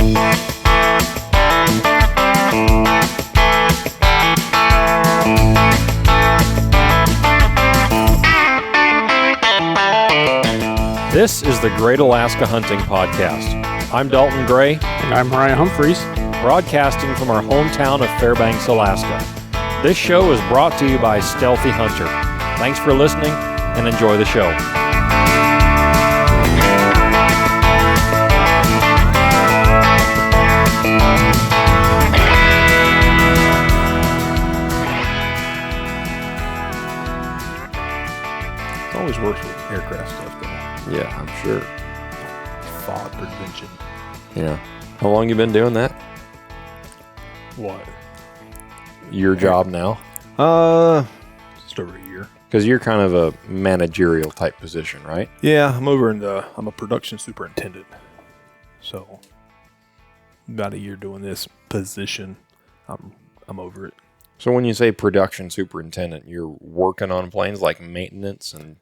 This is the Great Alaska Hunting Podcast. I'm Dalton Gray. And I'm Ryan Humphreys. Broadcasting from our hometown of Fairbanks, Alaska. This show is brought to you by StHealthy Hunter. Thanks for listening and enjoy the show. It always works with aircraft stuff, though. Yeah, I'm sure. Fog prevention. Yeah. How long you been doing that? What? Your job now? Just over a year. Because you're kind of a managerial type position, right? Yeah, I'm a production superintendent. So, about a year doing this position. I'm over it. So when you say production superintendent, you're working on planes like maintenance and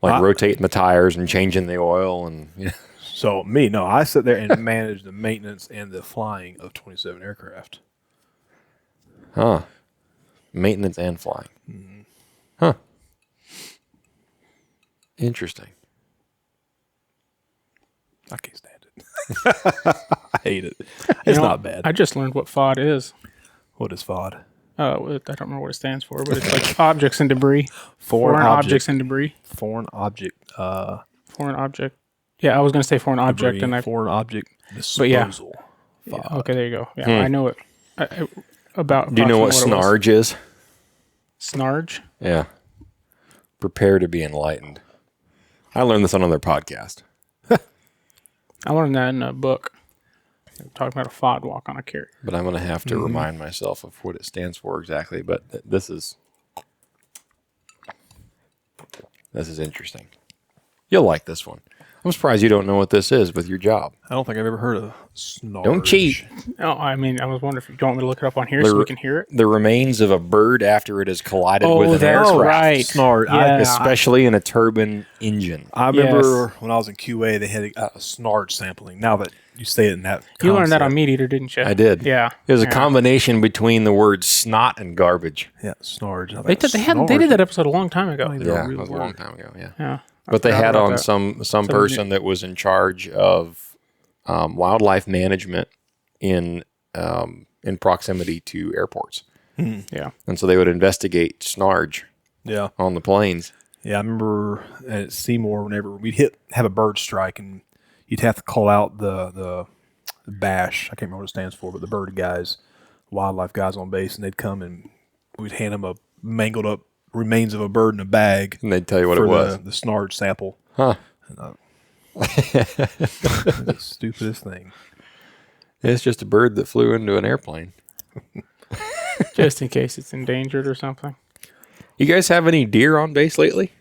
rotating the tires and changing the oil and So I sit there and manage the maintenance and the flying of 27 aircraft. Huh. Maintenance and flying. Mm-hmm. Huh. Interesting. I can't stand it. I hate it. It's not bad. I just learned what FOD is. What is FOD? I don't remember what it stands for, but it's like objects and debris. Foreign objects and debris. Foreign object. Foreign object. Yeah, I was going to say foreign object. Debris, And foreign object disposal. Yeah, okay, there you go. Yeah, I know it. About. Do you know what snarge is? Snarge? Yeah. Prepare to be enlightened. I learned this on another podcast. I learned that in a book. They're talking about a FOD walk on a carrier. But I'm going to have to remind myself of what it stands for exactly. But this is interesting. You'll like this one. I'm surprised you don't know what this is with your job. I don't think I've ever heard of snarge. Don't cheat. Oh, I mean, I was wondering if you want me to look it up on here so we can hear it. The remains of a bird after it has collided with an aircraft. Right. Snarge. Yeah. Especially in a turbine engine. I remember when I was in QA, they had a snarge sampling. Now that you say it in that You learned that on Meat Eater, didn't you? I did. Yeah. It was a combination between the words snot and garbage. Yeah, snarge. They did that episode a long time ago. Yeah, it was a long time ago, yeah. Yeah. But they had on some person that was in charge of wildlife management in proximity to airports. Yeah. And so they would investigate snarge on the planes. Yeah, I remember at Seymour, whenever we'd have a bird strike, and you'd have to call out the BASH. I can't remember what it stands for, but the bird guys, wildlife guys on base, and they'd come and we'd hand them a mangled up remains of a bird in a bag. And they'd tell you what it was. The snarge sample. Huh. The stupidest thing. It's just a bird that flew into an airplane. Just in case it's endangered or something. You guys have any deer on base lately?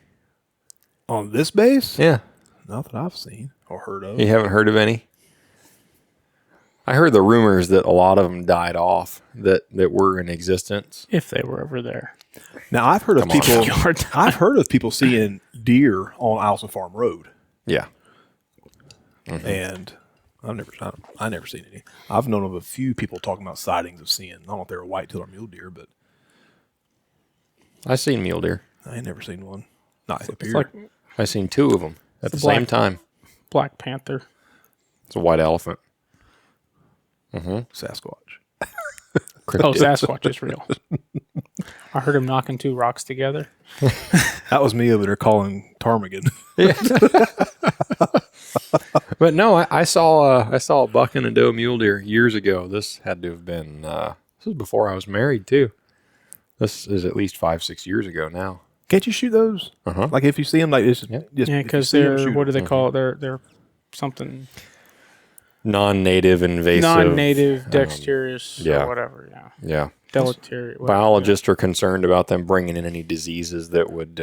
On this base? Yeah. Not that I've seen or heard of. You haven't heard of any? I heard the rumors that a lot of them died off that were in existence. If they were ever there. Now I've heard of people seeing deer on Allison Farm Road. Yeah. And I never seen any. I've known of a few people talking about sightings of seeing, I don't know if they were white-tailed or mule deer, but I seen mule deer. I ain't never seen one. Not up here. Like I seen two of them at the same time. Black Panther. It's a white elephant. Sasquatch. Oh, Sasquatch is real. I heard him knocking two rocks together. That was me over there calling ptarmigan. But no, I saw a buck and a doe mule deer years ago. This had to have been this was before I was married too. This is at least 5-6 years ago now. Can't you shoot those? Like if you see them, like it's just because they're what do they call it? They're something non-native invasive, non-native, dexterous, or whatever. Yeah. Deleterious. Biologists are concerned about them bringing in any diseases that would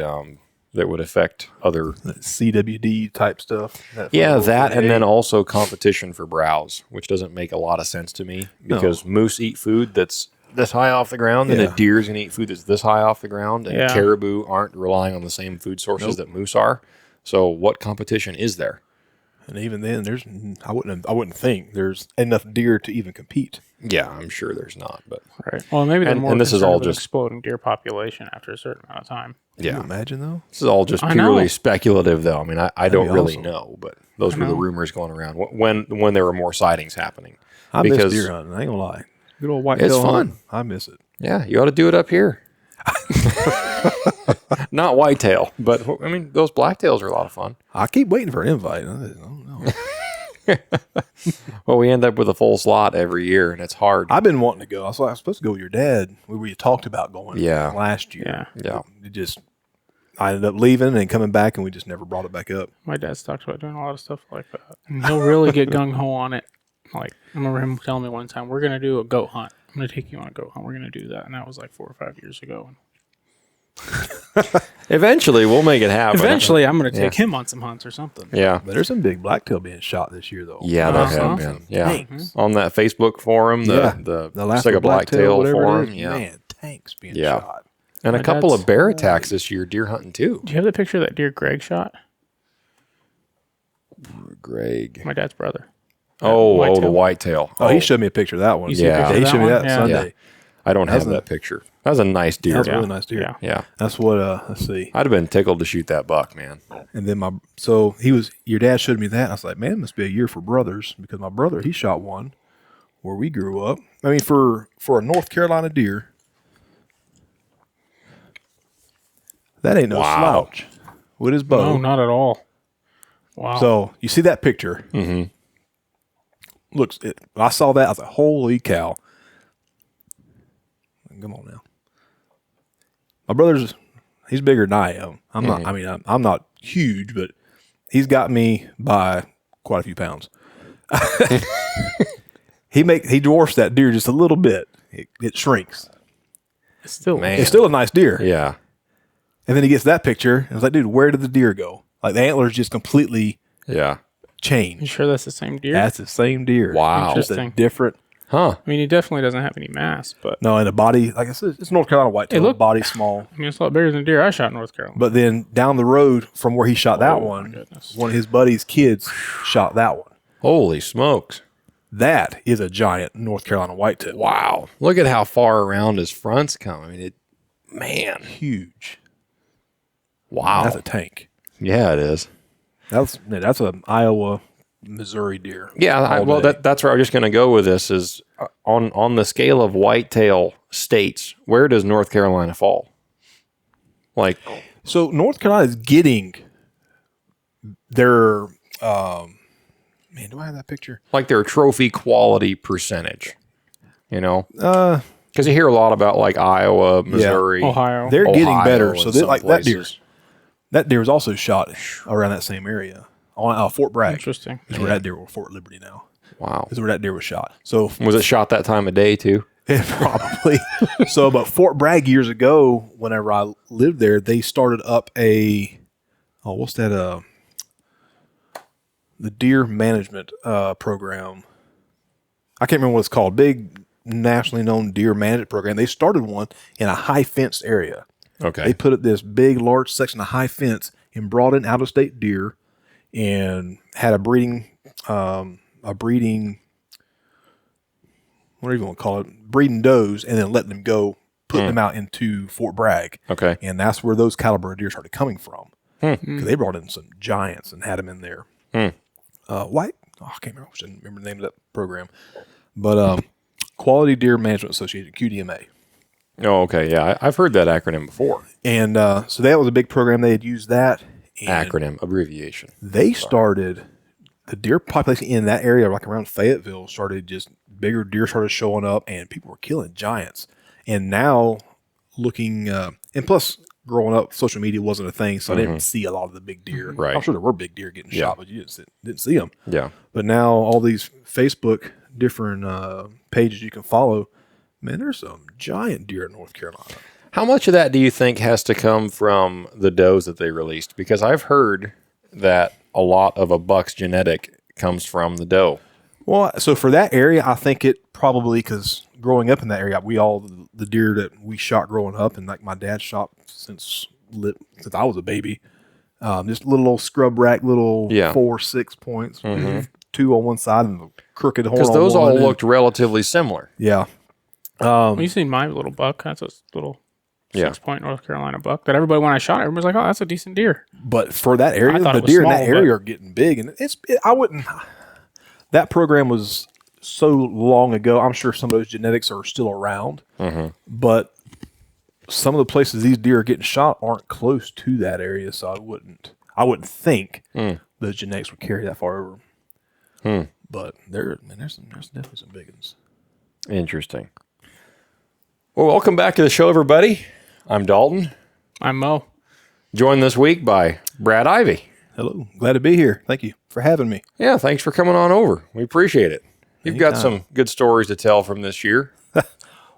affect other CWD type stuff. That and then also competition for browse, which doesn't make a lot of sense to me because moose eat food that's this high off the ground, and a deer's gonna eat food that's this high off the ground, and caribou aren't relying on the same food sources that moose are. So what competition is there? And even then, I wouldn't think there's enough deer to even compete. Yeah, I'm sure there's not, but Right. Well, maybe they're And- more and this is concerned all with just- exploding deer population after a certain amount of time. Can you yeah, imagine though? this is all just I purely know. speculative, though. I mean, I don't be really awesome. know, but those I were the know. rumors going around when there were more sightings happening. I miss Because- deer hunting. I ain't gonna lie. Good old white It's tail fun. hunting, I miss it. Yeah, you ought to do it up here. Not whitetail, but I mean, those blacktails are a lot of fun. I keep waiting for an invite. I don't know. Well, we end up with a full slot every year, and it's hard. I've been wanting to go. I was supposed to go with your dad. We talked about going Yeah. last year. Yeah. Yeah. I ended up leaving and coming back, and we just never brought it back up. My dad's talked about doing a lot of stuff like that. And he'll really get gung ho on it. Like, I remember him telling me one time, we're going to do a goat hunt. I'm going to take you on a goat hunt. We're going to do that. And that was like 4 or 5 years ago. Eventually, we'll make it happen. Eventually, I'm going to take him on some hunts or something. Yeah. But there's some big blacktail being shot this year, though. Yeah, there Uh-huh. have been. Yeah. Tanks. On that Facebook forum, the last Sega Blacktail whatever it forum. is, Yeah. man, tanks being Yeah. shot. And a My couple dad's- of bear attacks this year, deer hunting too. Do you have the picture of that deer Greg shot? Greg. My dad's brother. Oh, the whitetail. whitetail. Oh, he showed me a picture of that one. You see a Yeah. picture He of showed me one? that Yeah. Sunday. I don't have That's that picture. That was a nice deer. That's a Yeah. really nice deer. Yeah. Yeah. That's what. Let's see. I'd have been tickled to shoot that buck, man. And then your dad showed me that. And I was like, man, it must be a year for brothers because my brother, he shot one where we grew up. I mean, for a North Carolina deer, that ain't no Wow. slouch with his bow. No, not at all. Wow. So you see that picture? Mm-hmm. I saw that. I was like, holy cow. Come on now. My brother's, he's bigger than I am. I'm not, I mean, I'm not huge, but he's got me by quite a few pounds. He dwarfs that deer just a little bit. It shrinks. it's still, Man. It's still a nice deer. Yeah. And then he gets that picture. And I was like, dude, where did the deer go? Like the antlers just completely Yeah. you changed. sure that's the same deer? That's the same deer. Wow. Just a Interesting. different. Huh. I mean, he definitely doesn't have any mass, but No, and the body, like I said, it's North Carolina whitetail. look- Body small. I mean, it's a lot bigger than the deer I shot in North Carolina. But then down the road from where he shot that Oh, my one, goodness. one of his buddy's kids shot that one. Holy smokes. That is a giant North Carolina whitetail. Wow. Look at how far around his fronts come. I mean, man. Huge. Wow. That's a tank. Yeah, it is. That's an Iowa, Missouri deer. Yeah, all day. that's where I'm just going to go with this is on the scale of whitetail states, where does North Carolina fall? Like, So North Carolina is getting their man, do I have that picture? their trophy quality percentage, you know? Uh, Because you hear a lot about like Iowa, Missouri, Ohio. they're getting Ohio, better. and So they, some like that deer. places. That deer was also shot around that same area on Fort Bragg. Interesting. Is where that deer, Fort Liberty now. Wow. Is where that deer was shot. So Was it shot that time of day too? probably. So, but Fort Bragg years ago, whenever I lived there, they started up what's that? The deer management program. I can't remember what it's called. Big nationally known deer management program. They started one in a high fenced area. Okay. They put up this big, large section of high fence and brought in out of state deer and had a breeding, what do you want to call it? Breeding does and then letting them go, putting them out into Fort Bragg. Okay. And that's where those caliber of deer started coming from. Because they brought in some giants and had them in there. White, I can't remember. I shouldn't remember the name of that program. But Quality Deer Management Association, QDMA. Oh, okay. Yeah, I've heard that acronym before. And so that was a big program. They had used that. And Acronym, abbreviation. they started, the deer population in that area, like around Fayetteville, started just bigger deer started showing up and people were killing giants. And now looking, and plus growing up, social media wasn't a thing. So I didn't see a lot of the big deer. Right. I'm sure there were big deer getting Yeah. shot, but you didn't see them. Yeah. But now all these Facebook different pages you can follow, man, there's some giant deer in North Carolina. How much of that do you think has to come from the does that they released? Because I've heard that a lot of a buck's genetic comes from the doe. Well, so for that area, I think it probably, because growing up in that area, the deer that we shot growing up, and like my dad shot since I was a baby, Just little old scrub rack, little Yeah. 4-6 points, 2 on one side and the crooked horn. Because on those one all and- looked relatively similar. Yeah. Well, you seen my little buck? That's a little Yeah. 6-point North Carolina buck that everybody, when I shot it, everybody's like, "Oh, that's a decent deer." But for that area, I thought the it was deer in that small, area but- are getting big, and I wouldn't. That program was so long ago. I'm sure some of those genetics are still around, but some of the places these deer are getting shot aren't close to that area. So I wouldn't think those genetics would carry that far over. But there's definitely some big ones. Interesting. Well, welcome back to the show, everybody. I'm Dalton, I'm Mo. joined this week by Brad Ivey. Hello, glad to be here. Thank you for having me. Yeah, thanks for coming on over. We appreciate it. You've got some good stories to tell from this year.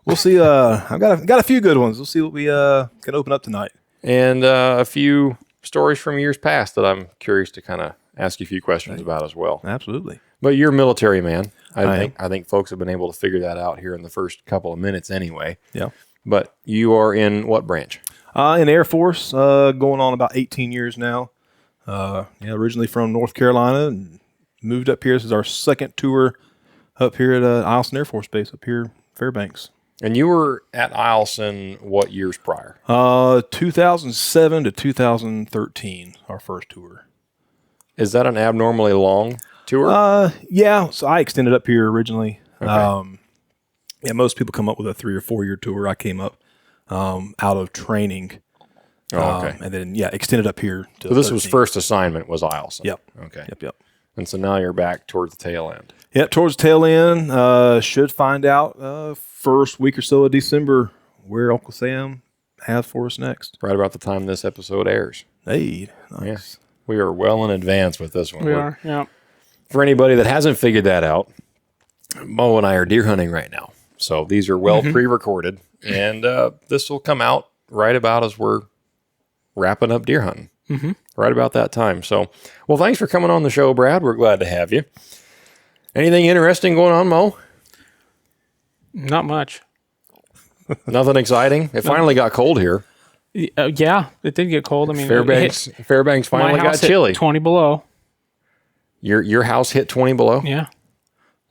We'll see. I've got a few good ones. We'll see what we can open up tonight. And a few stories from years past that I'm curious to kind of ask you a few questions about as well. Absolutely. But you're a military man. I I think folks have been able to figure that out here in the first couple of minutes anyway. Yeah. But you are in what branch? In Air Force, going on about 18 years now. Originally from North Carolina and moved up here. This is our second tour up here at Eielson Air Force Base up here, Fairbanks. And you were at Eielson what years prior? 2007 to 2013, our first tour. Is that an abnormally long tour? Yeah. So I extended up here originally. Most people come up with a 3 or 4 year tour. I came up out of training. Okay. And then, extended up here to So this was 13. first assignment was Eielson. Yep. Okay. Yep. And so now you're back towards the tail end. Yep, towards the tail end. Should find out first week or so of December where Uncle Sam has for us next. Right about the time this episode airs. Hey, nice. Yes. We are well in advance with this one. We are. Yeah. For anybody that hasn't figured that out, Mo and I are deer hunting right now. So these are well pre-recorded. And this will come out right about as we're wrapping up deer hunting. Right about that time. So, well, thanks for coming on the show, Brad. We're glad to have you. Anything interesting going on, Mo? Not much. Nothing exciting? It finally got cold here. Yeah, it did get cold. I mean, Fairbanks my finally got house hit chilly. 20 below. Your house hit 20 below? Yeah.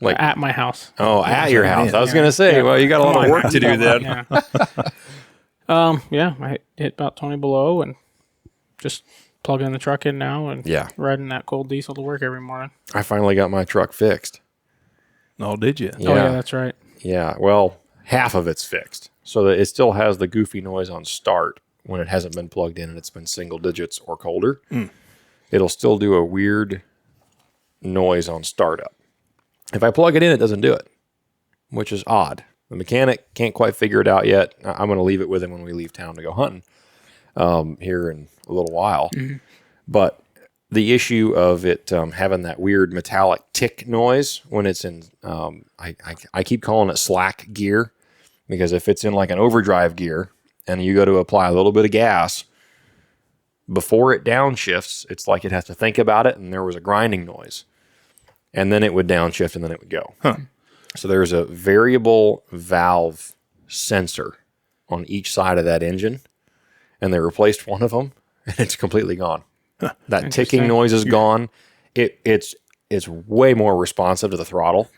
Like- at my house. Oh, at your house. man. I was going to say, well, you got a lot of work to do then. Yeah. I hit about 20 below and just plugging the truck in now and Yeah. riding that cold diesel to work every morning. I finally got my truck fixed. Oh, did you? Yeah. Oh, yeah, that's right. Yeah, well, half of it's fixed. So that it still has the goofy noise on start when it hasn't been plugged in and it's been single digits or colder. It'll still do a weird noise on startup. If I plug it in, it doesn't do it, which is odd. The mechanic can't quite figure it out yet. I'm going to leave it with him when we leave town to go hunting here in a little while. But the issue of it having that weird metallic tick noise when it's in, I keep calling it slack gear, because if it's in like an overdrive gear and you go to apply a little bit of gas, before it downshifts, it's like it has to think about it, and there was a grinding noise. And then it would downshift, and then it would go. So there's a variable valve sensor on each side of that engine, and they replaced one of them, and it's completely gone. That ticking noise is gone. It's way more responsive to the throttle.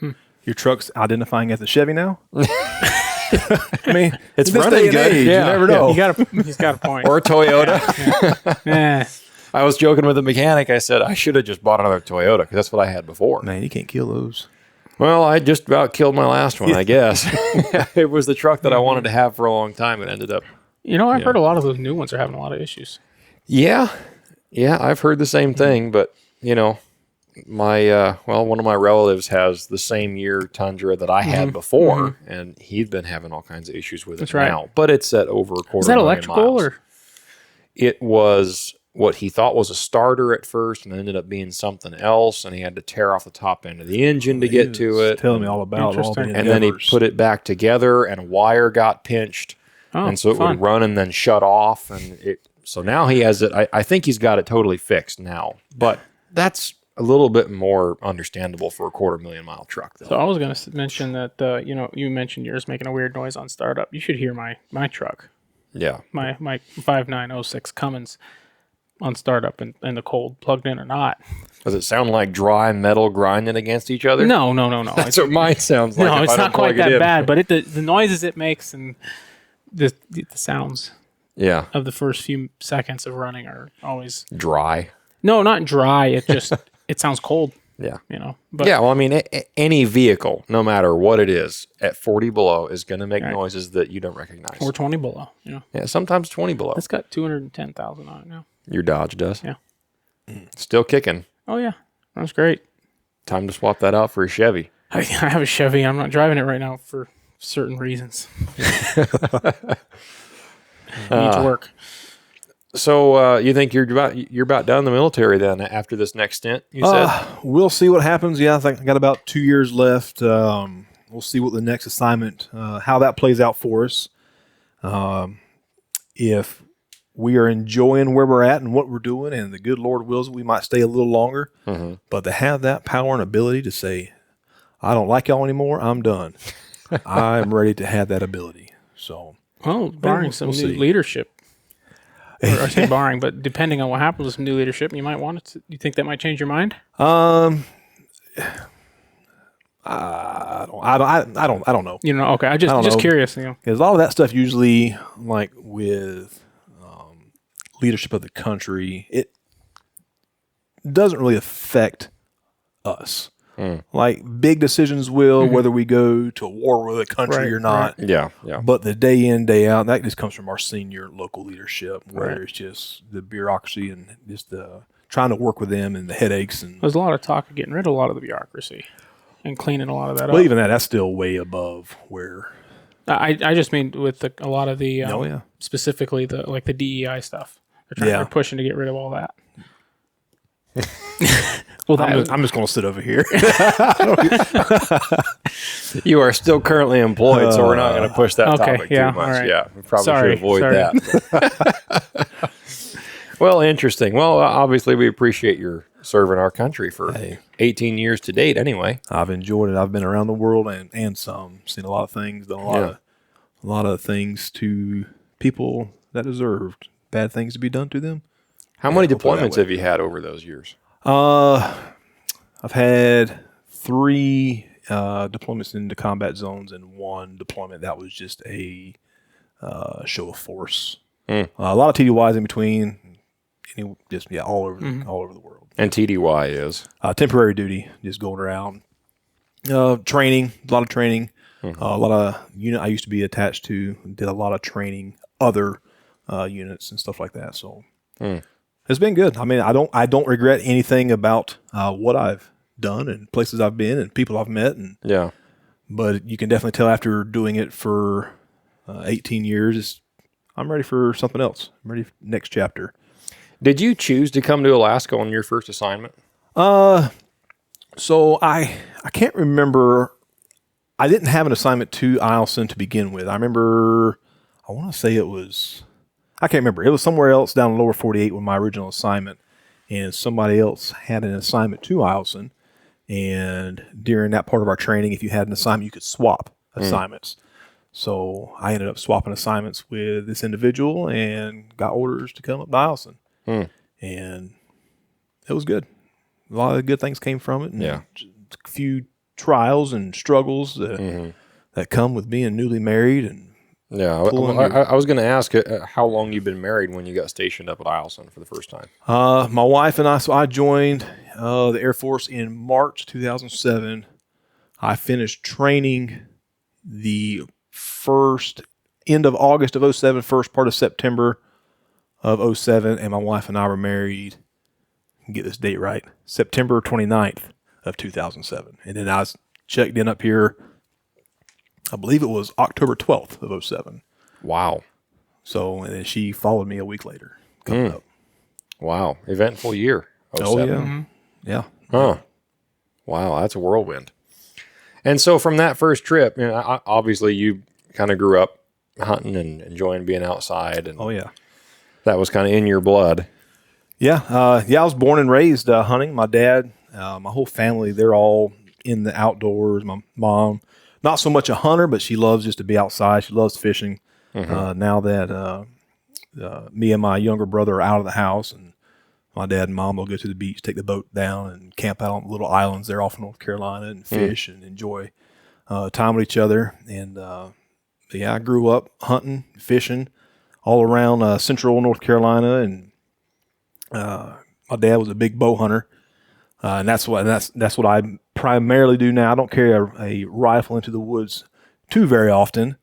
Your truck's identifying as a Chevy now? I mean, It's in this running day and good. age, Yeah. you never know. He's got a point. Or a Toyota. Yeah. I was joking with the mechanic. I said, I should have just bought another Toyota because that's what I had before. Man, you can't kill those. Well, I just about killed my last one, I guess. It was the truck that I wanted to have for a long time. It ended up. I've heard a lot of those new ones are having a lot of issues. Yeah, I've heard the same thing. But, my one of my relatives has the same year Tundra that I had before, and he'd been having all kinds of issues with it now. But it's at over a quarter Is that million electrical miles. or? It was what he thought was a starter at first, and ended up being something else, and he had to tear off the top end of the engine to get to it. Telling me all about all the Interesting. And then he endeavors. put it back together, and a wire got pinched, Oh, and so it fun. would run and then shut off, and it. So now he has it. I think he's got it totally fixed now, but that's a little bit more understandable for a 250,000-mile truck, though. So I was going to mention that, you mentioned yours making a weird noise on startup. You should hear my truck, Yeah, my 5906 Cummins. on startup in the cold, plugged in or not. Does it sound like dry metal grinding against each other? No. That's what mine sounds like. No, if it's I don't not quite plug it that in. bad, but the noises it makes and the sounds Yeah. of the first few seconds of running are always Dry. no, not dry. It just it sounds cold. Yeah. But Yeah, well, I mean, any vehicle, no matter what it is, at 40 below is going to make noises that you don't recognize. or 20 below. Yeah, sometimes 20 below. It's got 210,000 on it now. Your Dodge does? Yeah. Still kicking. Oh yeah, that's great. Time to swap that out for a Chevy. I have a Chevy. I'm not driving it right now for certain reasons. It needs work. So You think you're about done in the military then after this next stint, you said? we'll see what happens. Yeah, I think I got about 2 years left. We'll see what the next assignment, how that plays out for us. If we are enjoying where we're at and what we're doing, and the good Lord wills it, we might stay a little longer. Mm-hmm. But to have that power and ability to say, I don't like y'all anymore, I'm done. I'm ready to have that ability. So, Well, barring some we'll new see. leadership. Or I say barring, but depending on what happens with some new leadership, you might want it to, you think that might change your mind? I don't know. Okay. I I don't just know. curious. Because a lot of that stuff usually, like with leadership of the country, it doesn't really affect us. Like big decisions will, whether we go to war with a country or not. Yeah. But the day in, day out, that just comes from our senior local leadership, where it's just the bureaucracy and just the trying to work with them and the headaches. And There's a lot of talk of getting rid of a lot of the bureaucracy and cleaning a lot of that well, up. even that's still way above where. I just mean with a lot of the specifically the DEI stuff. They're pushing to get rid of all that. Well, I'm just going to sit over here. You are still currently employed, so we're not going to push that topic too much. All right. Yeah, we probably Sorry, should avoid that. Well, interesting. Well, obviously, we appreciate your serving our country for 18 years to date anyway. I've enjoyed it. I've been around the world and some, seen a lot of things, done a lot of things to people that deserved bad things to be done to them. How many deployments have you had over those years? I've had 3 deployments into combat zones and 1 deployment that was just a show of force. A lot of TDYs in between, all over the world. And TDY is temporary duty, just going around training, a lot of training, a lot of unit I used to be attached to, did a lot of training, other units and stuff like that. So it's been good. I mean, I don't regret anything about what I've done and places I've been and people I've met. But you can definitely tell after doing it for 18 years, I'm ready for something else. I'm ready for the next chapter. Did you choose to come to Alaska on your first assignment? So I can't remember. I didn't have an assignment to Eielson to begin with. I remember, I want to say it was, I can't remember. It was somewhere else down in the lower 48 with my original assignment, and somebody else had an assignment to Eielson. And during that part of our training, if you had an assignment, you could swap assignments. So I ended up swapping assignments with this individual and got orders to come up to Eielson. And it was good. A lot of good things came from it. And a few trials and struggles that come with being newly married. And I was going to ask how long you've been married when you got stationed up at Eielson for the first time. My wife and I, so I joined the Air Force in March 2007. I finished training the end of August of 07, first part of September of 07, and my wife and I were married, get this date right, September 29th of 2007. And then I was checked in up here, I believe it was October 12th of 07. Wow. So, and then she followed me a week later coming up. Wow. Eventful year. 07. Yeah. Huh. Wow, that's a whirlwind. And so from that first trip, obviously you kind of grew up hunting and enjoying being outside. And that was kind of in your blood. Yeah. I was born and raised hunting. My dad, my whole family, they're all in the outdoors. My mom, not so much a hunter, but she loves just to be outside. She loves fishing. Now that me and my younger brother are out of the house and My dad and mom will go to the beach, take the boat down, and camp out on little islands there off of North Carolina and fish and enjoy time with each other. And I grew up hunting, fishing all around central North Carolina, and my dad was a big bow hunter, and that's what I primarily do now. I don't carry a rifle into the woods too very often.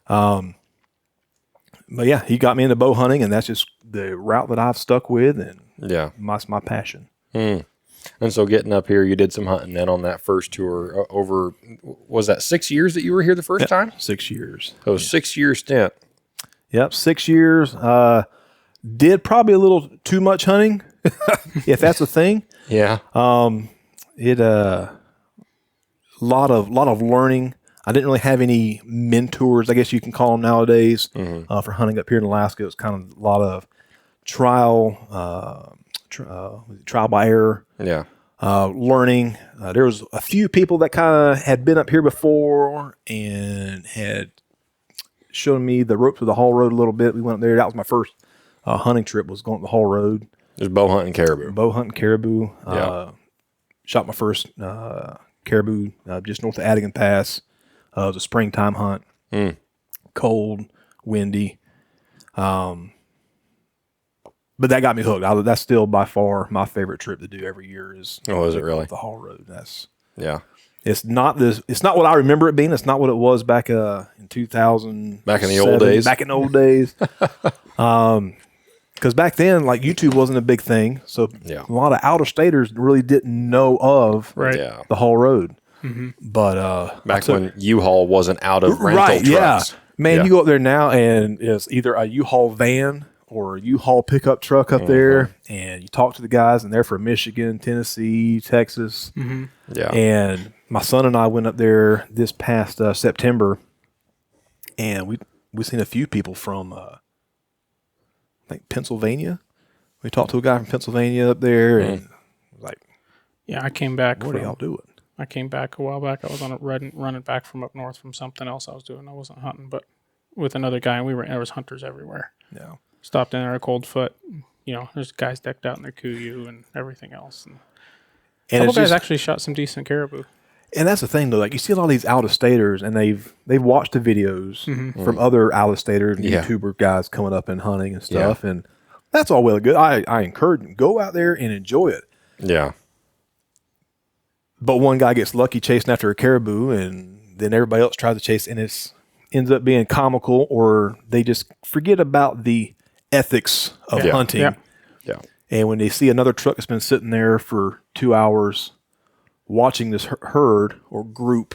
But yeah, he got me into bow hunting, and that's just the route that I've stuck with, and that's my passion. And so getting up here, you did some hunting then on that first tour over, was that 6 years that you were here the first time? 6 years. So 6 year stint. Yep, 6 years. Did probably a little too much hunting, if that's a thing. Yeah. It lot of learning. I didn't really have any mentors, I guess you can call them nowadays, for hunting up here in Alaska. It was kind of a lot of trial by error. Yeah. Learning. There was a few people that kind of had been up here before and had shown me the ropes of the haul road a little bit. We went up there. That was my first hunting trip, was going up the haul road. Just bow hunting caribou. Bow hunting caribou. Yeah. Shot my first caribou just north of Adigan Pass. It was a springtime hunt. Cold, windy. But that got me hooked. That's still by far my favorite trip to do every year is. Oh, is it really? The haul road. Yeah. It's not what I remember it being. It's not what it was back in 2000. Back in the old days. Back in the old days. Because back then, like, YouTube wasn't a big thing, so a lot of out-of-staters really didn't know of the haul road. But back when U-Haul wasn't out of rental trucks. Yeah. Man, you go up there now, and it's either a U-Haul van or a U-Haul pickup truck up there, and you talk to the guys, and they're from Michigan, Tennessee, Texas. Yeah. And my son and I went up there this past September, and we seen a few people from I think Pennsylvania. We talked to a guy from Pennsylvania up there, and like, I came back. What are y'all doing? I came back a while back. I was on a running back from up north from something else I was doing. I wasn't hunting, but with another guy, and there was hunters everywhere. Yeah. Stopped in there, a cold foot. There's guys decked out in their Kuiu and everything else. And a couple guys actually shot some decent caribou. And that's the thing, though. Like, you see a lot of these out-of-staters, and they've watched the videos from other out-of-staters and YouTuber guys coming up and hunting and stuff, and that's all well and good. I encourage them, go out there and enjoy it. Yeah. But one guy gets lucky chasing after a caribou, and then everybody else tries to chase, and it ends up being comical, or they just forget about the ethics of hunting. Yeah. And when they see another truck that's been sitting there for 2 hours watching this herd or group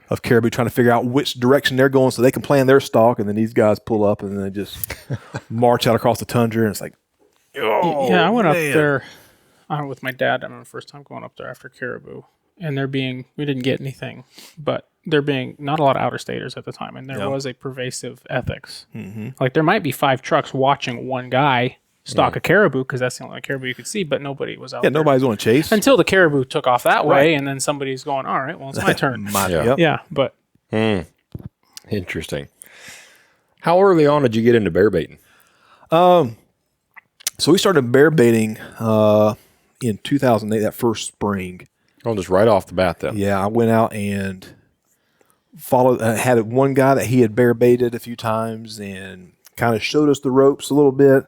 of caribou trying to figure out which direction they're going so they can plan their stalk, and then these guys pull up and then they just march out across the tundra, and it's like, I went up there with my dad. I remember the first time going up there after caribou, and we didn't get anything, but there being not a lot of outer-staters at the time, and there was a pervasive ethics. Like, there might be 5 trucks watching one guy stalk a caribou, because that's the only caribou you could see, but nobody was out there. Nobody's going to chase. Until the caribou took off that way, and then somebody's going, all right, well, it's my turn. But... Interesting. How early on did you get into bear baiting? So we started bear baiting in 2008, that first spring. Oh, just right off the bat then. Yeah, I went out and had one guy that he had bear baited a few times and kind of showed us the ropes a little bit.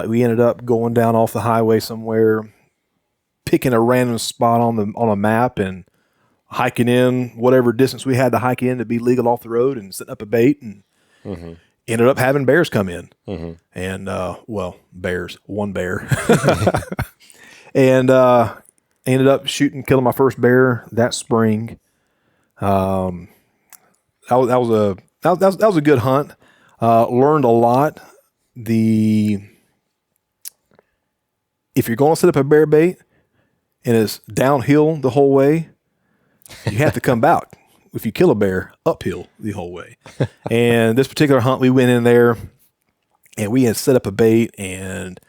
We ended up going down off the highway somewhere, picking a random spot on a map and hiking in whatever distance we had to hike in to be legal off the road, and setting up a bait, and ended up having bears come in. And bears, one bear, and ended up killing my first bear that spring. That was a good hunt. Learned a lot. If you're going to set up a bear bait and it's downhill the whole way, you have to come back. If you kill a bear, uphill the whole way. And this particular hunt, we went in there and we had set up a bait, and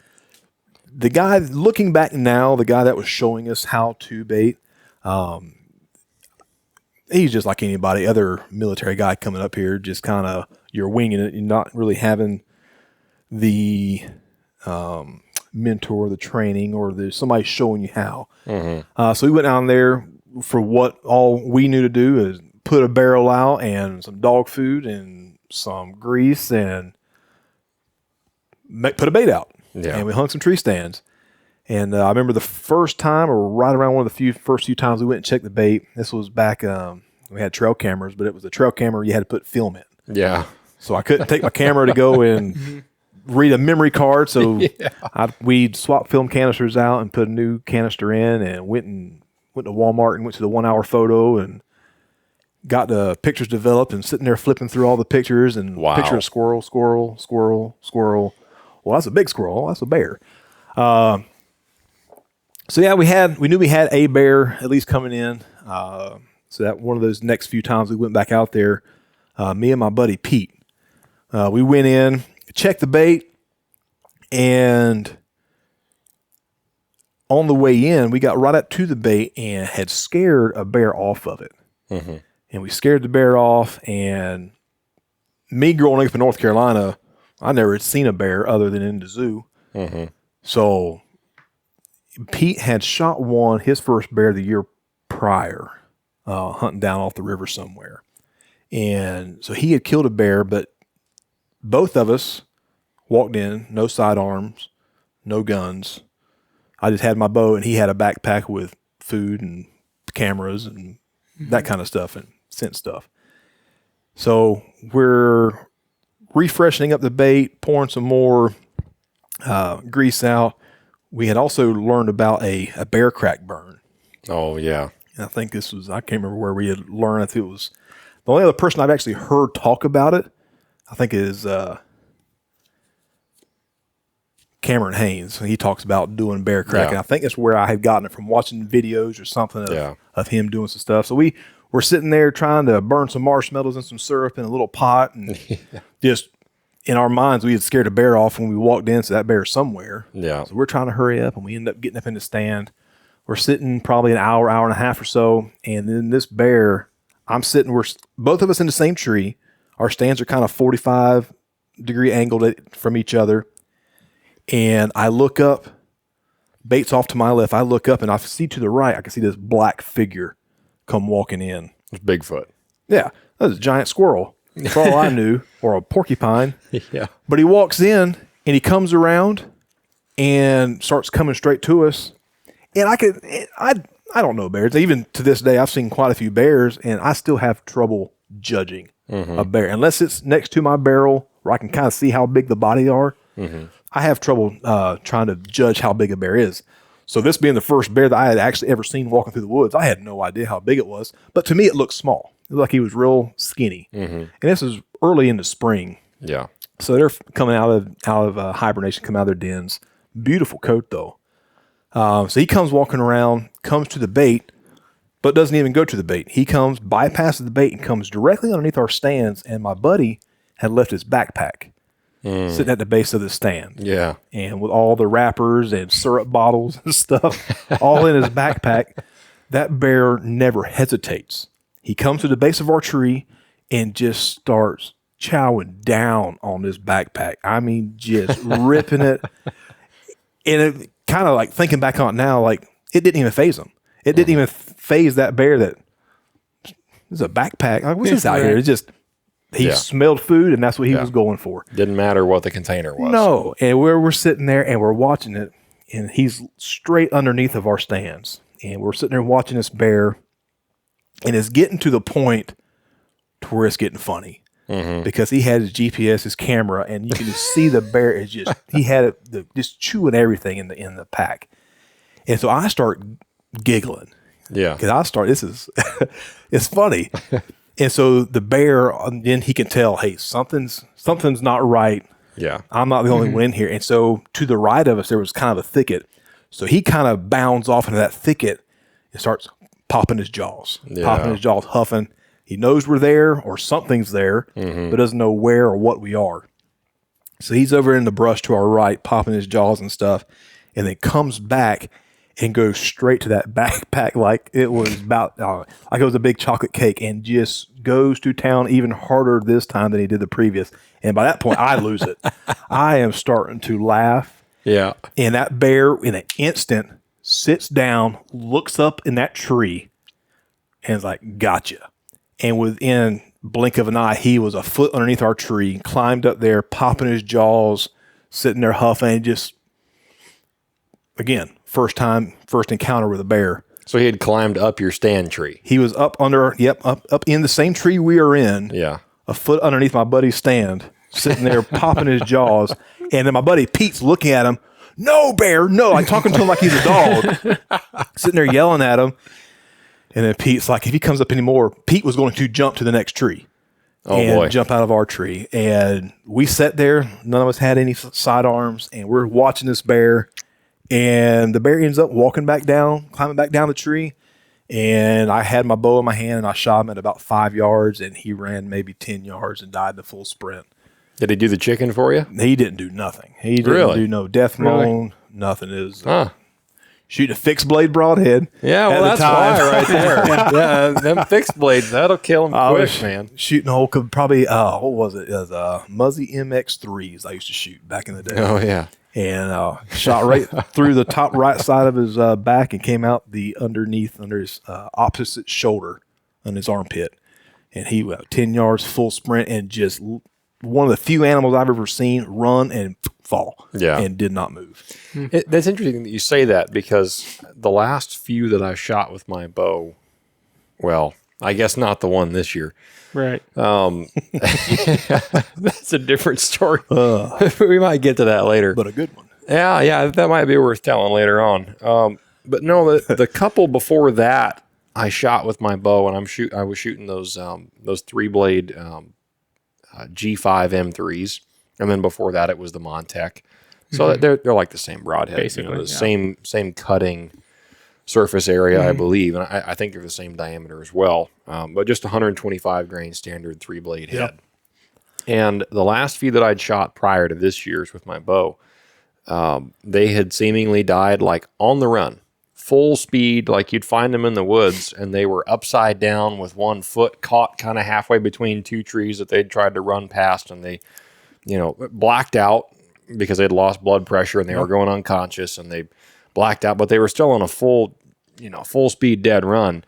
the guy, looking back now, the guy that was showing us how to bait, he's just like anybody, other military guy coming up here, just kind of, you're winging it. You're not really having the mentor, the training, or there's somebody showing you how. So we went down there for what all we knew to do is put a barrel out and some dog food and some grease and put a bait out. Yeah. And we hung some tree stands. And I remember the first time, or right around one of the first few times we went and checked the bait. This was back, we had trail cameras, but it was a trail camera you had to put film in. Yeah. So I couldn't take my camera to go and read a memory card. So we swapped film canisters out and put a new canister in, and went to Walmart and went to the 1 hour photo and got the pictures developed, and sitting there flipping through all the pictures and picture of squirrel. Well, that's a big squirrel. Oh, that's a bear. So yeah, we knew we had a bear at least coming in. So that one of those next few times we went back out there, me and my buddy Pete, we went in, checked the bait, and on the way in, we got right up to the bait and had scared a bear off of it. And we scared the bear off, and me growing up in North Carolina, I never had seen a bear other than in the zoo. So Pete had shot his first bear the year prior, hunting down off the river somewhere. And so he had killed a bear, but both of us walked in, no sidearms, no guns. I just had my bow, and he had a backpack with food and cameras and that kind of stuff and scent stuff. So we're refreshing up the bait, pouring some more grease out. We had also learned about a bear crack burn. Oh, yeah. And I think I can't remember where we had learned. I think it was the only other person I've actually heard talk about it, I think is Cameron Haynes. He talks about doing bear crack. And I think that's where I had gotten it from, watching videos or something of him doing some stuff. So we were sitting there trying to burn some marshmallows and some syrup in a little pot, and just in our minds, we had scared a bear off when we walked in, so that bear's somewhere. Yeah. So we're trying to hurry up, and we end up getting up in the stand. We're sitting probably an hour and a half or so, and then this bear, we're both of us in the same tree. Our stands are kind of 45-degree angled from each other. And I look up, bait's off to my left. I look up, and I see to the right, I can see this black figure come walking in. It's Bigfoot. Yeah, that was a giant squirrel, for all I knew, or a porcupine. Yeah. But he walks in, and he comes around and starts coming straight to us. And I don't know bears. Even to this day, I've seen quite a few bears, and I still have trouble judging a bear. Unless it's next to my barrel where I can kind of see how big the body are, I have trouble trying to judge how big a bear is. So this being the first bear that I had actually ever seen walking through the woods, I had no idea how big it was. But to me, it looked small. It looked like he was real skinny. And this is early in the spring. Yeah. So they're coming out of hibernation, coming out of their dens. Beautiful coat, though. So he comes walking around, comes to the bait, but doesn't even go to the bait. He comes, bypasses the bait, and comes directly underneath our stands. And my buddy had left his backpack sitting at the base of the stand. Yeah. And with all the wrappers and syrup bottles and stuff all in his backpack, that bear never hesitates. He comes to the base of our tree and just starts chowing down on this backpack. I mean, just ripping it. And it kind of like thinking back on it now, like it didn't even faze him. It didn't even faze that bear that there's a backpack. Like, what's this out here? It's just, he smelled food, and that's what he was going for. Didn't matter what the container was. No. And we're sitting there and we're watching it, and he's straight underneath of our stands. And we're sitting there watching this bear, and it's getting to the point to where it's getting funny. Because he had his GPS, his camera, and you can just see the bear is just, he had it just chewing everything in the pack. And so I start giggling. Yeah. Because it's funny. And so the bear, then he can tell, hey, something's not right. Yeah. I'm not the only one in here. And so to the right of us, there was kind of a thicket. So he kind of bounds off into that thicket and starts popping his jaws, huffing. He knows we're there or something's there, but doesn't know where or what we are. So he's over in the brush to our right, popping his jaws and stuff, and then comes back and goes straight to that backpack like it was like it was a big chocolate cake, and just goes to town even harder this time than he did the previous. And by that point, I lose it. I am starting to laugh. Yeah. And that bear, in an instant, sits down, looks up in that tree, and is like, gotcha. And within blink of an eye, he was a foot underneath our tree, climbed up there, popping his jaws, sitting there huffing, and just, again, first encounter with a bear. So he had climbed up your stand tree. He was up up in the same tree we are in. Yeah. A foot underneath my buddy's stand, sitting there popping his jaws. And then my buddy Pete's looking at him. No, bear, no. Like talking to him like he's a dog. Sitting there yelling at him. And then Pete's like, if he comes up anymore, Pete was going to jump to the next tree. And jump out of our tree. And we sat there. None of us had any sidearms. And we're watching this bear. And the bear ends up climbing back down the tree. And I had my bow in my hand and I shot him at about 5 yards. And he ran maybe 10 yards and died the full sprint. Did he do the chicken for you? He didn't do nothing. He didn't do no death moan, nothing. It was shooting a fixed blade broadhead. Yeah, well, that's why right there. Yeah, them fixed blades, that'll kill them quick, man. Shooting a whole, probably, what was it? It was Muzzy MX3s I used to shoot back in the day. Oh, yeah. And shot right through the top right side of his back and came out under his opposite shoulder on his armpit. And he went 10 yards full sprint and just one of the few animals I've ever seen run and fall and did not move. That's interesting that you say that because the last few that I shot with my bow, well, I guess not the one this year. Right. That's a different story. We might get to that later. But a good one. Yeah, that might be worth telling later on. But no, the couple before that, I shot with my bow, and I was shooting those 3-blade G5 M3s, and then before that, it was the Montec. So they're like the same broadhead, basically, the same cutting surface area, I believe, and I think they're the same diameter as well, but just 125 grain standard 3-blade head. And the last few that I'd shot prior to this year's with my bow, they had seemingly died like on the run, full speed, like you'd find them in the woods, and they were upside down with one foot caught kind of halfway between two trees that they'd tried to run past, and they, blacked out because they'd lost blood pressure and they were going unconscious, and they blacked out, but they were still on a full speed dead run,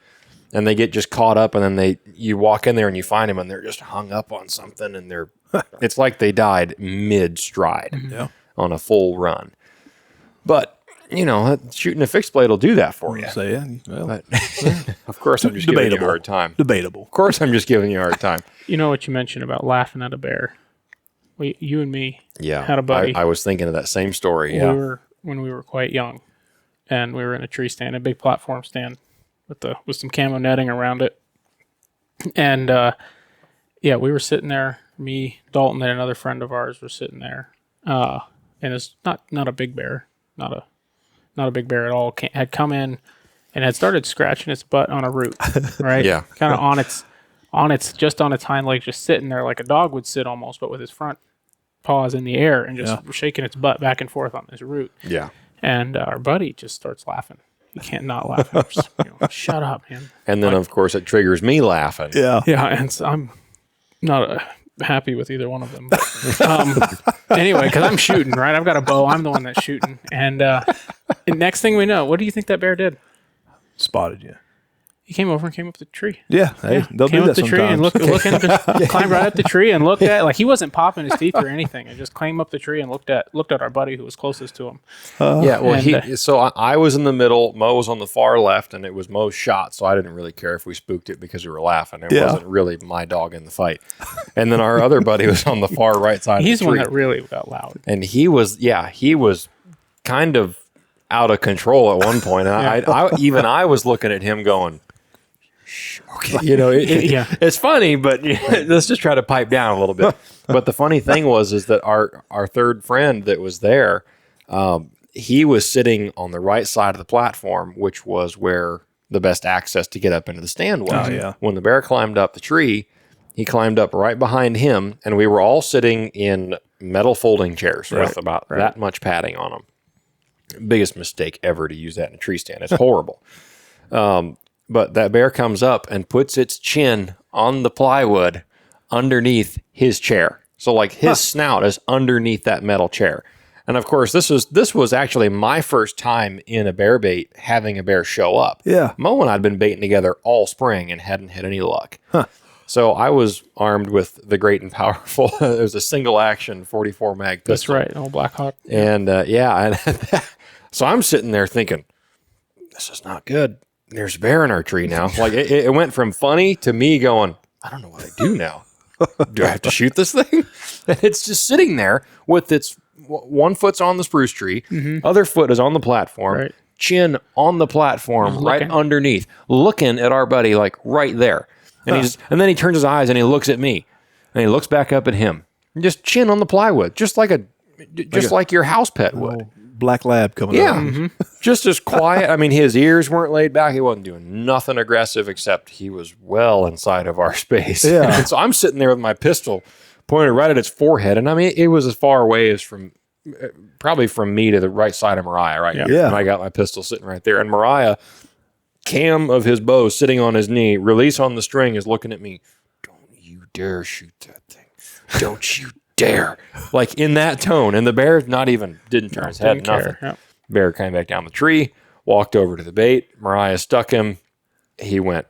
and they get just caught up, and then you walk in there and you find them and they're just hung up on something, and it's like they died mid stride on a full run. But shooting a fixed blade will do that for you. But, of course, I'm just giving you a hard time. Debatable. Of course, I'm just giving you a hard time. You know what you mentioned about laughing at a bear? You and me had a buddy. I was thinking of that same story. When we were quite young. And we were in a tree stand, a big platform stand with some camo netting around it. And we were sitting there. Me, Dalton, and another friend of ours were sitting there. And it's not a big bear, not a big bear at all. Had come in and had started scratching its butt on a root, right? Yeah, kind of on its hind legs, just sitting there like a dog would sit almost, but with his front paws in the air and just shaking its butt back and forth on this root. Yeah. And our buddy just starts laughing. He can't not laugh. Just, shut up, man. And then, of course, it triggers me laughing. Yeah. And so I'm not happy with either one of them. But, anyway, because I'm shooting, right? I've got a bow. I'm the one that's shooting. And next thing we know, what do you think that bear did? Spotted you. He came over and came up the tree. Yeah, they'll came do up that the tree and climbed right up the tree and looked at. Like he wasn't popping his teeth or anything. He just climbed up the tree and looked at our buddy who was closest to him. So I was in the middle. Mo was on the far left, and it was Mo's shot. So I didn't really care if we spooked it because we were laughing. It wasn't really my dog in the fight. And then our other buddy was on the far right side. He's of the the tree. one that really got loud. And he was kind of out of control at one point. And I was looking at him going, okay, it's funny, but let's just try to pipe down a little bit. But the funny thing is that our third friend that was there, he was sitting on the right side of the platform, which was where the best access to get up into the stand was. Oh, yeah. When the bear climbed up the tree, he climbed up right behind him, and we were all sitting in metal folding chairs with about that much padding on them. Biggest mistake ever to use that in a tree stand. It's horrible. But that bear comes up and puts its chin on the plywood underneath his chair. So like his snout is underneath that metal chair. And of course, this was actually my first time in a bear bait having a bear show up. Yeah. Mo and I'd been baiting together all spring and hadn't had any luck. Huh. So I was armed with the great and powerful. It was a single action 44 mag pistol. That's right, an old Black Hawk. And so I'm sitting there thinking, this is not good. There's a bear in our tree now. Like it went from funny to me going, I don't know what I do now. Do I have to shoot this thing? And it's just sitting there with its one foot's on the spruce tree, other foot is on the platform, Right. chin on the platform, right underneath, looking at our buddy like right there. And and then he turns his eyes and he looks at me, and he looks back up at him, and just chin on the plywood, just like your house pet would. Black lab coming up. Just as quiet. I mean, his ears weren't laid back. He wasn't doing nothing aggressive, except he was well inside of our space. Yeah. And so I'm sitting there with my pistol pointed right at its forehead. And I mean, it was as far away as probably from me to the right side of Mariah, right? Yeah. And I got my pistol sitting right there. And Mariah, cam of his bow sitting on his knee, release on the string, is looking at me. Don't you dare shoot that thing. Don't you dare. Like in that tone. And the bear didn't turn his head, nothing. Yep. Bear came back down the tree, walked over to the bait. Mariah stuck him. He went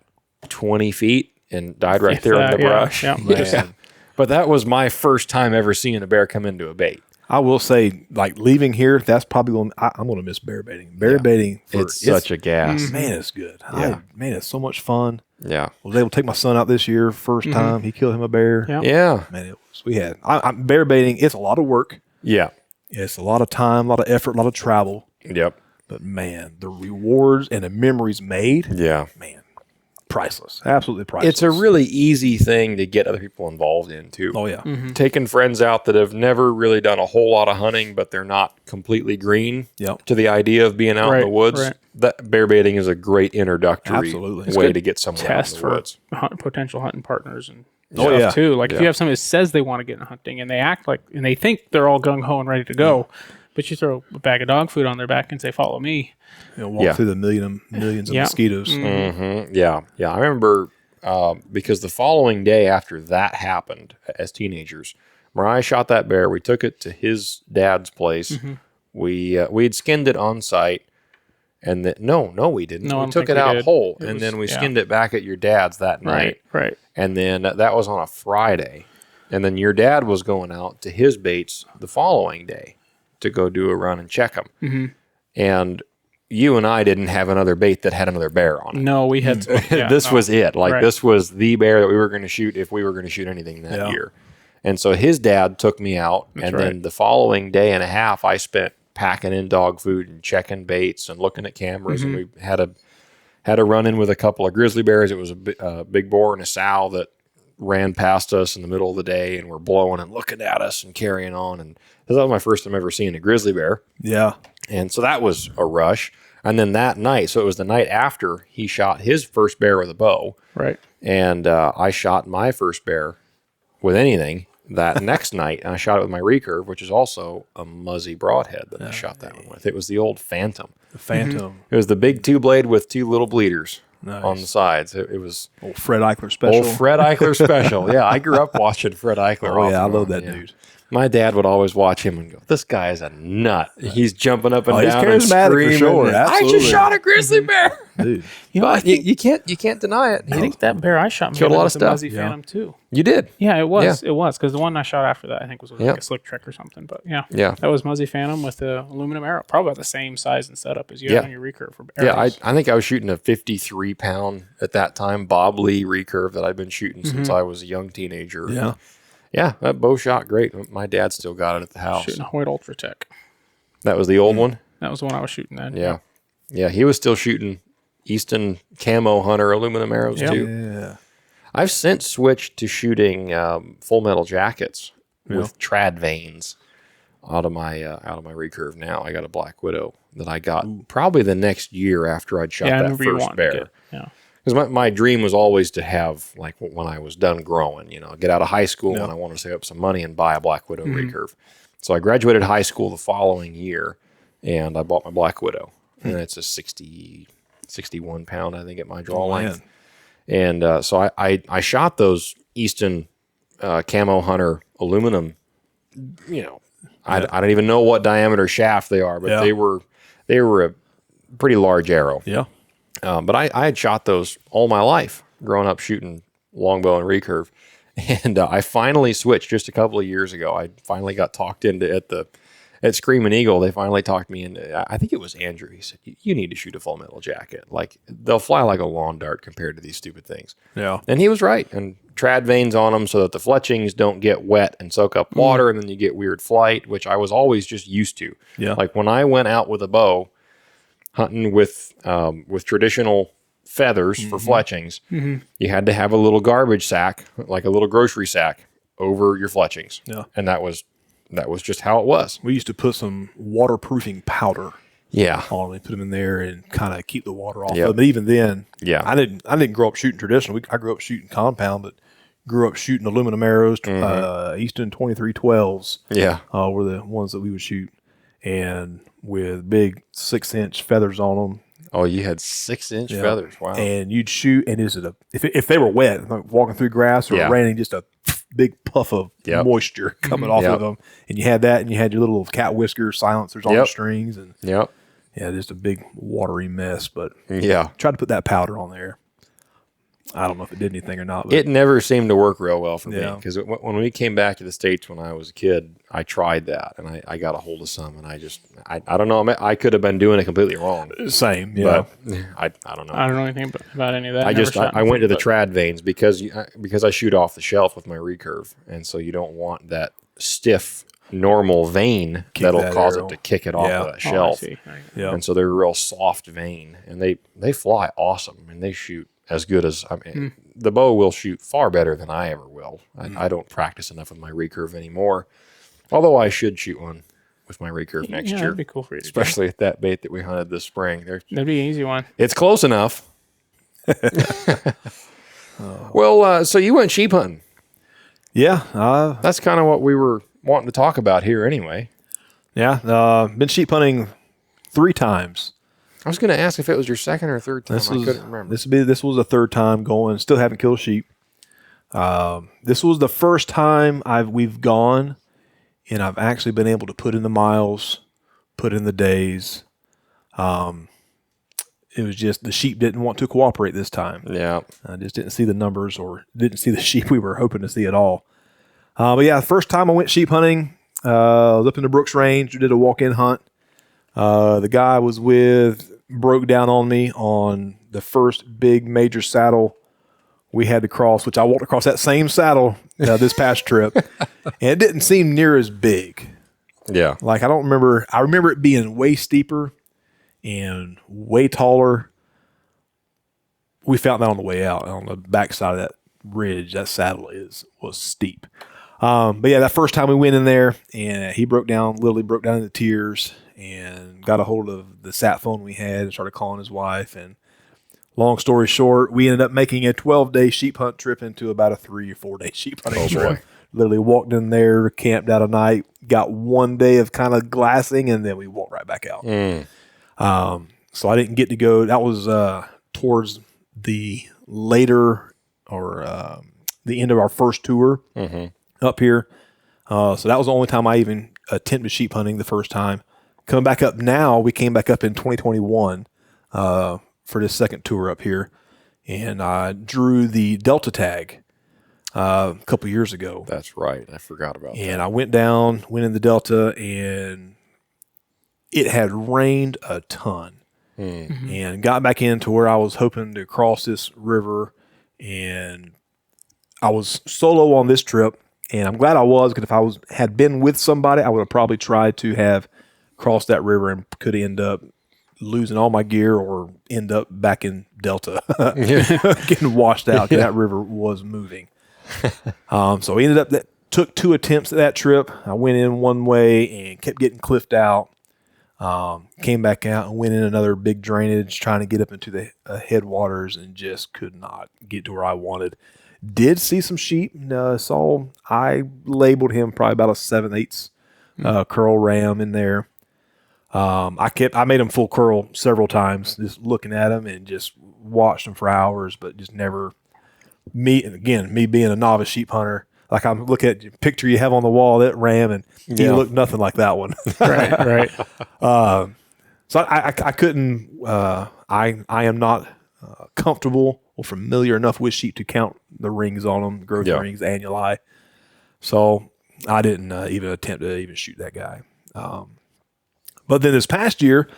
20 feet and died right there in the brush. Yeah. Yeah. But that was my first time ever seeing a bear come into a bait. I will say, like, leaving here, that's probably going. I'm going to miss bear baiting. Bear baiting, It's such a gas. man. It's good. Yeah. Man, it's so much fun. Yeah. I was able to take my son out this year, first time he killed him a bear. Yeah. Yeah. Man, it was. We had bear baiting. It's a lot of work. Yeah. It's a lot of time, a lot of effort, a lot of travel. Yep. But man, the rewards and the memories made, Yeah. man, priceless. Absolutely priceless. It's a really easy thing to get other people involved in, too. Oh yeah. Taking friends out that have never really done a whole lot of hunting, but they're not completely green Yep. to the idea of being out in the woods. Right. That bear baiting is a great introductory Absolutely. It's way good to get someone out Test in the for woods. potential hunting partners and Oh, stuff yeah. too. Like if Yeah. you have somebody that says they want to get in hunting and they act like and they think they're all gung ho and ready to go, but you throw a bag of dog food on their back and say, "Follow me." Walk Yeah. through the millions of Yeah. mosquitoes. Yeah. Yeah. I remember because the following day after that happened as teenagers, Mariah shot that bear. We took it to his dad's place. We'd skinned it on site. And no, we didn't. No, I we don't took think it we out did. whole, It and was- then we yeah. skinned it back at your dad's that night. Right. And then that was on a Friday. And then your dad was going out to his baits the following day to go do a run and check them. And you and I didn't have another bait that had another bear on it. No, we had This was it. Like Right. this was the bear that we were going to shoot if we were going to shoot anything that Yeah. year. And so his dad took me out, and then right. the following day and a half, I spent packing in dog food and checking baits and looking at cameras. And we had a run in with a couple of grizzly bears. It was a big boar and a sow that ran past us in the middle of the day and were blowing and looking at us and carrying on. And that was my first time ever seeing a grizzly bear. Yeah. And so that was a rush. And then that night, so it was the night after he shot his first bear with a bow. Right. And I shot my first bear with anything that next night. And I shot it with my recurve, which is also a muzzy broadhead that I shot that one with. It was the old Phantom. The Phantom. It was the big 2-blade with 2 little bleeders Nice. on the sides. It was Old Fred Eichler special. old Fred Eichler special. Yeah, I grew up watching Fred Eichler. Oh off yeah, I and love on, that yeah. dude. My dad would always watch him and go, "This guy is a nut. He's jumping up and Oh, he's down and charismatic for screaming. sure. And, I Absolutely. just shot a grizzly bear." Dude. You know, But you can't deny it. I think that bear I shot Killed a lot of a stuff. Muzzy Yeah. Phantom too. You did. Yeah, it was. It was because the one I shot after that I think was Yeah. like a slick trick or something. But yeah, Yeah. that was Muzzy Phantom with the aluminum arrow, probably about the same size and setup as you Yeah. have on your recurve for Yeah, arrows. I think I was shooting a 53-pound at that time Bob Lee recurve that I've been shooting since I was a young teenager. Yeah. Yeah, that bow shot great. My dad still got it at the house. shooting a Hoyt Ultra Tech. That was the old one? That was the one I was shooting then. Yeah. Yeah, he was still shooting Easton Camo Hunter aluminum arrows Yep. too. Yeah. I've since switched to shooting full metal jackets with trad vanes out of my recurve now. I got a Black Widow that I got probably the next year after I'd shot Yeah, I that remember you first wanted to bear. get. Yeah. Because my dream was always to have, like when I was done growing, get out of high school and I wanted to save up some money and buy a Black Widow recurve. So I graduated high school the following year and I bought my Black Widow. And it's a 61 pound, I think, at my draw length. And so I shot those Easton Camo Hunter aluminum, I don't even know what diameter shaft they are, but they were a pretty large arrow. Yeah. But I had shot those all my life, growing up shooting longbow and recurve. And I finally switched just a couple of years ago. I finally got talked into at Screaming Eagle. They finally talked me into, I think it was Andrew. He said, you need to shoot a full metal jacket. Like, they'll fly like a lawn dart compared to these stupid things. Yeah. And he was right. And trad vanes on them so that the fletchings don't get wet and soak up water, and then you get weird flight, which I was always just used to. Yeah. Like, when I went out with a bow, hunting with traditional feathers for fletchings, you had to have a little garbage sack, like a little grocery sack, over your fletchings. Yeah. And that was just how it was. We used to put some waterproofing powder on them and put them in there and kind of keep the water off of them. But even then, I didn't grow up shooting traditional. I grew up shooting compound, but grew up shooting aluminum arrows, Easton 2312s. Yeah. Were the ones that we would shoot, and with big 6-inch feathers on them. Oh, you had 6-inch feathers. Wow. And you'd shoot, and if they were wet, like walking through grass or raining, just a big puff of moisture coming off of them. And you had that, and you had your little cat whisker silencers on the strings. And just a big watery mess. But tried to put that powder on there. I don't know if it did anything or not. But it never seemed to work real well for me, because when we came back to the States when I was a kid, I tried that, and I got a hold of some, and I don't know. I could have been doing it completely wrong. Same, but I don't know. I don't know anything about any of that. I went to the trad vanes because I shoot off the shelf with my recurve, and so you don't want that stiff normal vane that'll cause it to kick it off of that shelf. And so they're a real soft vane, and they fly awesome, and they shoot as good as, the bow will shoot far better than I ever will. I don't practice enough with my recurve anymore, although I should shoot one with my recurve next year. That'd be cool for you to especially at that bait that we hunted this spring. That'd be an easy one. It's close enough. Well, so you went sheep hunting. Yeah. That's kind of what we were wanting to talk about here anyway. Yeah. Been sheep hunting 3 times. I was going to ask if it was your second or third time. I couldn't remember. This was the 3rd time going. Still haven't killed a sheep. This was the first time we've gone, and I've actually been able to put in the miles, put in the days. It was just the sheep didn't want to cooperate this time. Yeah, I just didn't see the numbers or didn't see the sheep we were hoping to see at all. But yeah, the first time I went sheep hunting, I was up in the Brooks Range. We did a walk-in hunt. The guy I was with broke down on me on the first big major saddle we had to cross, which I walked across that same saddle this past trip, and it didn't seem near as big. Yeah. Like, I remember it being way steeper and way taller. We found that on the way out on the backside of that ridge. That saddle was steep. But yeah, that first time we went in there, and he literally broke down into tears, and got a hold of the sat phone we had and started calling his wife. And long story short, we ended up making a 12-day sheep hunt trip into about a 3 or 4 day sheep hunting trip. Literally walked in there, camped out a night, got 1 day of kind of glassing, and then we walked right back out. So I didn't get to go. That was towards the later or the end of our first tour up here. So that was the only time I even attempted sheep hunting the first time. Coming back up now, we came back up in 2021 for this second tour up here, and I drew the Delta tag a couple years ago. That's right. I forgot about that. And I went in the Delta, and it had rained a ton, and got back into where I was hoping to cross this river, and I was solo on this trip, and I'm glad I was, because if I had been with somebody, I would have probably tried to have crossed that river and could end up losing all my gear or end up back in Delta getting washed out, because that river was moving. So we ended up took 2 attempts at that trip. I went in one way and kept getting cliffed out. Came back out and went in another big drainage trying to get up into the headwaters, and just could not get to where I wanted. Did see some sheep. I labeled him probably about a 7/8 curl ram in there. I made him full curl several times, just looking at him and just watched him for hours, but just never. Me being a novice sheep hunter, Like I'm looking at the picture you have on the wall, that ram, and you look nothing like that one. Right. So I couldn't. I am not comfortable or familiar enough with sheep to count the rings on them, growth rings, annuli. So I didn't even attempt to even shoot that guy. But then this past year,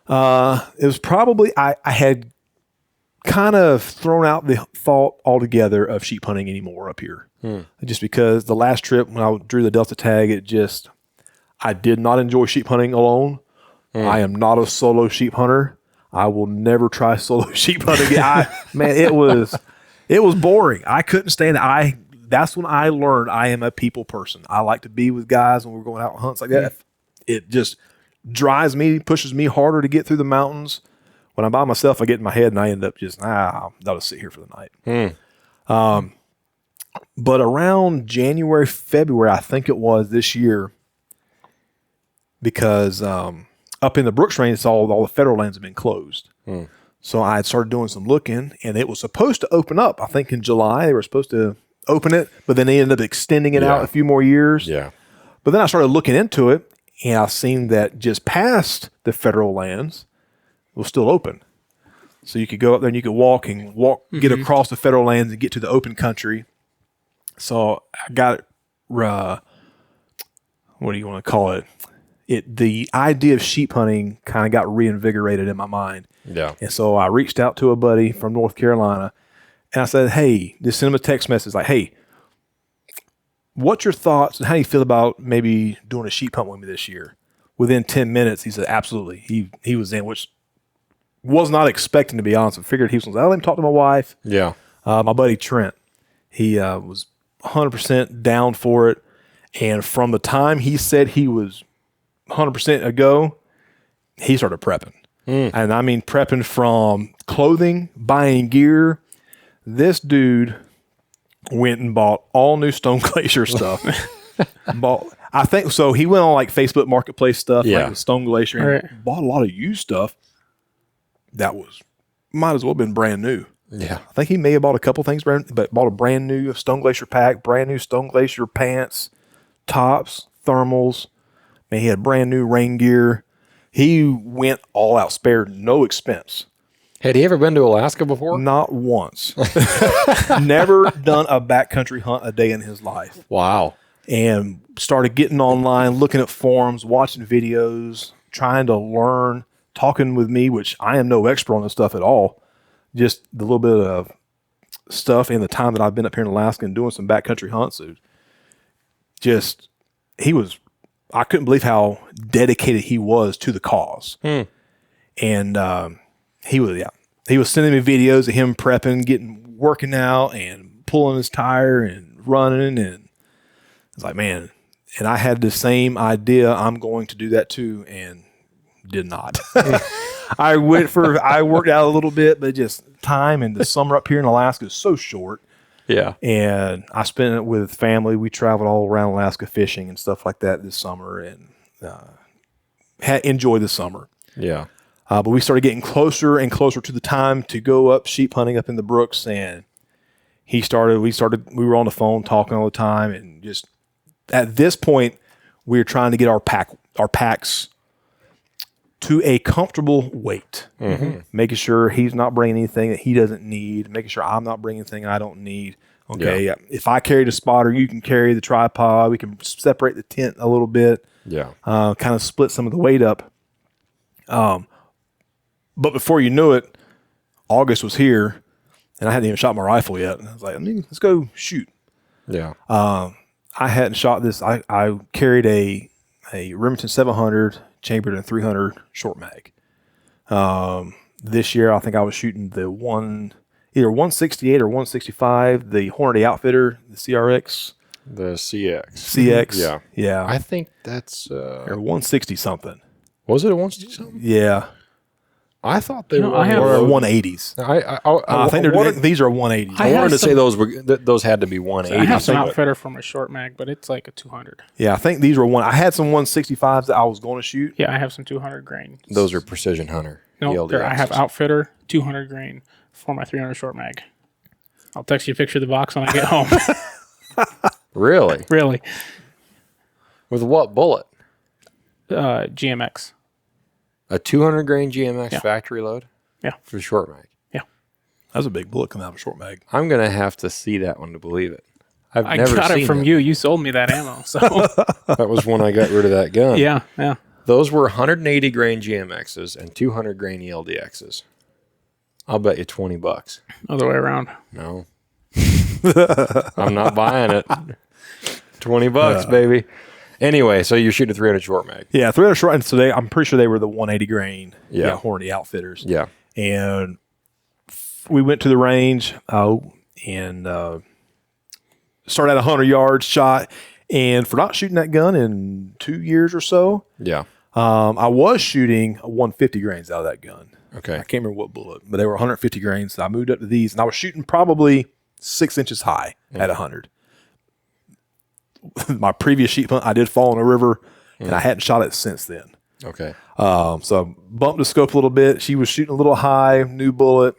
it was probably I had kind of thrown out the thought altogether of sheep hunting anymore up here. Just because the last trip when I drew the Delta tag, I did not enjoy sheep hunting alone. I am not a solo sheep hunter. I will never try solo sheep hunting again. Man, it was boring. I couldn't stand it. That's when I learned I am a people person. I like to be with guys when we're going out on hunts like that. It just drives me, pushes me harder to get through the mountains. When I'm by myself, I get in my head and I end up just, I'll just sit here for the night. But around January, February, I think it was this year, because up in the Brooks Range, all the federal lands have been closed. So I had started doing some looking, and it was supposed to open up. I think in July they were supposed to open it, but then they ended up extending it out a few more years. Yeah. But then I started looking into it, and I seen that just past the federal lands was still open. So you could go up there and you could walk, get across the federal lands and get to the open country. So I got it. What do you want to call it? The idea of sheep hunting kind of got reinvigorated in my mind. Yeah. And so I reached out to a buddy from North Carolina, and I said, hey, just send him a text message like, hey, what's your thoughts and how do you feel about maybe doing a sheep hunt with me this year? Within 10 minutes, he said, absolutely. He was in, which was not expecting, to be honest. I figured he was, let me talk to my wife. Yeah. My buddy Trent, he was 100% down for it. And from the time he said he was 100% a go, he started prepping. And I mean prepping from clothing, buying gear. This dude went and bought all new Stone Glacier stuff. I think so. He went on like Facebook Marketplace stuff, like with Stone Glacier, and bought a lot of used stuff that might as well have been brand new. Yeah. I think he may have bought a couple things, but bought a brand new Stone Glacier pack, brand new Stone Glacier pants, tops, thermals. Man, he had brand new rain gear. He went all out, spared no expense. Had he ever been to Alaska before? Not once. Never done a backcountry hunt a day in his life. Wow. And started getting online, looking at forums, watching videos, trying to learn, talking with me, which I am no expert on this stuff at all. Just the little bit of stuff in the time that I've been up here in Alaska and doing some backcountry hunts. I couldn't believe how dedicated he was to the cause. And he was sending me videos of him prepping, working out and pulling his tire and running. And it's like, man, and I had the same idea. I'm going to do that too. And did not. I worked out a little bit, but just time, and the summer up here in Alaska is so short. Yeah. And I spent it with family. We traveled all around Alaska fishing and stuff like that this summer, and enjoyed the summer. Yeah. But we started getting closer and closer to the time to go up sheep hunting up in the Brooks, and we were on the phone talking all the time, and just at this point we were trying to get our packs to a comfortable weight, making sure he's not bringing anything that he doesn't need, making sure I'm not bringing anything I don't need. Okay, if I carry the spotter, you can carry the tripod. We can separate the tent a little bit. Yeah, kind of split some of the weight up. But before you knew it, August was here, and I hadn't even shot my rifle yet. And I was like, let's go shoot. Yeah. I hadn't shot this. I carried a Remington 700 chambered in 300 short mag. This year, I think I was shooting either 168 or 165, the Hornady Outfitter, the CRX. The CX. CX. Yeah. I think that's... or 160 something. Was it a 160 something? Yeah. I thought they were 180s. I think these are 180s. I wanted to say those had to be 180s. I have some Outfitter from a short mag, but it's like a 200. Yeah, I think these were I had some 165s that I was going to shoot. Yeah, I have some 200 grain. Those are Precision Hunter. No, I have Outfitter 200 grain for my 300 short mag. I'll text you a picture of the box when I get home. Really? Really. With what bullet? GMX. A 200 grain GMX factory load? Yeah. For the short mag? Yeah. That was a big bullet coming out of a short mag. I'm going to have to see that one to believe it. I got it from you. You sold me that ammo. So that was when I got rid of that gun. yeah. Those were 180 grain GMXs and 200 grain ELDXs. I'll bet you $20. Other way around. No. I'm not buying it. $20, baby. Anyway, so you're shooting a 300 short mag. Yeah, 300 short. And so I'm pretty sure they were the 180 grain Hornady outfitters. Yeah. And we went to the range and started at 100 yards shot. And for not shooting that gun in 2 years or so, I was shooting 150 grains out of that gun. Okay. I can't remember what bullet, but they were 150 grains. So I moved up to these, and I was shooting probably 6 inches high at 100. My previous sheep hunt, I did fall in a river, and I hadn't shot it since then. Okay. So I bumped the scope a little bit. She was shooting a little high, new bullet.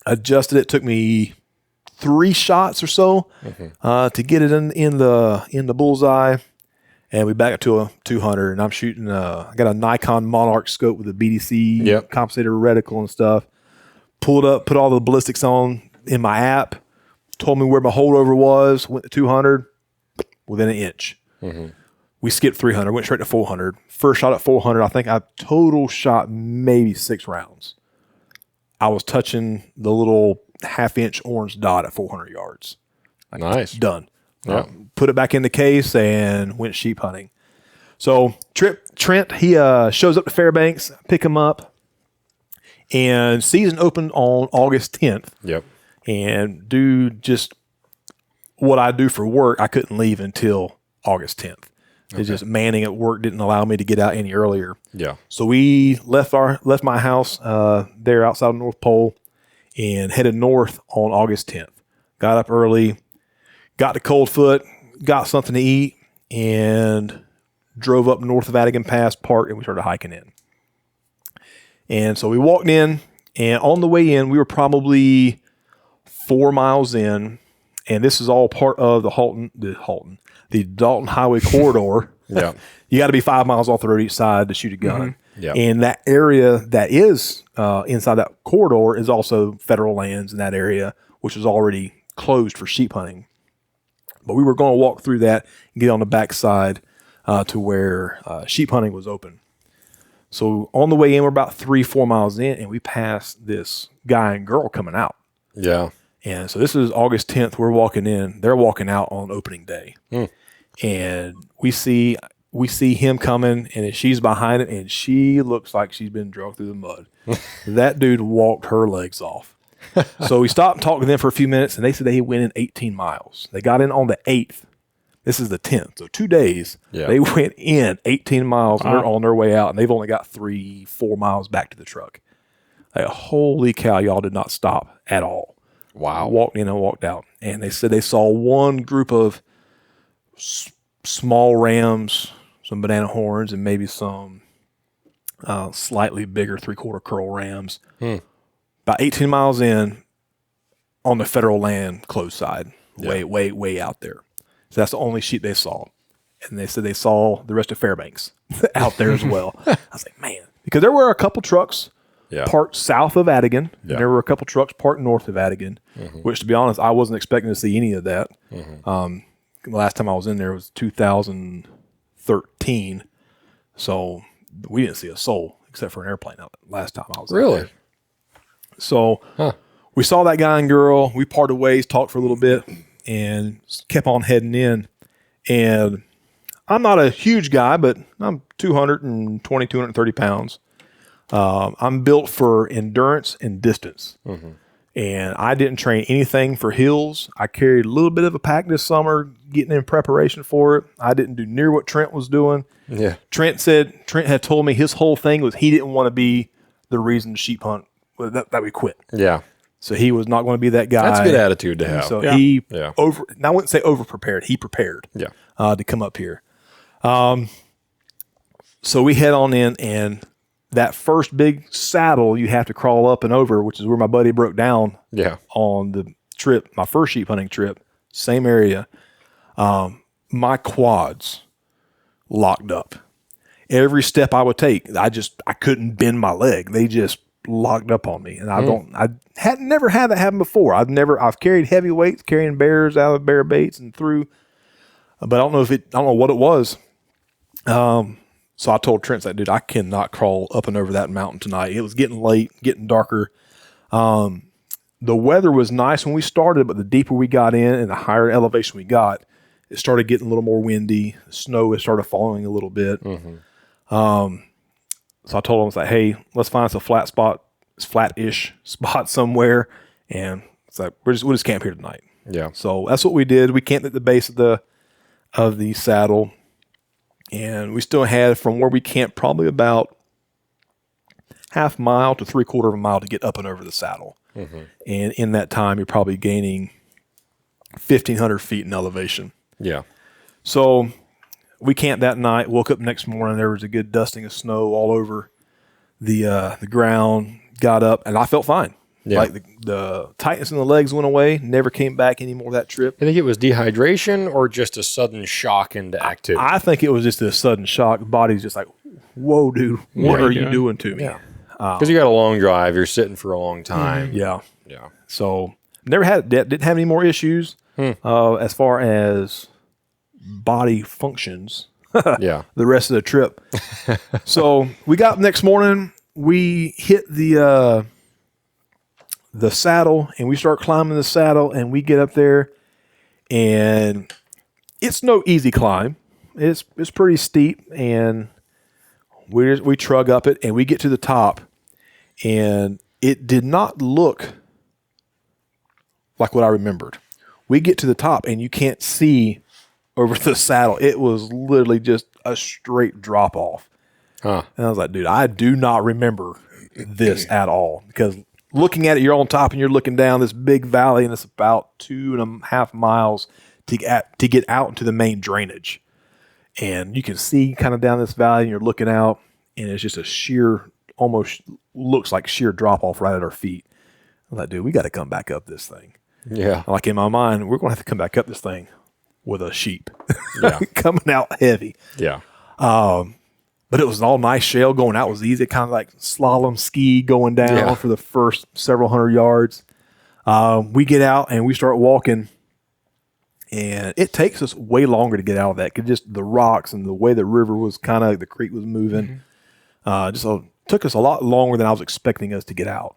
Adjusted it. Took me 3 shots or so to get it in the bullseye, and we back up to a 200. And I'm shooting. I got a Nikon Monarch scope with a BDC compensator reticle and stuff. Pulled up, put all the ballistics on in my app. Told me where my holdover was. Went to 200 within an inch. We skipped 300. Went straight to 400. First shot at 400. I think I total shot maybe 6 rounds. I was touching the little half-inch orange dot at 400 yards. Nice. Done. Yeah. Put it back in the case and went sheep hunting. So Trent, he shows up to Fairbanks, pick him up, and season opened on August 10th. Yep. And do just what I do for work, I couldn't leave until August 10th. It's just manning at work didn't allow me to get out any earlier. Yeah. So we left my house there outside of North Pole and headed north on August 10th. Got up early, got to Coldfoot, got something to eat, and drove up north of Adigan Pass, parked, and we started hiking in. And so we walked in, and on the way in, we were probably 4 miles in, and this is all part of the Dalton Highway corridor. Yeah. You got to be 5 miles off the road each side to shoot a gun. Yeah. And that area that is inside that corridor is also federal lands in that area, which is already closed for sheep hunting. But we were going to walk through that and get on the backside to where sheep hunting was open. So on the way in, we're about 3-4 miles in, and we passed this guy and girl coming out. Yeah. And so this is August 10th. We're walking in. They're walking out on opening day. And we see him coming, and she's behind it, and she looks like she's been drugged through the mud. That dude walked her legs off. So we stopped and talked to them for a few minutes, and they said they went in 18 miles. They got in on the 8th. This is the 10th. So 2 days, they went in 18 miles, and they're on their way out, and they've only got 3-4 miles back to the truck. Like, holy cow, y'all did not stop at all. Wow. Walked in and walked out. And they said they saw one group of small rams, some banana horns, and maybe some slightly bigger 3/4 curl rams. About 18 miles in on the federal land closed side, way out there. So that's the only sheep they saw. And they said they saw the rest of Fairbanks out there as well. I was like, man, because there were a couple trucks parked south of Adigan. And there were a couple trucks parked north of Adigan, which, to be honest, I wasn't expecting to see any of that. The last time I was in there was 2013. So we didn't see a soul except for an airplane out last time I was there. So we saw that guy and girl. We parted ways, talked for a little bit, and kept on heading in. And I'm not a huge guy, but I'm 220, 230 pounds. I'm built for endurance and distance. And I didn't train anything for hills. I carried a little bit of a pack this summer, getting in preparation for it. I didn't do near what Trent was doing. Trent had told me his whole thing was he didn't want to be the reason to sheep hunt that we quit. So he was not going to be that guy. That's a good attitude to have. So he I wouldn't say over prepared. He prepared to come up here. So we head on in, and that first big saddle you have to crawl up and over, which is where my buddy broke down on the trip, my first sheep hunting trip, same area. My quads locked up. Every step I would take, I couldn't bend my leg. They just locked up on me. And I had never had that happen before. I've carried heavy weights, carrying bears out of bear baits and through, but I don't know what it was. So I told Trent, that dude, I cannot crawl up and over that mountain tonight. It was getting late, getting darker. The weather was nice when we started, but the deeper we got in and the higher elevation we got, it started getting a little more windy. Snow had started falling a little bit. So I told him, I was like, hey, let's find us a flat-ish spot somewhere. And it's like, we'll just camp here tonight. Yeah. So that's what we did. We camped at the base of the saddle. And we still had from where we camped probably about half mile to 3/4 mile to get up and over the saddle. And in that time, you're probably gaining 1,500 feet in elevation. Yeah. So we camped that night, woke up next morning, there was a good dusting of snow all over the ground, got up, and I felt fine. Yeah. Like the tightness in the legs went away, never came back anymore that trip. I think it was dehydration or just a sudden shock into activity. I think it was just a sudden shock. The body's just like, whoa, dude, what are you doing to me? Yeah. Because you got a long drive, you're sitting for a long time. Yeah. Yeah. So didn't have any more issues as far as body functions. Yeah. The rest of the trip. So we got up next morning, we hit the saddle and we start climbing the saddle and we get up there and it's no easy climb. It's pretty steep and we trug up it and we get to the top and it did not look like what I remembered. We get to the top and you can't see over the saddle. It was literally just a straight drop off. And I was like, dude, I do not remember this at all because looking at it, you're on top and you're looking down this big valley and it's about 2.5 miles to get out into the main drainage. And you can see kind of down this valley and you're looking out and it's just a sheer, almost looks like sheer drop off right at our feet. I'm like, dude, we got to come back up this thing. Yeah. Like in my mind, we're going to have to come back up this thing with a sheep Yeah. coming out heavy. Yeah. But it was all nice shale. Going out was easy, kind of like slalom ski going down for the first several hundred yards. We get out and we start walking, and it takes us way longer to get out of that because just the rocks and the way the river was the creek was moving. Took us a lot longer than I was expecting us to get out.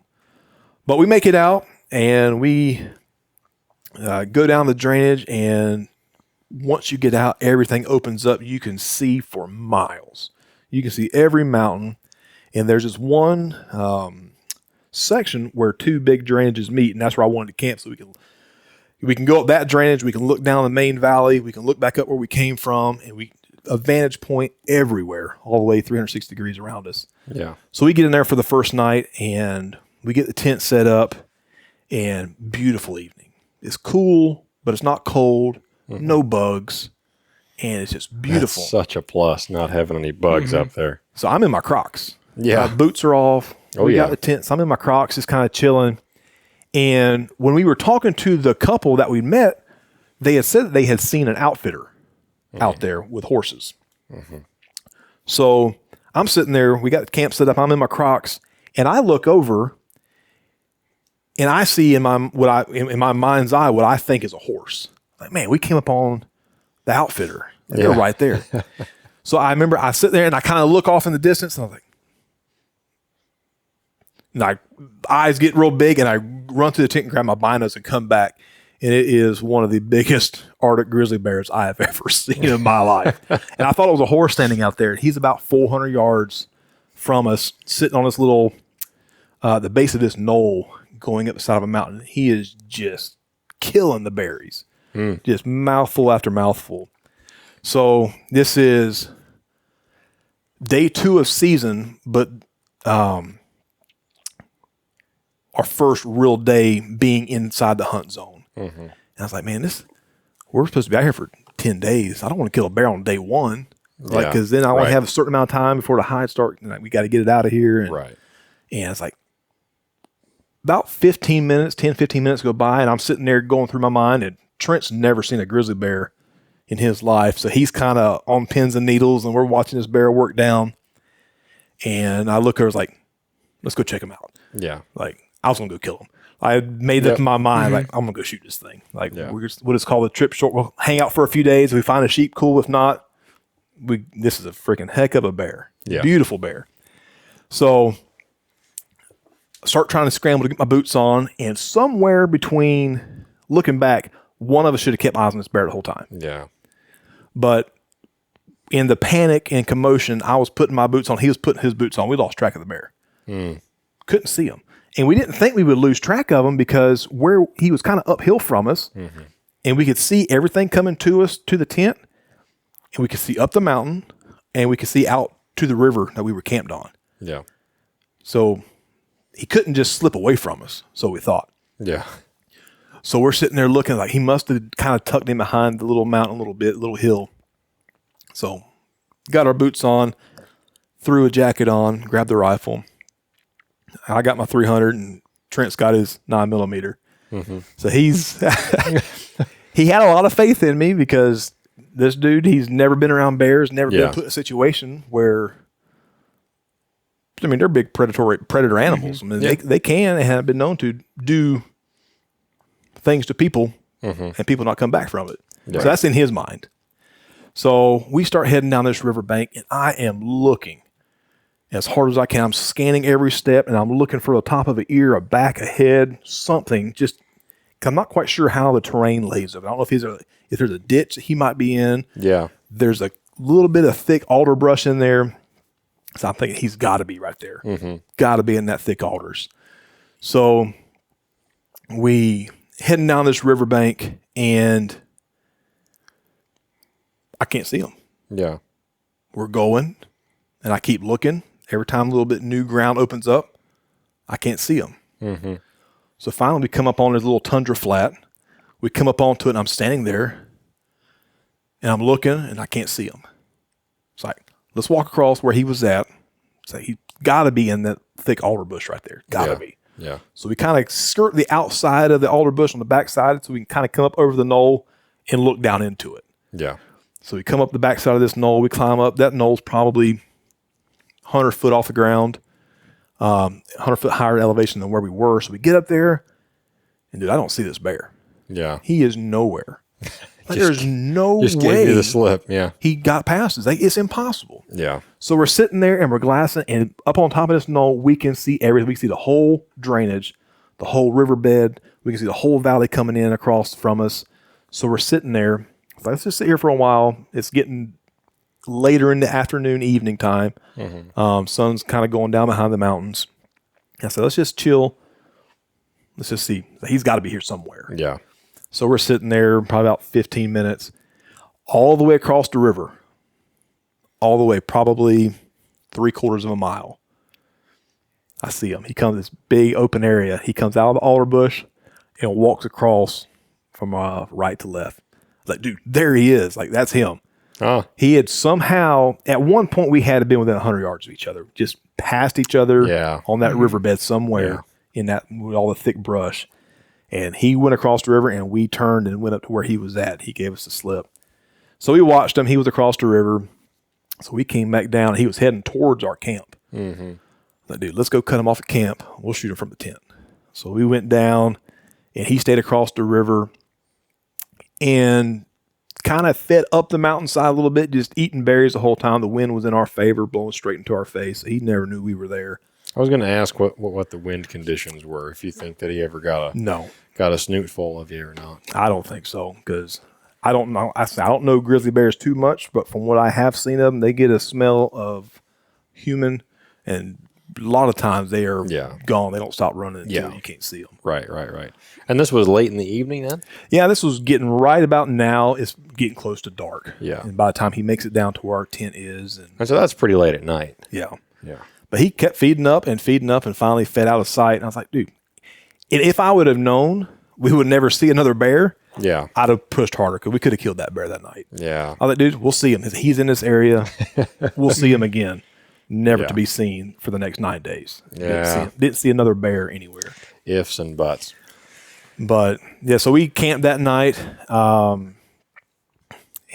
But we make it out and we go down the drainage, and once you get out, everything opens up. You can see for miles. You can see every mountain, and there's this one section where two big drainages meet, and that's where I wanted to camp so we can go up that drainage, we can look down the main valley, we can look back up where we came from, and a vantage point everywhere, all the way 360 degrees around us. Yeah. So we get in there for the first night, and we get the tent set up, and beautiful evening. It's cool, but it's not cold, no bugs. And it's just beautiful. That's such a plus, not having any bugs up there. So I'm in my Crocs. Yeah. My boots are off. We got the tent. So I'm in my Crocs, just kind of chilling. And when we were talking to the couple that we met, they had said that they had seen an outfitter out there with horses. So I'm sitting there. We got the camp set up. I'm in my Crocs. And I look over, and I see in my mind's eye what I think is a horse. Like, man, we came up on the outfitter. And they're right there. So I remember I sit there and I kind of look off in the distance and I'm like, and my eyes get real big and I run to the tent and grab my binos and come back. And it is one of the biggest Arctic grizzly bears I have ever seen in my life. And I thought it was a horse standing out there. He's about 400 yards from us, sitting on this little, the base of this knoll going up the side of a mountain. He is just killing the berries. Just mouthful after mouthful. So this is day 2 of season, but our first real day being inside the hunt zone. And I was like, man, we're supposed to be out here for 10 days. I don't want to kill a bear on day 1. Because then I only have a certain amount of time before the hides start. And we got to get it out of here. And it's like about 10, 15 minutes go by, and I'm sitting there going through my mind, and Trent's never seen a grizzly bear in his life. So he's kind of on pins and needles, and we're watching this bear work down. And I look at her, I was like, let's go check him out. Yeah. Like, I was going to go kill him. I had made up in my mind, like, I'm going to go shoot this thing. Like, we'll just call the trip short. We'll hang out for a few days. If we find a sheep, cool. If not, this is a freaking heck of a bear. Yeah. Beautiful bear. So I start trying to scramble to get my boots on, and somewhere between, looking back, one of us should have kept eyes on this bear the whole time. Yeah. But in the panic and commotion, I was putting my boots on. He was putting his boots on. We lost track of the bear. Couldn't see him. And we didn't think we would lose track of him because where he was kind of uphill from us, and we could see everything coming to us to the tent, and we could see up the mountain, and we could see out to the river that we were camped on. Yeah. So he couldn't just slip away from us, so we thought. Yeah. So we're sitting there looking like he must have kind of tucked in behind the little mountain a little bit, little hill. So got our boots on, threw a jacket on, grabbed the rifle. I got my 300, and Trent's got his 9mm. So he had a lot of faith in me because this dude, he's never been around bears, never been put in a situation where, I mean, they're big predator animals. I mean, they can and have been known to do things to people and people not come back from it. So that's in his mind. So we start heading down this riverbank, and I am looking as hard as I can. I'm scanning every step, and I'm looking for the top of an ear, a back, a head, something. Just, I'm not quite sure how the terrain lays up. I don't know if there's a ditch that he might be in. Yeah. There's a little bit of thick alder brush in there. So I'm thinking he's got to be right there. Got to be in that thick alders. So we heading down this riverbank, and I can't see him. Yeah. We're going, and I keep looking. Every time a little bit new ground opens up, I can't see him. So finally we come up on this little tundra flat. We come up onto it, and I'm standing there, and I'm looking, and I can't see him. It's like, let's walk across where he was at. So he got to be in that thick alder bush right there. Got to be. Yeah. So we kind of skirt the outside of the alder bush on the backside, so we can kind of come up over the knoll and look down into it. Yeah. So we come up the backside of this knoll. We climb up. That knoll's probably 100 foot off the ground, 100 foot higher elevation than where we were. So we get up there, and dude, I don't see this bear. Yeah. He is nowhere. Like, there's no way. Just gave you the slip. Yeah. He got past us. Like, it's impossible. Yeah. So we're sitting there, and we're glassing, and up on top of this knoll, we can see everything. We can see the whole drainage, the whole riverbed. We can see the whole valley coming in across from us. So we're sitting there. So let's just sit here for a while. It's getting later in the afternoon, evening time. Sun's kind of going down behind the mountains. I said, let's just chill. Let's just see. He's got to be here somewhere. Yeah. So we're sitting there probably about 15 minutes, all the way across the river, all the way, probably 3/4 of a mile. I see him. He comes this big open area. He comes out of the alder bush and walks across from right to left. Like, dude, there he is. Like, that's him. He had somehow, at one point, we had to be within 100 yards of each other, just past each other on that riverbed somewhere in that, with all the thick brush. And he went across the river, and we turned and went up to where he was at. He gave us a slip. So we watched him. He was across the river. So we came back down. He was heading towards our camp. Like, dude, let's go cut him off at camp. We'll shoot him from the tent. So we went down, and he stayed across the river and kind of fed up the mountainside a little bit, just eating berries the whole time. The wind was in our favor, blowing straight into our face. He never knew we were there. I was going to ask what the wind conditions were, if you think that he ever got a snoot full of you or not. I don't think so, because I don't know. I don't know grizzly bears too much, but from what I have seen of them, they get a smell of human, and a lot of times they are gone. They don't stop running until you can't see them. Right. And this was late in the evening then? Yeah, this was getting right about now. It's getting close to dark. Yeah. And by the time he makes it down to where our tent is. And so that's pretty late at night. Yeah. Yeah. But he kept feeding up and finally fed out of sight. And I was like, dude, if I would have known we would never see another bear, I'd have pushed harder, because we could have killed that bear that night. Yeah. I was like, dude, we'll see him. He's in this area. We'll see him again. Never to be seen for the next 9 days. Yeah. Didn't see another bear anywhere. Ifs and buts. But, yeah, so we camped that night.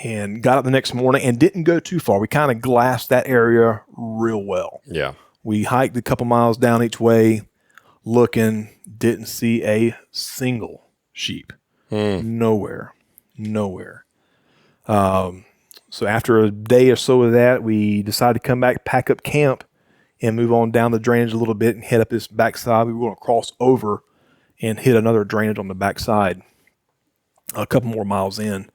and got up the next morning and didn't go too far. We kind of glassed that area real well. Yeah. We hiked a couple miles down each way, looking, didn't see a single sheep. Nowhere. So after a day or so of that, we decided to come back, pack up camp, and move on down the drainage a little bit and head up this backside. We were going to cross over and hit another drainage on the backside a couple more miles in.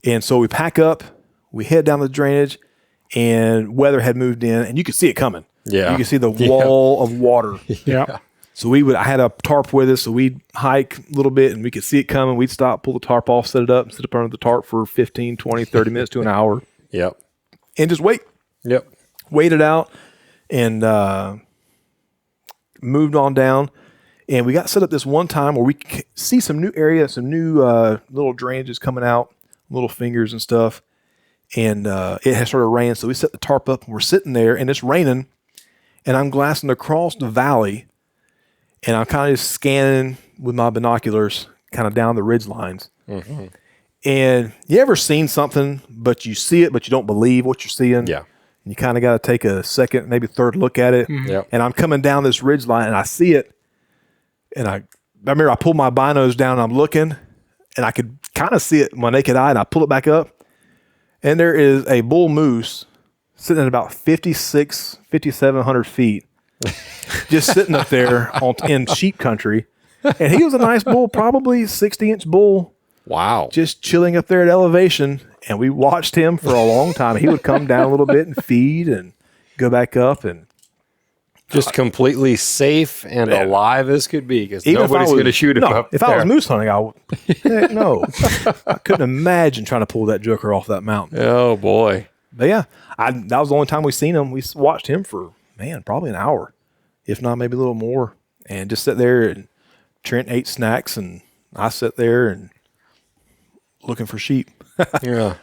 And so we pack up, we head down the drainage, and weather had moved in, and you could see it coming. Yeah. You could see the wall of water. Yeah. So I had a tarp with us, so we'd hike a little bit, and we could see it coming. We'd stop, pull the tarp off, set it up, and sit up under the tarp for 15, 20, 30 minutes to an hour. Yep. And just wait. Yep. Wait it out, and moved on down. And we got set up this one time where we could see some new areas, some new little drainages coming out, little fingers and stuff. And it had started raining, so we set the tarp up, and we're sitting there, and it's raining, and I'm glassing across the valley, and I'm kind of just scanning with my binoculars kind of down the ridge lines. Mm-hmm. And you ever seen something, but you see it, but you don't believe what you're seeing? Yeah. And you kind of got to take a second, maybe third look at it. Mm-hmm. Yep. And I'm coming down this ridge line, and I see it, and I remember I pulled my binos down, and I'm looking, and I could kind of see it with my naked eye, and I pull it back up, and there is a bull moose sitting at about 5,700 feet, just sitting up there in sheep country. And he was a nice bull, probably 60-inch bull. Wow. Just chilling up there at elevation. And we watched him for a long time. He would come down a little bit and feed and go back up. And just completely safe and alive as could be, because even nobody's going to shoot him up if there. I was moose hunting, heck no. I couldn't imagine trying to pull that joker off that mountain. Oh, boy. But yeah, that was the only time we seen him. We watched him for, probably an hour, if not maybe a little more. And just sit there, and Trent ate snacks, and I sat there and looking for sheep. Yeah.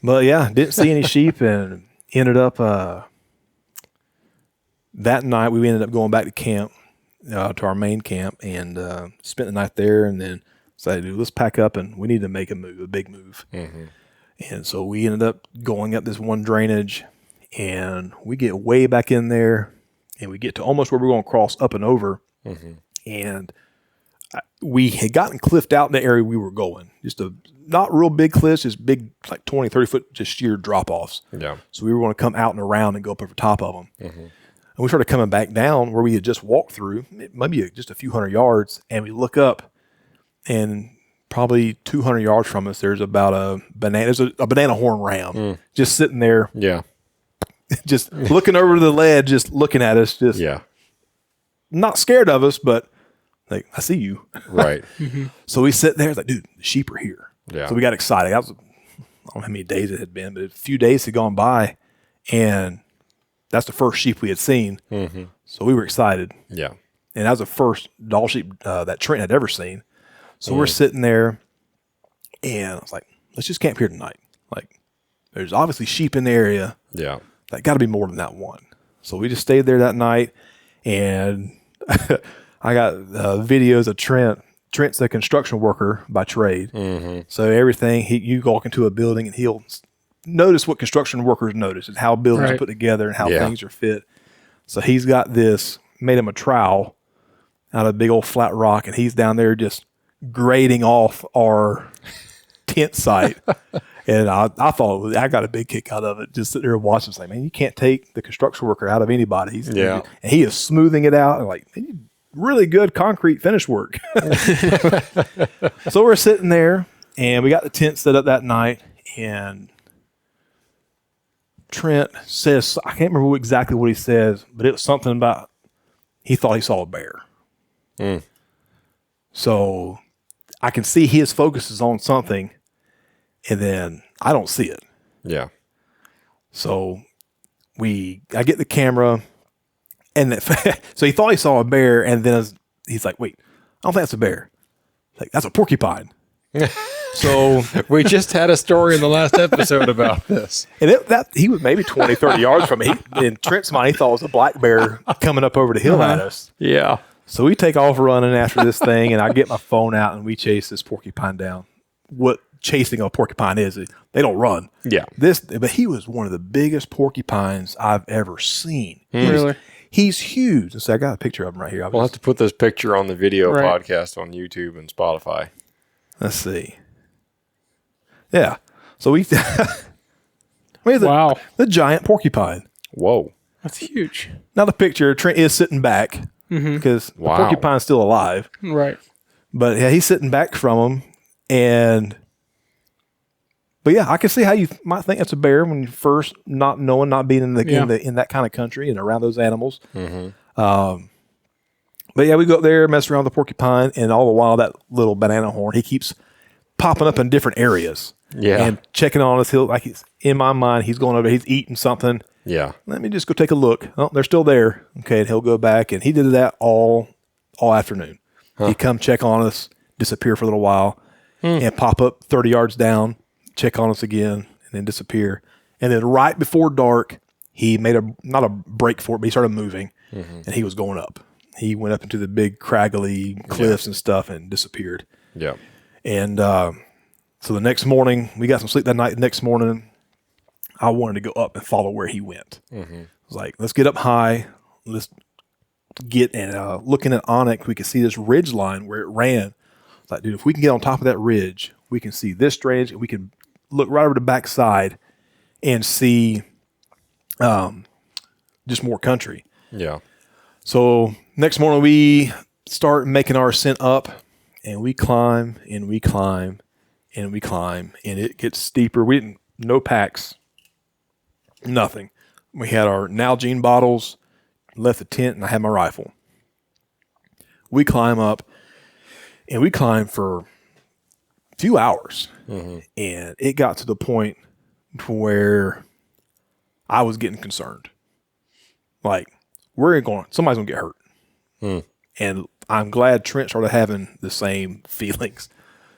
But yeah, didn't see any sheep, and ended up that night we ended up going back to camp, to our main camp, and spent the night there, and then decided, let's pack up, and we need to make a big move. Mm-hmm. And so we ended up going up this one drainage, and we get way back in there, and we get to almost where we're going to cross up and over. Mm-hmm. And we had gotten cliffed out in the area we were going. Just not real big cliffs, just big, like 20, 30 foot, just sheer drop offs. Yeah. So we were going to come out and around and go up over top of them. Mm-hmm. And we started coming back down where we had just walked through, maybe just a few hundred yards, and we look up, and probably 200 yards from us, there's about a banana horn ram just sitting there. Yeah. Just looking over the ledge, just looking at us, just not scared of us, but like, I see you. Right. Mm-hmm. So we sit there, like, dude, the sheep are here. Yeah. So we got excited. I don't know how many days it had been, but a few days had gone by, and that's the first sheep we had seen. Mm-hmm. So we were excited. Yeah. And that was the first doll sheep that Trent had ever seen. So we're sitting there, and I was like, let's just camp here tonight. Like, there's obviously sheep in the area. Yeah. That got to be more than that one. So we just stayed there that night, and I got videos of Trent. Trent's a construction worker by trade. Mm-hmm. So everything, you walk into a building, and he'll notice what construction workers notice, and how buildings are put together and how things are fit. So he's got made him a trowel out of a big old flat rock, and he's down there just grading off our tent site. And I thought, I got a big kick out of it. Just sitting there and watching, like, man, you can't take the construction worker out of anybody. And he is smoothing it out, and like, really good concrete finish work. So we're sitting there, and we got the tent set up that night, and Trent says, I can't remember exactly what he says, but it was something about he thought he saw a bear. Mm. So I can see his focus is on something, and then I don't see it. Yeah. So I get the camera, and so he thought he saw a bear, and then he's like, wait, I don't think that's a bear. Like, that's a porcupine. So we just had a story in the last episode about this. And he was maybe 20, 30 yards from me. In Trent's mind, he thought it was a black bear coming up over the hill at us. Yeah. So we take off running after this thing, and I get my phone out, and we chase this porcupine down. What chasing a porcupine is. They don't run. Yeah. But he was one of the biggest porcupines I've ever seen. Really? He's huge. So I got a picture of him right here. We'll have to put this picture on the video podcast on YouTube and Spotify. Let's see. Yeah. So we wow. The giant porcupine. Whoa. That's huge. Now the picture, Trent is sitting back because the porcupine's still alive. Right. But yeah, he's sitting back from him. But yeah, I can see how you might think that's a bear when you first not being in that kind of country and around those animals. Mm-hmm. But yeah, we go up there, mess around with the porcupine, and all the while that little banana horn, he keeps popping up in different areas. Yeah. And checking on us. In my mind, he's going over, he's eating something. Yeah. Let me just go take a look. Oh, they're still there. Okay, and he'll go back, and he did that all afternoon. He'd come check on us, disappear for a little while, and pop up 30 yards down, check on us again, and then disappear. And then right before dark, he made not a break for it, but he started moving, and he was going up. He went up into the big craggly cliffs and stuff and disappeared. Yeah. And so the next morning, we got some sleep that night. The next morning, I wanted to go up and follow where he went. I was like, let's get up high. Let's get and looking at Onyx, we could see this ridge line where it ran. It's like, dude, if we can get on top of that ridge, we can see this drainage, and we can look right over the backside and see just more country. Yeah. So next morning we start making our ascent up, and we climb and we climb and we climb, and it gets steeper. We didn't, no packs, nothing. We had our Nalgene bottles, left the tent, and I had my rifle. We climb up, and we climb for a few hours, and it got to the point where I was getting concerned. Like, somebody's gonna get hurt. And I'm glad Trent started having the same feelings,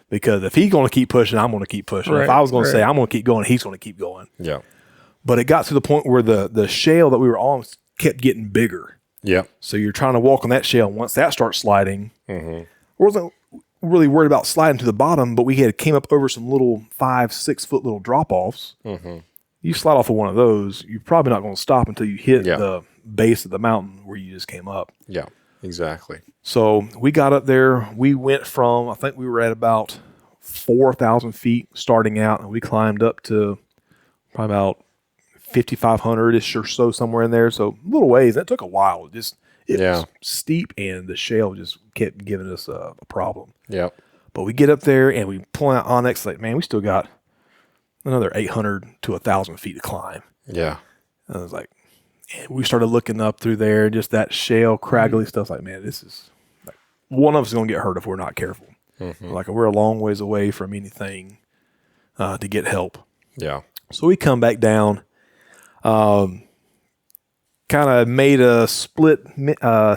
because if he's gonna keep pushing, I'm gonna keep pushing. If I was gonna say I'm gonna keep going, he's gonna keep going. Yeah. But it got to the point where the shale that we were on kept getting bigger. Yeah. So you're trying to walk on that shale. Once that starts sliding, I wasn't really worried about sliding to the bottom, but we came up over some little 5-6 foot little drop offs. You slide off of one of those, you're probably not going to stop until you hit the base of the mountain where you just came up. Yeah, exactly. So we got up there. We went from, I think we were at about 4,000 feet starting out, and we climbed up to probably about 5,500-ish or so, somewhere in there. So a little ways. That took a while. It was steep, and the shale just kept giving us a problem. Yeah. But we get up there, and we pull out Onyx, like, man, we still got another 800 to 1,000 feet to climb. Yeah. And I was like, and we started looking up through there, just that shale, craggly stuff. Like, man, this is, like, one of us is going to get hurt if we're not careful. Like, we're a long ways away from anything to get help. Yeah. So we come back down, kind of made a split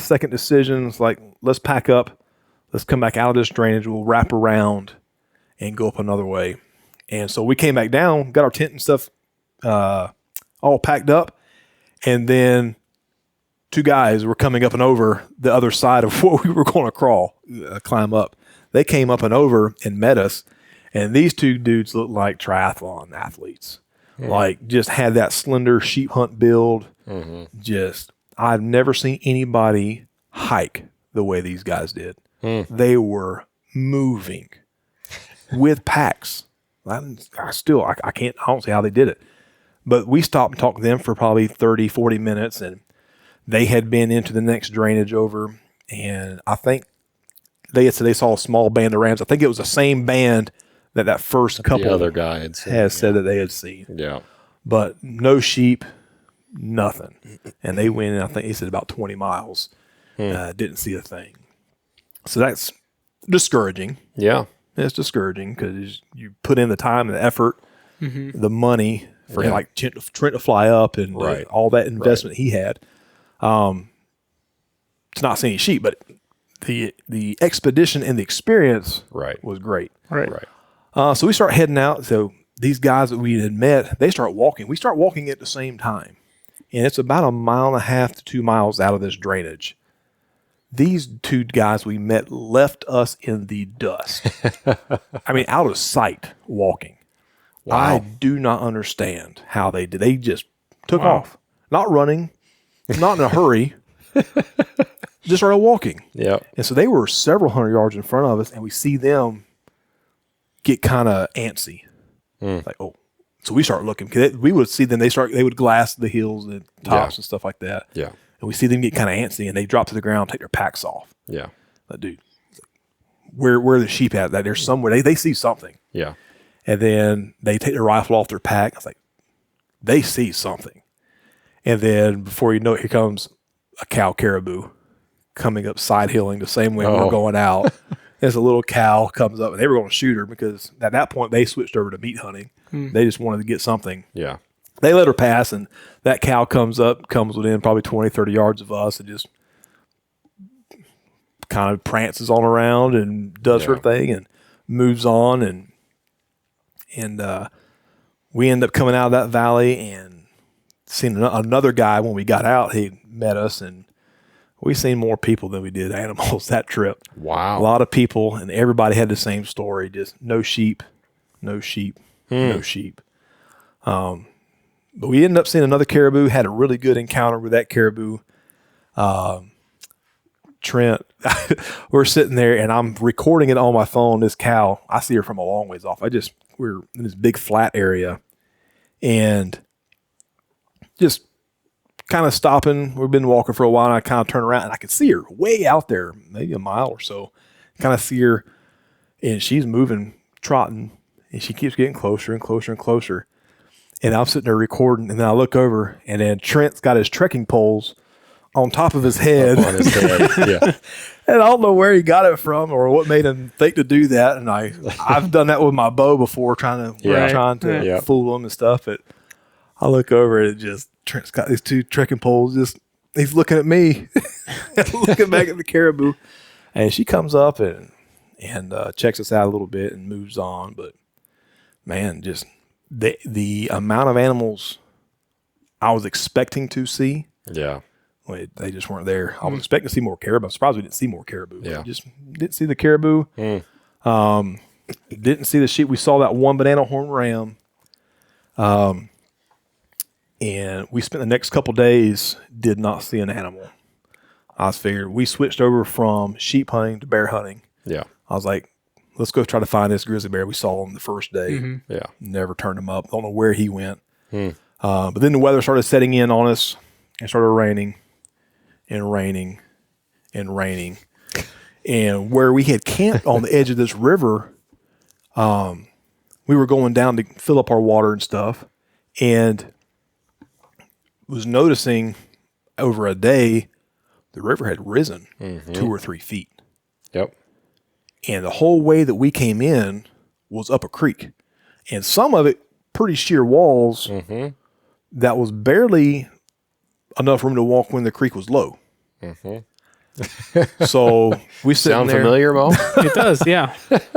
second decision. It's like, let's pack up. Let's come back out of this drainage. We'll wrap around and go up another way. And so we came back down, got our tent and stuff all packed up. And then two guys were coming up and over the other side of what we were going to climb up. They came up and over and met us. And these two dudes looked like triathlon athletes. Like, just had that slender sheep hunt build. I've never seen anybody hike the way these guys did. They were moving with packs. I don't see how they did it. But we stopped and talked to them for probably 30, 40 minutes, and they had been into the next drainage over, and I think they had said they saw a small band of rams. I think it was the same band that first couple the other guy had said that they had seen. Yeah. But no sheep, nothing. And they went in, I think he said about 20 miles. Didn't see a thing. So that's discouraging. Yeah. It's discouraging because you put in the time and the effort, the money for like Trent to fly up and all that investment he had. To not see any sheep, but the expedition and the experience was great. Right. So we start heading out. So these guys that we had met, they start walking. We start walking at the same time. And it's about 1.5 to 2 miles out of this drainage. These two guys we met left us in the dust. I mean, out of sight walking. Wow. I do not understand how they did. They just took off. Not running, not in a hurry. Just started walking. Yeah. And so they were several hundred yards in front of us, and we see them get kind of antsy. Like, oh. So we start looking. We would see them. They would glass the heels and tops and stuff like that. Yeah. And we see them get kind of antsy, and they drop to the ground, take their packs off. Yeah. Like, dude, where are the sheep at? That there's somewhere. They see something. Yeah. And then they take their rifle off their pack. I was like, they see something. And then before you know it, here comes a cow caribou coming up side hilling the same way we're going out. There's a little cow comes up, and they were going to shoot her because at that point they switched over to meat hunting. They just wanted to get something. Yeah. They let her pass, and that cow comes within probably 20, 30 yards of us and just kind of prances on around and does her thing and moves on. And we end up coming out of that valley and seeing another guy when we got out. He met us, and we seen more people than we did animals that trip. Wow. A lot of people, and everybody had the same story, just no sheep, no sheep, no sheep. But we ended up seeing another caribou, had a really good encounter with that caribou. Trent, we're sitting there, and I'm recording it on my phone. This cow, I see her from a long ways off. We're in this big flat area, and just kind of stopping. We've been walking for a while, and I kind of turn around, and I can see her way out there, maybe a mile or so. Kind of see her, and she's moving, trotting, and she keeps getting closer and closer and closer. And I'm sitting there recording, and then I look over, and then Trent's got his trekking poles on top of his head. On his head, yeah. And I don't know where he got it from or what made him think to do that. And I've done that with my bow before, trying to fool him and stuff. But I look over, and Trent's got these two trekking poles. He's looking at me, looking back at the caribou. And she comes up and checks us out a little bit and moves on. But man, just the amount of animals I was expecting to see. Yeah. They just weren't there. I was expecting to see more caribou. I'm surprised we didn't see more caribou. Yeah. Just didn't see the caribou. Didn't see the sheep. We saw that one banana horn ram. And we spent the next couple days, did not see an animal. I was figured we switched over from sheep hunting to bear hunting. Yeah. I was like, let's go try to find this grizzly bear. We saw him the first day. Yeah. Never turned him up. Don't know where he went. But then the weather started setting in on us and started raining. And raining and raining. And where we had camped on the edge of this river, we were going down to fill up our water and stuff, and was noticing over a day the river had risen 2 or 3 feet. Yep. And the whole way that we came in was up a creek. And some of it pretty sheer walls that was barely enough room to walk when the creek was low. So we sitting there. Sound familiar, Mo? It does, yeah.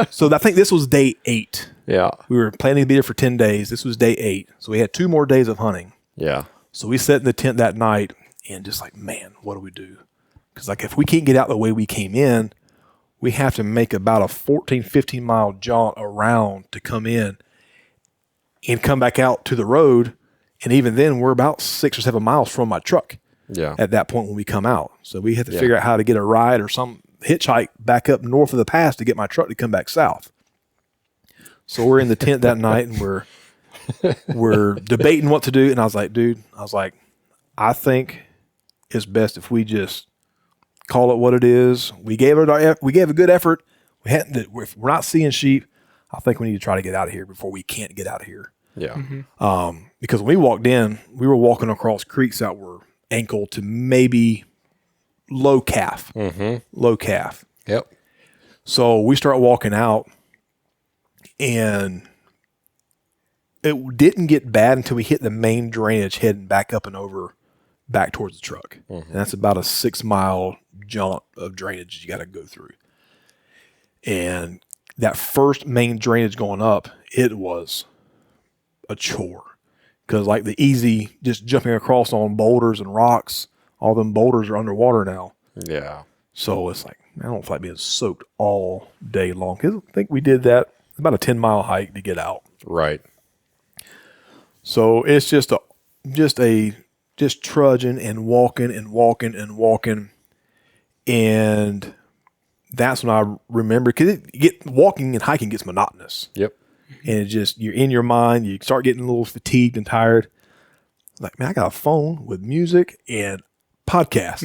So I think this was day 8. Yeah. We were planning to be there for 10 days. This was day 8. So we had 2 more days of hunting. Yeah. So we sat in the tent that night and just like, man, what do we do? Because like if we can't get out the way we came in, we have to make about a 14, 15-mile jaunt around to come in and come back out to the road. And even then, we're about 6 or 7 miles from my truck. Yeah. At that point when we come out. So we had to figure out how to get a ride or some hitchhike back up north of the pass to get my truck to come back south. So we're in the tent that night, and we're debating what to do. And I was like, dude, I think it's best if we just call it what it is. We gave a good effort. If we're not seeing sheep, I think we need to try to get out of here before we can't get out of here. Yeah. Because when we walked in, we were walking across creeks that were ankle to maybe low calf. Low calf. Yep. So we start walking out, and it didn't get bad until we hit the main drainage heading back up and over back towards the truck. And that's about a 6-mile jaunt of drainage you got to go through. And that first main drainage going up, it was a chore. Because like the easy, just jumping across on boulders and rocks, all them boulders are underwater now. Yeah. So it's like, I don't feel like being soaked all day long. 'Cause I think we did that about a 10-mile hike to get out. Right. So it's just trudging and walking and walking and walking. And that's when I remember, because walking and hiking gets monotonous. Yep. And it just, you're in your mind, you start getting a little fatigued and tired. Like, man, I got a phone with music and podcast.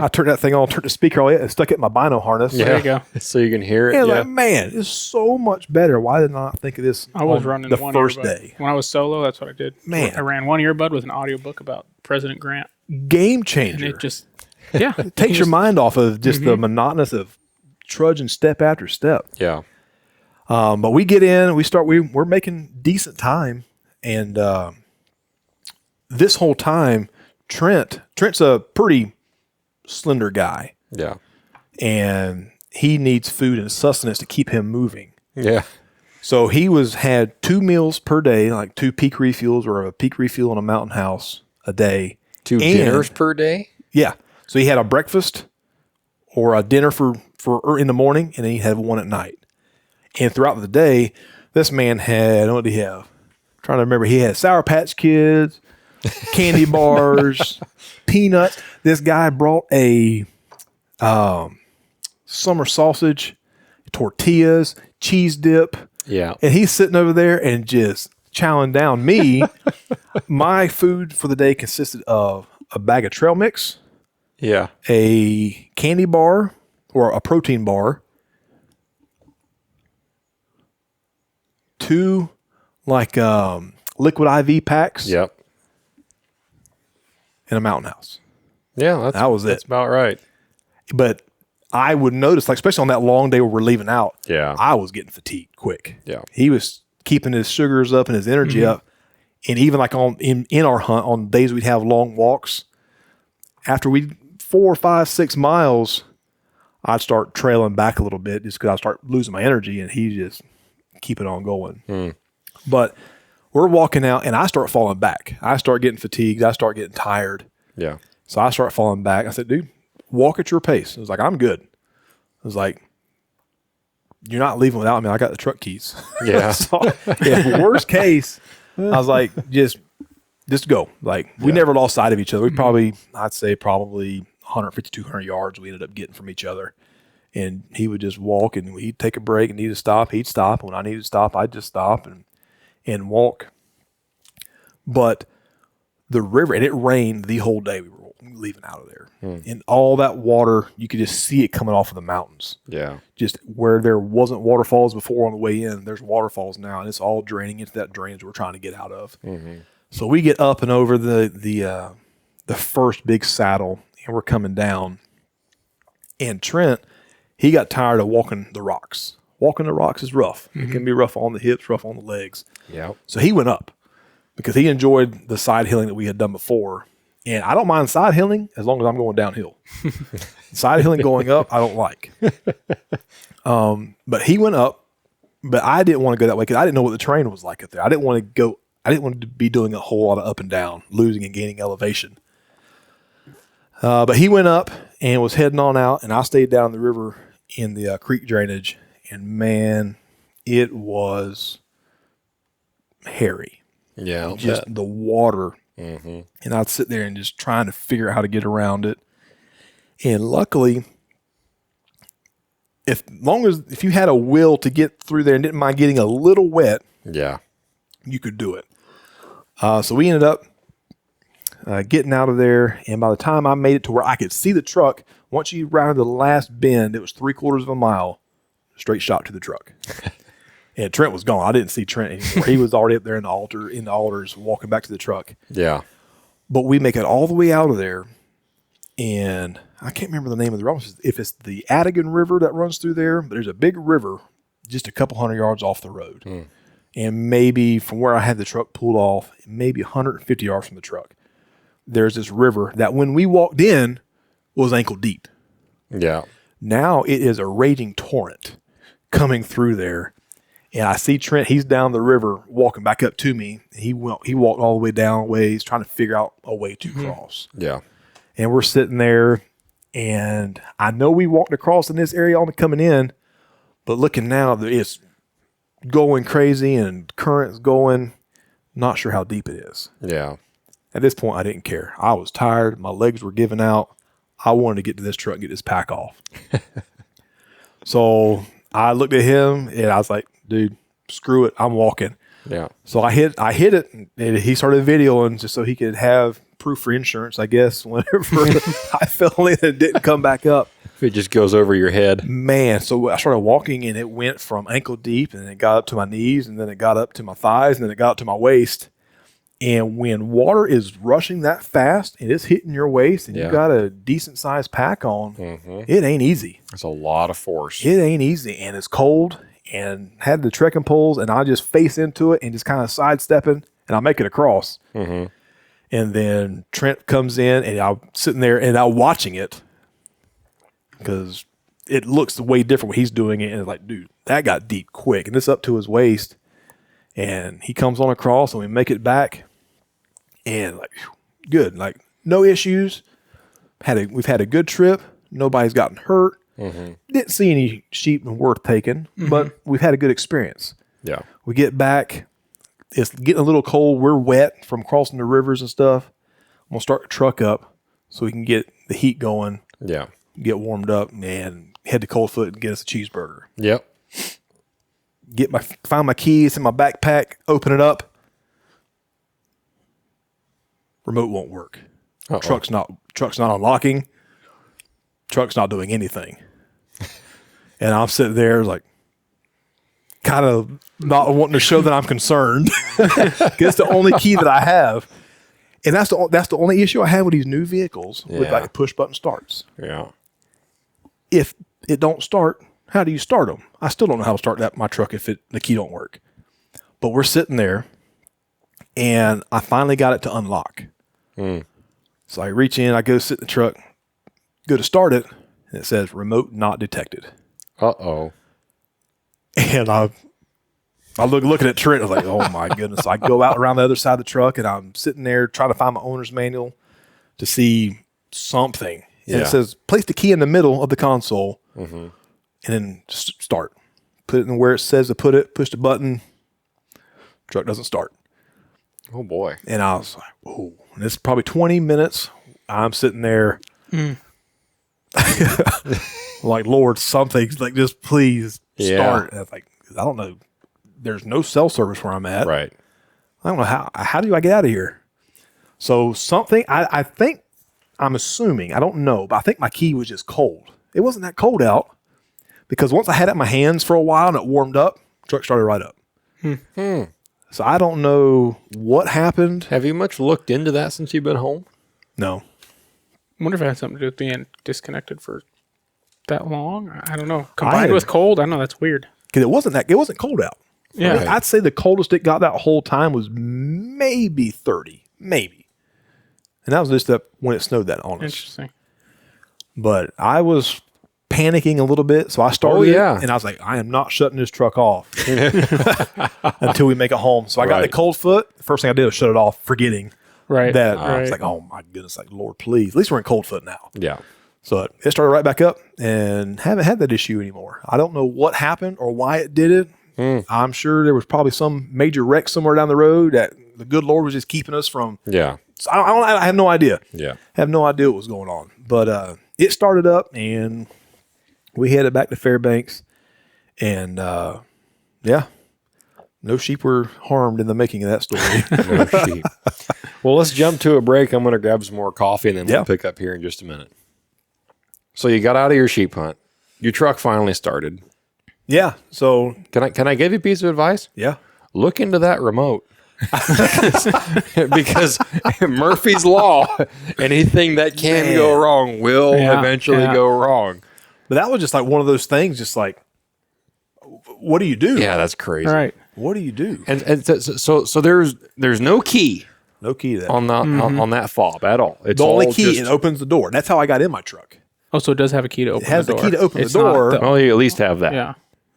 I turned that thing on, turned the speaker on, and stuck it in my bino harness. Yeah. There you go. So you can hear it. And Yeah. like, man, it's so much better. Why did I not think of this I was running the one first earbud. day? When I was solo, that's what I did. Man. I ran one earbud with an audiobook about President Grant. Game And changer. it just, yeah. It takes your mind off of just the monotonous of trudging step after step. Yeah. But we get in, we're making decent time. And this whole time, Trent's a pretty slender guy. Yeah. And he needs food and sustenance to keep him moving. Yeah. So he had 2 meals per day, like 2 peak refuels or a peak refuel in a mountain house a day. 2 dinners per day? Yeah. So he had a breakfast or a dinner for in the morning, and then he had one at night. And throughout the day, this man had, what did he have? I'm trying to remember. He had Sour Patch Kids, candy bars, peanuts. This guy brought a summer sausage, tortillas, cheese dip. Yeah. And he's sitting over there and just chowing down. Me, my food for the day consisted of a bag of trail mix, Yeah. a candy bar or a protein bar, 2 liquid IV packs, Yep. and a mountain house. Yeah. That was it. That's about right. But I would notice, like, especially on that long day where we're leaving out, Yeah. I was getting fatigued quick. Yeah. He was keeping his sugars up and his energy up. And even like in our hunt, on days we'd have long walks, after 4, 5, 6 miles, I'd start trailing back a little bit just because I start losing my energy, and he just keep it on going. But we're walking out, and I start falling back. I start getting fatigued. I start getting tired. Yeah. So I start falling back. I said, dude, walk at your pace. I was like, I'm good. I was like, you're not leaving without me. I got the truck keys. Yeah. So, if worst case, I was like, just go. Like, we never lost sight of each other. We I'd say probably 150, 200 yards we ended up getting from each other. And he would just walk, and he'd take a break and need to stop. He'd stop. When I needed to stop, I'd just stop and walk. But the river, and it rained the whole day we were leaving out of there. And all that water, you could just see it coming off of the mountains. Yeah. Just where there wasn't waterfalls before on the way in, there's waterfalls now, and it's all draining into that drainage we're trying to get out of. So we get up and over the first big saddle, and we're coming down. And Trent, he got tired of walking the rocks. Walking the rocks is rough. It can be rough on the hips, rough on the legs. Yeah. So he went up because he enjoyed the side hilling that we had done before. And I don't mind side hilling as long as I'm going downhill. Side hilling going up, I don't like. But he went up, but I didn't want to go that way because I didn't know what the terrain was like up there. I didn't want to be doing a whole lot of up and down, losing and gaining elevation. But he went up and was heading on out, and I stayed down the river in the creek drainage. And man, it was hairy. Yeah. Just the water. And I'd sit there and just trying to figure out how to get around it. And luckily, if you had a will to get through there and didn't mind getting a little wet, Yeah. you could do it. So we ended up getting out of there. And by the time I made it to where I could see the truck, once you rounded the last bend, it was 3/4 of a mile, straight shot to the truck. And Trent was gone. I didn't see Trent anymore. He was already up there in the alders, walking back to the truck. Yeah. But we make it all the way out of there, and I can't remember the name of the river. If it's the Adigan River that runs through there, but there's a big river just a couple hundred yards off the road. And maybe from where I had the truck pulled off, maybe 150 yards from the truck, there's this river that when we walked in was ankle deep. Yeah. Now it is a raging torrent coming through there. And I see Trent, he's down the river walking back up to me. He walked all the way down a ways, trying to figure out a way to cross. Yeah. And we're sitting there, And I know we walked across in this area on coming in, but looking now, it's going crazy and current's going. Not sure how deep it is. Yeah. At this point, I didn't care. I was tired. My legs were giving out. I wanted to get to this truck and get this pack off. So I looked at him and I was like, dude, screw it. I'm walking. Yeah. So I hit it, and he started videoing just so he could have proof for insurance, I guess, whenever I fell in and didn't come back up. If it just goes over your head. Man, so I started walking, and it went from ankle deep, and it got up to my knees, and then it got up to my thighs, and then it got up to my waist. And when water is rushing that fast and it's hitting your waist and you got a decent sized pack on, it ain't easy. It's a lot of force. It ain't easy. And it's cold, and had the trekking poles, and I just face into it and just kind of sidestepping, and I make it across. And then Trent comes in, and I'm sitting there and I'm watching it because it looks way different when he's doing it. And it's like, dude, that got deep quick. And it's up to his waist. And he comes on across, and we make it back. And like, good, like no issues. We've had a good trip. Nobody's gotten hurt. Didn't see any sheep worth taking, but we've had a good experience. Yeah. We get back. It's getting a little cold. We're wet from crossing the rivers and stuff. I'm going to start the truck up so we can get the heat going. Yeah. Get warmed up and head to Coldfoot and get us a cheeseburger. Yep. Find my keys in my backpack, open it up. Remote won't work. Truck's not unlocking. Truck's not doing anything. And I'm sitting there like kind of not wanting to show that I'm concerned. It's the only key that I have. And that's the only issue I have with these new vehicles with like push button starts. Yeah. If it don't start, how do you start them? I still don't know how to start my truck if the key don't work. But we're sitting there, and I finally got it to unlock. So I reach in, I go sit in the truck, go to start it, and it says remote not detected. Uh-oh. And I looking at Trent, I was like, oh my goodness. I go out around the other side of the truck, and I'm sitting there trying to find my owner's manual to see something. And it says, place the key in the middle of the console, and then just start. Put it in where it says to put it, push the button, truck doesn't start. Oh, boy. And I was like, whoa. And it's probably 20 minutes. I'm sitting there like, Lord, something's like, just please start. And I was like, I don't know. There's no cell service where I'm at. Right. I don't know how do I get out of here? So something, I think, I'm assuming, I don't know, but I think my key was just cold. It wasn't that cold out because once I had it in my hands for a while and it warmed up, truck started right up. So I don't know what happened. Have you much looked into that since you've been home? No. I wonder if it had something to do with being disconnected for that long. I don't know. Combined with cold, I know that's weird. Because it wasn't cold out. Yeah. Right. I'd say the coldest it got that whole time was maybe 30. Maybe. And that was just when it snowed that on us. Interesting. But I was panicking a little bit, so I started and I was like, I am not shutting this truck off until we make it home. So I got the cold foot. The first thing I did was shut it off, forgetting that. I was like, oh my goodness, like Lord, please. At least we're in cold foot now. Yeah. So it started right back up and haven't had that issue anymore. I don't know what happened or why it did it. I'm sure there was probably some major wreck somewhere down the road that the good Lord was just keeping us from. Yeah. So I have no idea. Yeah. I have no idea what was going on. But it started up and we headed back to Fairbanks. And no sheep were harmed in the making of that story. No sheep. Well, let's jump to a break. I'm going to grab some more coffee and then we'll pick up here in just a minute. So you got out of your sheep hunt. Your truck finally started. Yeah. So can I give you a piece of advice? Yeah. Look into that remote. Because Murphy's Law, anything that can go wrong will eventually go wrong. But that was just like one of those things, just like, what do you do? Yeah, that's crazy. All right. What do you do? And so there's no key. No key to that. On that fob at all. It's the only all key, it opens the door. That's how I got in my truck. Oh, so it does have a key to open the door. It has the key to open the door. Oh, you at least have that. Yeah.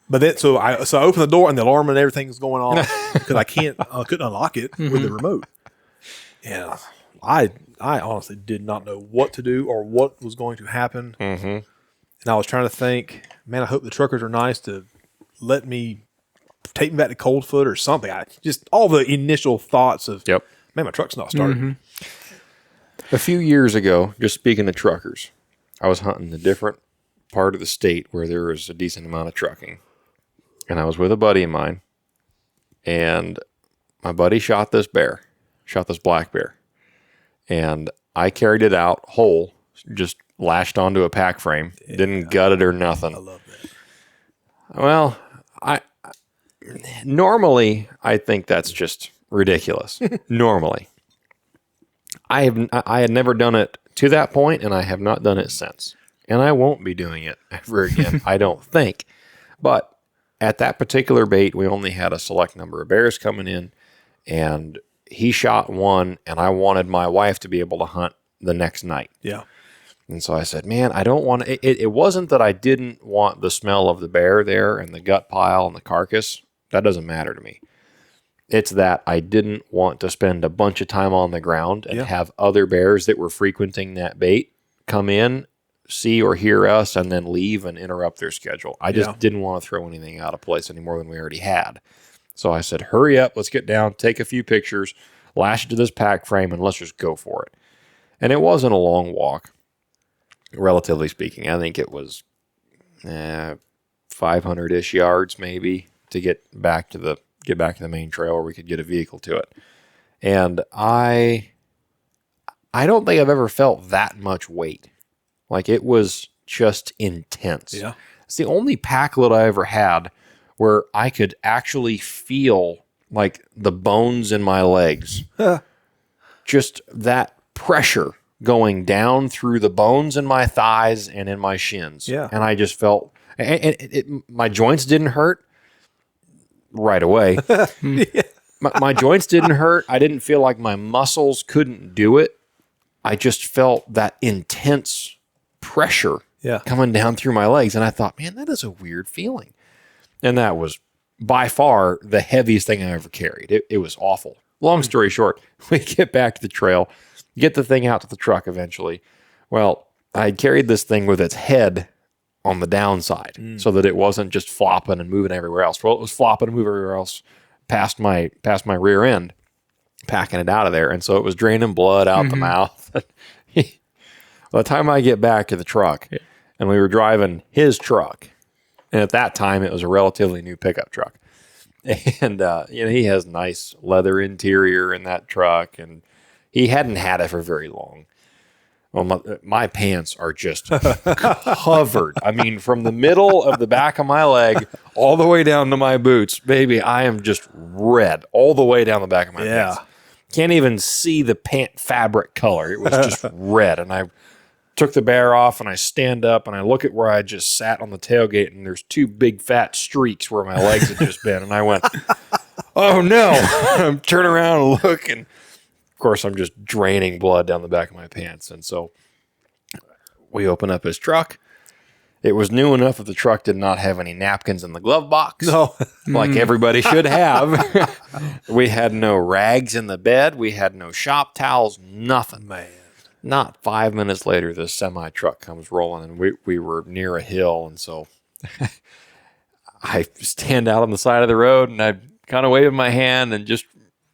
But then, so I opened the door and the alarm and everything is going off because I couldn't unlock it with the remote. And I honestly did not know what to do or what was going to happen. Mm-hmm. And I was trying to think, man, I hope the truckers are nice to let me take me back to Coldfoot or something. Just all the initial thoughts of, Yep. man, my truck's not starting. A few years ago, just speaking of truckers, I was hunting a different part of the state where there was a decent amount of trucking. And I was with a buddy of mine, and my buddy shot this black bear. And I carried it out whole, just lashed onto a pack frame, didn't gut it or nothing. I love that. Well, normally I think that's just ridiculous. Normally. I had never done it to that point, and I have not done it since. And I won't be doing it ever again, I don't think. But at that particular bait, we only had a select number of bears coming in, and he shot one, and I wanted my wife to be able to hunt the next night. Yeah. And so I said, man, I don't want to. It wasn't that I didn't want the smell of the bear there and the gut pile and the carcass. That doesn't matter to me. It's that I didn't want to spend a bunch of time on the ground and have other bears that were frequenting that bait come in, see or hear us, and then leave and interrupt their schedule. I just didn't want to throw anything out of place any more than we already had. So I said, hurry up, let's get down, take a few pictures, lash it to this pack frame, and let's just go for it. And it wasn't a long walk, relatively speaking. I think it was 500-ish yards maybe to get back to the main trail where we could get a vehicle to it. And I don't think I've ever felt that much weight. Like, it was just intense. Yeah. It's the only packlet I ever had where I could actually feel like the bones in my legs. Just that pressure going down through the bones in my thighs and in my shins. Yeah. And I just felt, my joints didn't hurt right away. My joints didn't hurt. I didn't feel like my muscles couldn't do it. I just felt that intense pressure coming down through my legs. And I thought, man, that is a weird feeling. And that was by far the heaviest thing I ever carried. It was awful. Long story short, we get back to the trail, get the thing out to the truck eventually. Well, I carried this thing with its head on the downside so that it wasn't just flopping and moving everywhere else. Well, it was flopping and moving everywhere else past my rear end, packing it out of there. And so it was draining blood out the mouth. By the time I get back to the truck, and we were driving his truck, and at that time it was a relatively new pickup truck. And he has nice leather interior in that truck, and he hadn't had it for very long. Well, my pants are just covered. I mean, from the middle of the back of my leg all the way down to my boots, baby, I am just red all the way down the back of my pants. Can't even see the pant fabric color. It was just red. And I took the bear off, and I stand up, and I look at where I just sat on the tailgate, and there's two big fat streaks where my legs had just been. And I went, oh no. I'm turning around and looking. Of course, I'm just draining blood down the back of my pants. And so we open up his truck. It was new enough that the truck did not have any napkins in the glove box. No. Like everybody should have. We had no rags in the bed. We had no shop towels, nothing. Man. Not 5 minutes later, the semi truck comes rolling, and we were near a hill. And so I stand out on the side of the road, and I kind of wave my hand and just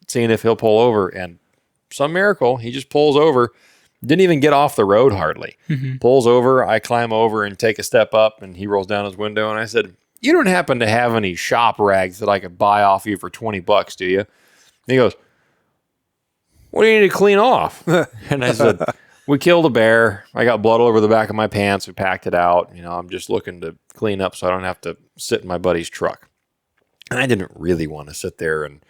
seeing if he'll pull over. And some miracle, he just pulls over, didn't even get off the road hardly. Pulls over, I climb over and take a step up, and he rolls down his window, and I said, you don't happen to have any shop rags that I could buy off you for $20, do you? And he goes, what do you need to clean off? And I said, we killed a bear. I got blood all over the back of my pants. We packed it out. I'm just looking to clean up so I don't have to sit in my buddy's truck. And I didn't really want to sit there and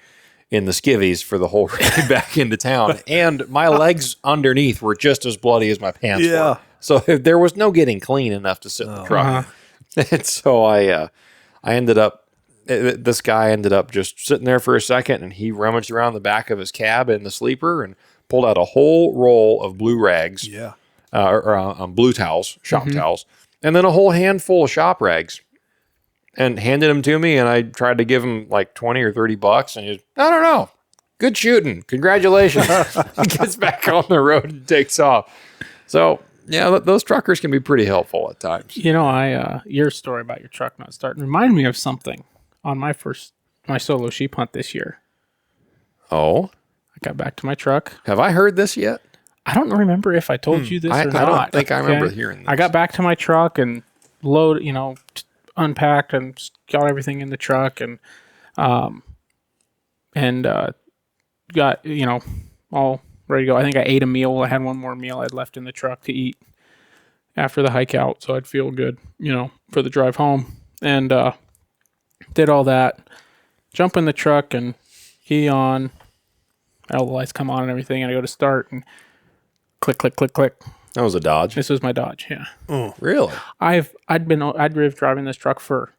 in the skivvies for the whole ride back into town. And my legs underneath were just as bloody as my pants were. So there was no getting clean enough to sit in the truck. And so I ended up, this guy ended up just sitting there for a second, and he rummaged around the back of his cab in the sleeper and pulled out a whole roll of blue rags, or blue towels, shop towels, and then a whole handful of shop rags. And handed them to me, and I tried to give him like $20 or $30, and he was, I don't know. good shooting. Congratulations. He gets back on the road and takes off. So, yeah, those truckers can be pretty helpful at times. You know, your story about your truck not starting reminded me of something on my solo sheep hunt this year. Oh? I got back to my truck. Have I heard this yet? I don't remember if I told you this or not. I don't think I remember hearing this. I got back to my truck and unpacked and got everything in the truck and got, all ready to go. I think I ate a meal. I had one more meal I'd left in the truck to eat after the hike out, so I'd feel good, for the drive home. And did all that. Jump in the truck and key on. All the lights come on and everything, and I go to start and click, click, click, click. That was a Dodge. This was my Dodge, yeah. Oh, really? I'd been driving this truck for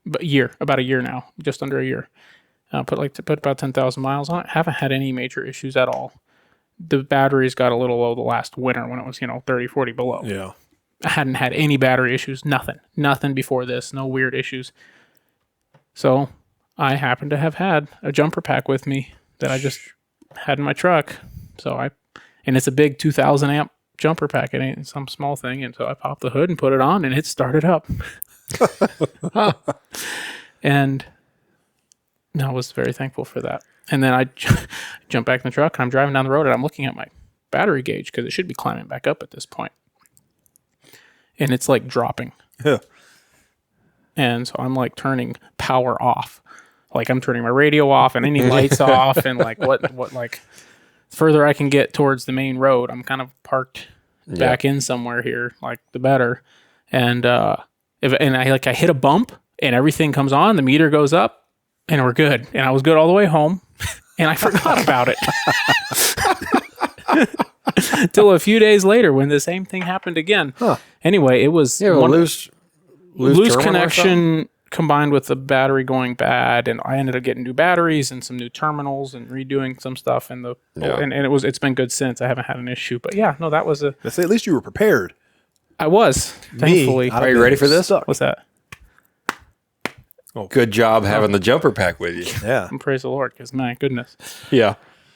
about a year now, just under a year. Put about 10,000 miles on it. Haven't had any major issues at all. The batteries got a little low the last winter when it was 30, 40 below. Yeah. I hadn't had any battery issues. Nothing before this. No weird issues. So I happen to have had a jumper pack with me that I just had in my truck. And it's a big 2,000 amp jumper pack. It ain't some small thing. And so I popped the hood and put it on, and it started up. And I was very thankful for that. And then I jump back in the truck, and I'm driving down the road, and I'm looking at my battery gauge because it should be climbing back up at this point. And it's like dropping. Yeah. And so I'm like turning power off. Like I'm turning my radio off and any lights off, and like what like further I can get towards the main road. I'm kind of parked back in somewhere here, like the better. And I hit a bump and everything comes on, the meter goes up, and we're good. And I was good all the way home, and I forgot about it. Till a few days later when the same thing happened again. Huh. Anyway, it was loose connection combined with the battery going bad, and I ended up getting new batteries and some new terminals and redoing some stuff, and it's been good since. I haven't had an issue, but that was Let's say at least you were prepared. I was, thankfully. Are you ready for this? What's that? Oh, good job having the jumper pack with you. Yeah, and praise the Lord, because my goodness. Yeah,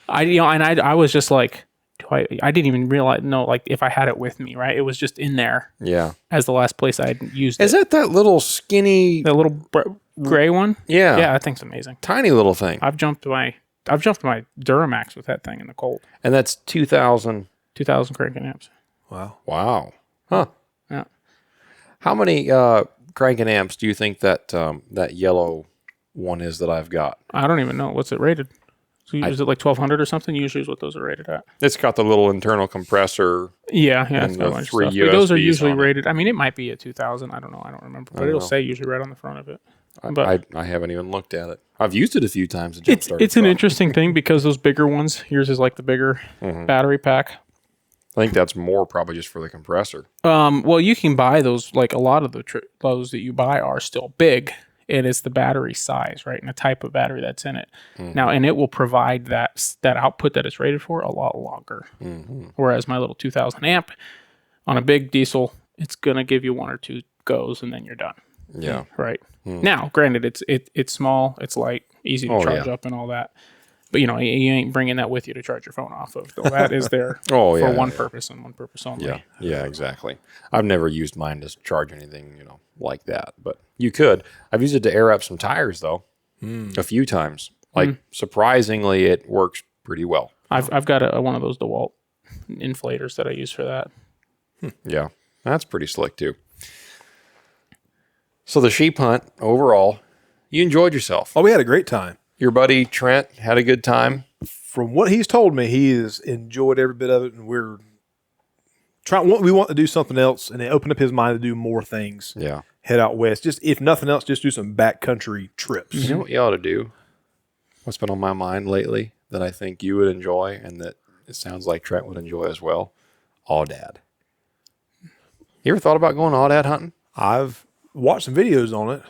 I was just like, I didn't even realize if I had it with me, right? It was just in there. Yeah. As the last place I'd used it. Is that little skinny, the little gray one? Yeah. Yeah, that thing's amazing. Tiny little thing. I've jumped my Duramax with that thing in the cold. And that's 2,000 cranking amps. Wow. Huh. Yeah. How many cranking amps do you think that yellow one is that I've got? I don't even know. What's it rated? So is it like 1,200 or something? Usually is what those are rated at. It's got the little internal compressor. Yeah. And the 3 USBs. But those are usually rated. I mean, it might be a 2,000. I don't know. I don't remember. But it'll say usually right on the front of it. I haven't even looked at it. I've used it a few times. It's an interesting thing because those bigger ones, yours is like the bigger battery pack. I think that's more probably just for the compressor. Well, you can buy those, like a lot of those that you buy are still big. It is the battery size, right? And the type of battery that's in it. Mm-hmm. Now, and it will provide that output that it's rated for a lot longer. Mm-hmm. Whereas my little 2,000 amp on a big diesel, it's going to give you 1 or 2 goes and then you're done. Yeah. Right. Mm. Now, granted, it's small, it's light, easy to charge up and all that. But, you ain't bringing that with you to charge your phone off of. So that is there for one purpose and one purpose only. Yeah, exactly. I've never used mine to charge anything, like that. But you could. I've used it to air up some tires, though, a few times. Surprisingly, it works pretty well. I've got one of those DeWalt inflators that I use for that. Yeah, that's pretty slick, too. So the sheep hunt, overall, you enjoyed yourself. Oh, we had a great time. Your buddy Trent had a good time. From what he's told me, he has enjoyed every bit of it, and we want to do something else, and it opened up his mind to do more things. Yeah, head out west. Just if nothing else, just do some backcountry trips. You know what you ought to do? What's been on my mind lately that I think you would enjoy, and that it sounds like Trent would enjoy as well? Aoudad. You ever thought about going aoudad hunting? I've watched some videos on it.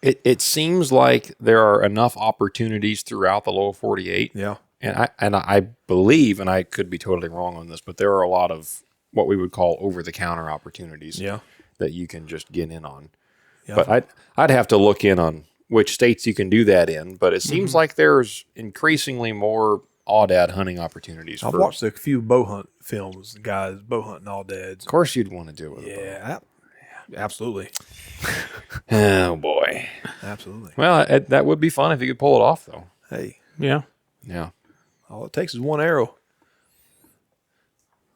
It seems like there are enough opportunities throughout the lower 48. Yeah. And I believe, and I could be totally wrong on this, but there are a lot of what we would call over-the-counter opportunities that you can just get in on. Yeah. But I'd have to look in on which states you can do that in, but it seems like there's increasingly more aoudad hunting opportunities. I've watched a few bow hunt films, guys bow hunting audads. Of course, you'd want to do it with a bow. Yeah, absolutely. Oh boy, Absolutely. well, that would be fun if you could pull it off, though. Hey, Yeah. Yeah, all it takes is one arrow.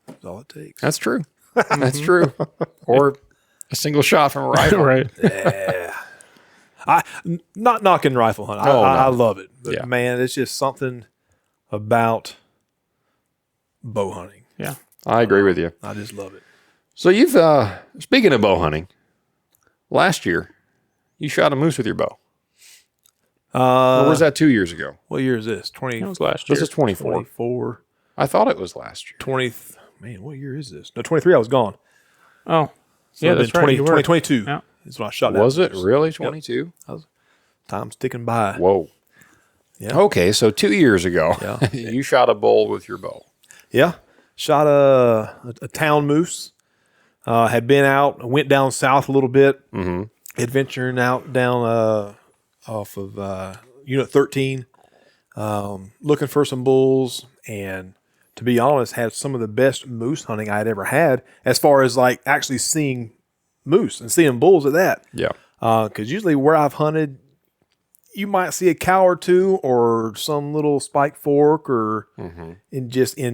That's all it takes. that's true. That's true. Or a single shot from a rifle. Right. Yeah. Not knocking rifle hunting. Oh, no. I love it. But Yeah. man, it's just something about bow hunting. Yeah. I agree with you. I just love it. So you've speaking of bow hunting, last year you shot a moose with your bow. Or was that 2 years ago? What year is this? 20. That was last year. This is 24. 24. I thought it was last year. 20. Man, what year is this? No, 23. I was gone. Oh. So Yeah, it'd that's been right. You were. 2022 Yeah. is when I shot that. Was it moose. really 22? Time's ticking by. Whoa. Yeah. Okay, so 2 years ago, Yeah. you shot a bull with your bow. Yeah. Shot a town moose. Had been out, went down south a little bit, adventuring out down off of Unit 13, looking for some bulls. And to be honest, had some of the best moose hunting I'd ever had as far as like actually seeing moose and seeing bulls at that. Yeah. Because usually where I've hunted, you might see a cow or two or some little spike fork or in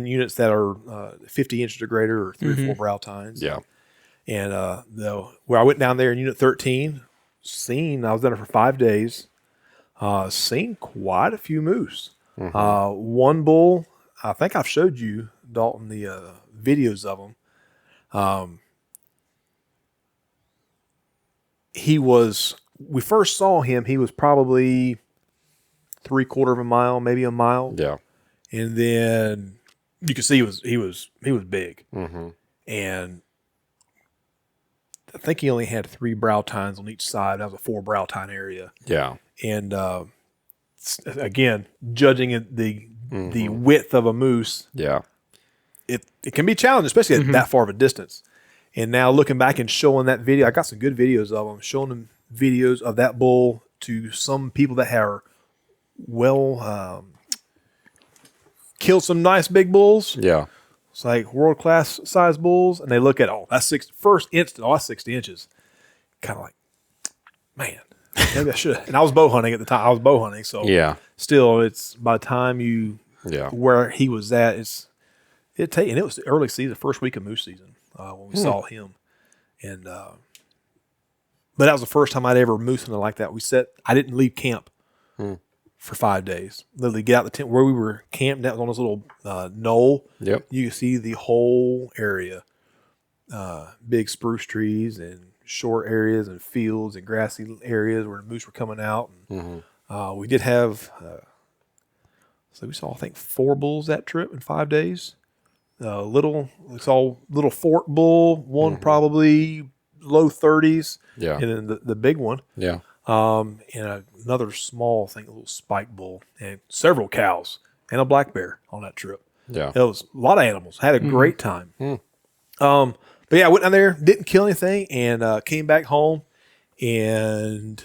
units that are 50 inches or greater or 3 or 4 brow tines. Yeah. And where I went down there in Unit 13, I was down there for 5 days, seen quite a few moose. One bull, I think I've showed you, Dalton, the videos of him. We first saw him, he was probably 3/4 of a mile, maybe a mile. Yeah. And then you could see he was big. And I think he only had 3 brow tines on each side. That was a 4 brow tine area. Yeah. And again, judging the width of a moose, Yeah. it can be challenging, especially at that far of a distance. And now looking back and showing that video, I got some good videos of them, showing them videos of that bull to some people that are killed some nice big bulls. Yeah. It's like world-class size bulls. And they look at, that's first instant, that's 60 inches. Kind of like, man, maybe I should. And I was bow hunting at the time. So Yeah. still, it's by the time Yeah. where he was at, and it was the early season, first week of moose season when we saw him. And but that was the first time I'd ever moose hunted like that. I didn't leave camp for 5 days. Literally get out the tent where we were camped. That was on this little knoll. Yep. You could see the whole area, big spruce trees and short areas and fields and grassy areas where the moose were coming out. And, we did have, we saw, I think, 4 bulls that trip in 5 days. We saw little fork bull, one probably low 30s. Yeah. And then the big one. Yeah. And another small thing, a little spike bull, and several cows and a black bear on that trip. Yeah. It was a lot of animals. Had a great time. But yeah, I went down there, didn't kill anything, and came back home, and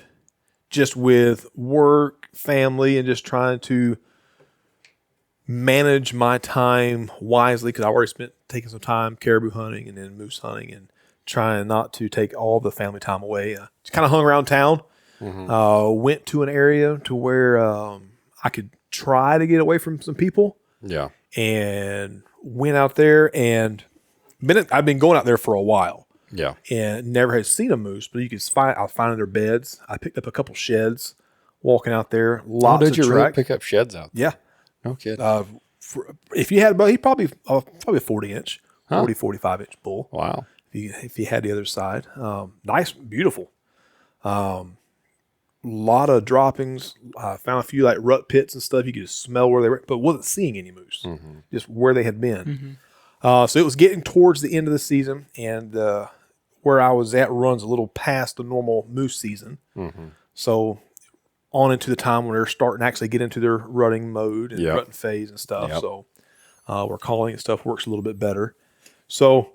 just with work, family, and just trying to manage my time wisely, because I already taking some time caribou hunting and then moose hunting, and trying not to take all the family time away. Just kind of hung around town. Went to an area to where I could try to get away from some people. Yeah. And went out there, and I've been going out there for a while. Yeah. And never had seen a moose, but I was finding their beds. I picked up a couple sheds walking out there. Lots of did you really pick up sheds out there? Yeah. No kidding. If you had a bow, he'd probably a 40-inch, 45-inch bull. Wow. If you had the other side. Nice, beautiful. Lot of droppings. Found a few like rut pits and stuff. You could just smell where they were, but wasn't seeing any moose. Just where they had been. So it was getting towards the end of the season, and where I was at runs a little past the normal moose season. So on into the time when they're starting to actually get into their rutting mode and rutting phase and stuff. So where calling and stuff works a little bit better. So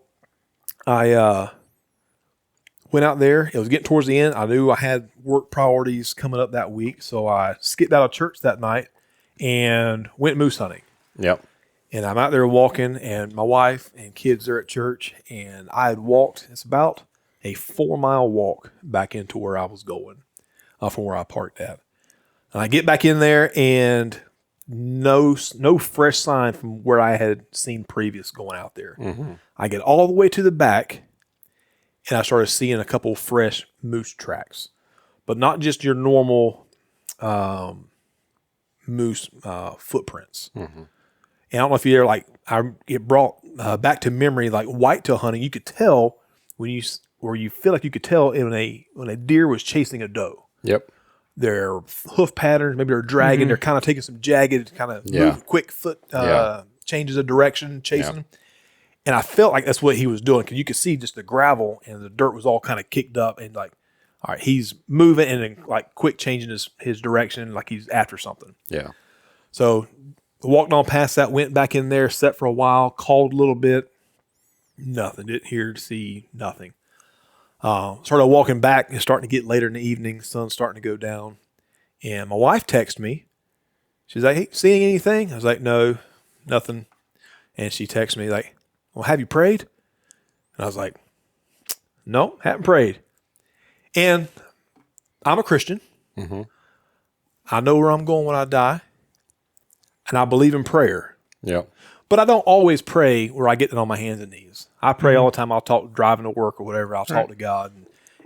I went out there. It was getting towards the end. I knew I had work priorities coming up that week, so I skipped out of church that night and went moose hunting. Yep. And I'm out there walking, and my wife and kids are at church, and I had walked. It's about a 4-mile walk back into where I was going from where I parked at. And I get back in there, and no fresh sign from where I had seen previous going out there. Mm-hmm. I get all the way to the back, and I started seeing a couple fresh moose tracks, but not just your normal moose footprints. Mm-hmm. And I don't know if you're it brought back to memory, like whitetail hunting. You could tell when you feel like you could tell when a deer was chasing a doe. Yep. Their hoof patterns, maybe they're dragging, mm-hmm. They're kind of taking some jagged, kind of quick foot changes of direction, chasing them. And I felt like that's what he was doing, because you could see just the gravel and the dirt was all kind of kicked up, and like, all right, he's moving and then like quick changing his direction, like he's after something. Yeah. So walked on past that, went back in there, sat for a while, called a little bit, nothing. Didn't hear, see, nothing. Started walking back. It's starting to get later in the evening. Sun's starting to go down. And my wife texted me. She's like, hey, seeing anything? I was like, no, nothing. And she texted me like, well, have you prayed? And I was like, no, haven't prayed. And I'm a Christian. Mm-hmm. I know where I'm going when I die. And I believe in prayer. Yeah. But I don't always pray where I get it on my hands and knees. I pray all the time. I'll talk driving to work or whatever. I'll talk to God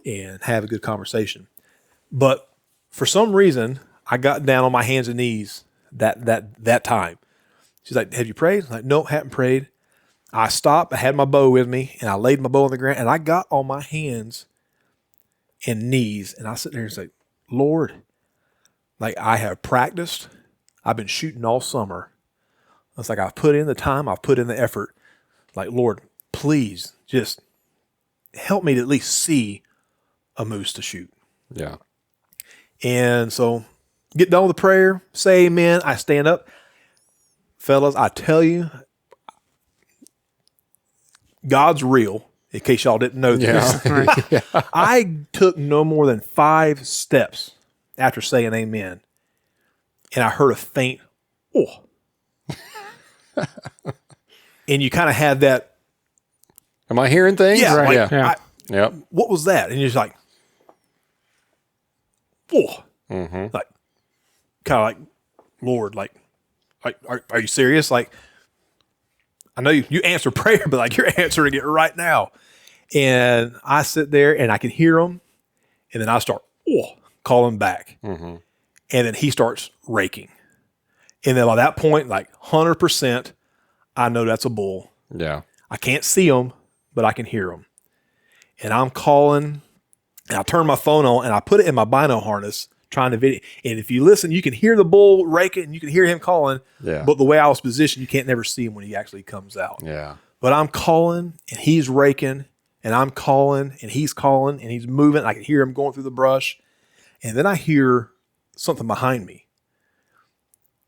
and have a good conversation. But for some reason, I got down on my hands and knees that time. She's like, have you prayed? I'm like, no, haven't prayed. I stopped. I had my bow with me, and I laid my bow on the ground, and I got on my hands and knees, and I sit there and say, Lord, like I have practiced. I've been shooting all summer. It's like I've put in the time, I've put in the effort. Like, Lord, please just help me to at least see a moose to shoot. Yeah. And so get done with the prayer, say amen. I stand up. Fellas, I tell you, God's real, in case y'all didn't know this. Yeah. I took no more than 5 steps after saying amen. And I heard a faint, oh. And you kind of had that. Am I hearing things? Yeah. Right. Like, yep. What was that? And you're just like, oh. Mm-hmm. Like, kind of like, Lord, like, are you serious? Like, I know you answer prayer, but like you're answering it right now. And I sit there and I can hear him. And then I start, calling back. Mm-hmm. And then he starts raking. And then by that point, like 100%, I know that's a bull. Yeah. I can't see him, but I can hear him. And I'm calling, and I turn my phone on, and I put it in my bino harness, trying to video. And if you listen, you can hear the bull raking, and you can hear him calling. Yeah. But the way I was positioned, you can't never see him when he actually comes out. Yeah. But I'm calling, and he's raking, and I'm calling, and he's moving. I can hear him going through the brush. And then I hear something behind me.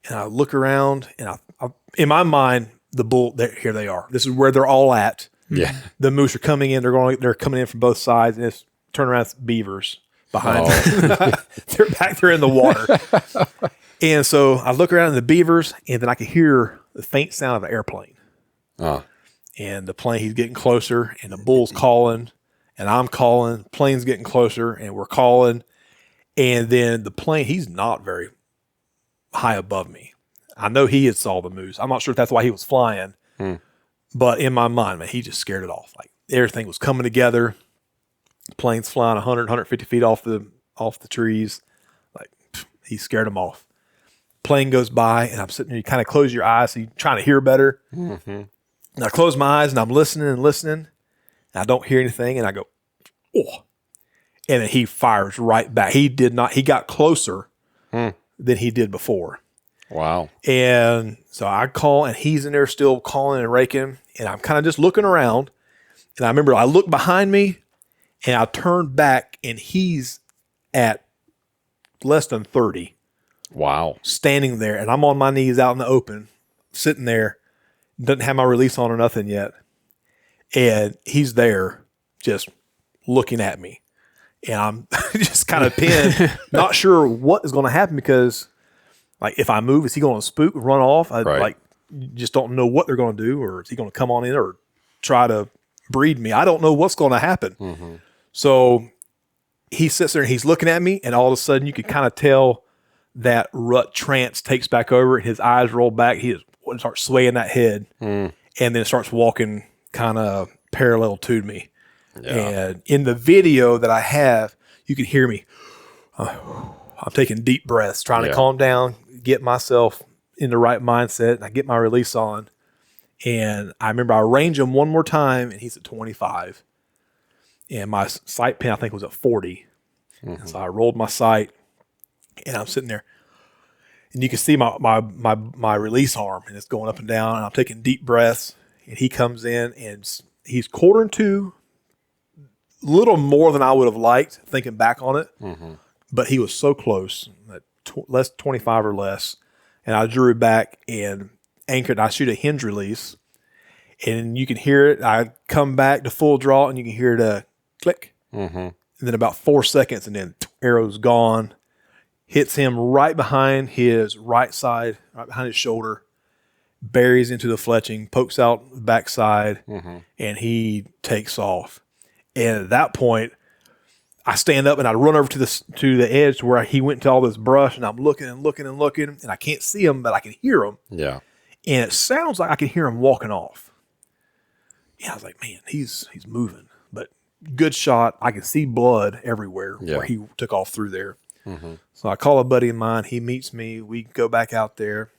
And I look around, and I in my mind, the bull, here they are. This is where they're all at. Yeah. The moose are coming in. They're coming in from both sides, and it's turn around, it's beavers behind them. They're back there in the water. And so I look around at the beavers, and then I can hear the faint sound of an airplane. And the plane, he's getting closer, and the bull's calling, and I'm calling. Plane's getting closer, and we're calling. And then the plane, he's not very high above me. I know he had saw the moose. I'm not sure if that's why he was flying, but in my mind, man, he just scared it off. Like everything was coming together. The plane's flying 100, 150 feet off the trees. Like he scared them off. Plane goes by, and I'm sitting there. You kind of close your eyes, so you're trying to hear better. Mm-hmm. And I close my eyes, and I'm listening, and I don't hear anything, and I go, oh. And then he fires right back. He got closer than he did before. Wow. And so I call, and he's in there still calling and raking, and I'm kind of just looking around. And I remember I look behind me, and I turn back, and he's at less than 30. Wow. Standing there, and I'm on my knees out in the open, sitting there, doesn't have my release on or nothing yet. And he's there just looking at me. And I'm just kind of pinned, not sure what is going to happen because, like, if I move, is he going to spook, run off? Like, just don't know what they're going to do, or is he going to come on in or try to breed me? I don't know what's going to happen. Mm-hmm. So he sits there and he's looking at me, and all of a sudden you can kind of tell that rut trance takes back over. His eyes roll back. He starts swaying that head, and then starts walking kind of parallel to me. Yeah. And in the video that I have, you can hear me. I'm taking deep breaths, trying to calm down, get myself in the right mindset, and I get my release on. And I remember I range him one more time, and he's at 25. And my sight pin, I think, was at 40. Mm-hmm. So I rolled my sight, and I'm sitting there. And you can see my release arm, and it's going up and down, and I'm taking deep breaths. And he comes in, and he's quartering to, little more than I would have liked, thinking back on it. Mm-hmm. But he was so close, less 25 or less. And I drew it back and anchored. I shoot a hinge release, and you can hear it. I come back to full draw, and you can hear the click. Mm-hmm. And then about 4 seconds, and then arrow's gone. Hits him right behind his right side, right behind his shoulder. Buries into the fletching, pokes out the backside, and he takes off. And at that point, I stand up and I run over to the edge where he went into all this brush, and I'm looking and looking and looking, and I can't see him, but I can hear him. Yeah. And it sounds like I can hear him walking off. Yeah, I was like, man, he's moving. But good shot. I can see blood everywhere where he took off through there. Mm-hmm. So I call a buddy of mine. He meets me. We go back out there,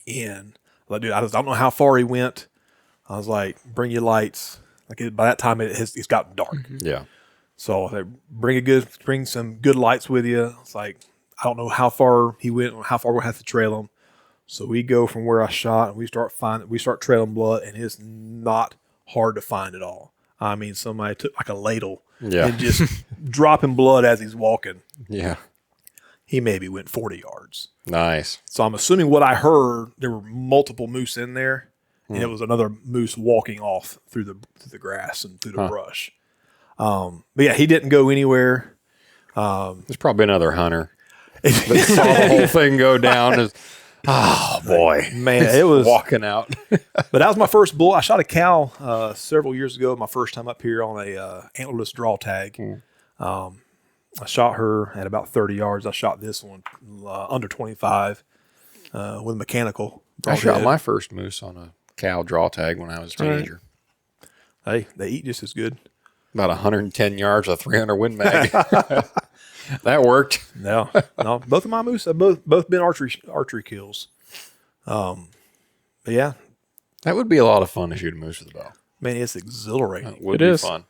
and I'm like, dude, I don't know how far he went. I was like, bring your lights. Like, by that time, it's gotten dark. Mm-hmm. Yeah. So they bring some good lights with you. It's like, I don't know how far he went or how far we'll have to trail him. So we go from where I shot, and we start trailing blood, and it's not hard to find at all. I mean, somebody took like a ladle and just dropping blood as he's walking. Yeah. He maybe went 40 yards. Nice. So I'm assuming what I heard, there were multiple moose in there. And it was another moose walking off through the grass and through the brush. But yeah, he didn't go anywhere. There's probably another hunter that saw the whole thing go down. Oh boy, man, it was walking out. But that was my first bull. I shot a cow several years ago. My first time up here on a antlerless draw tag. I shot her at about 30 yards. I shot this one under 25 with a mechanical. I shot my first moose on a cow draw tag when I was a teenager. Right. Hey, they eat just as good. About 110 yards, a 300 Win Mag. That worked. No, both of my moose have both been archery kills. But yeah, that would be a lot of fun to shoot a moose with a bow. Man, it's exhilarating. It would be fun.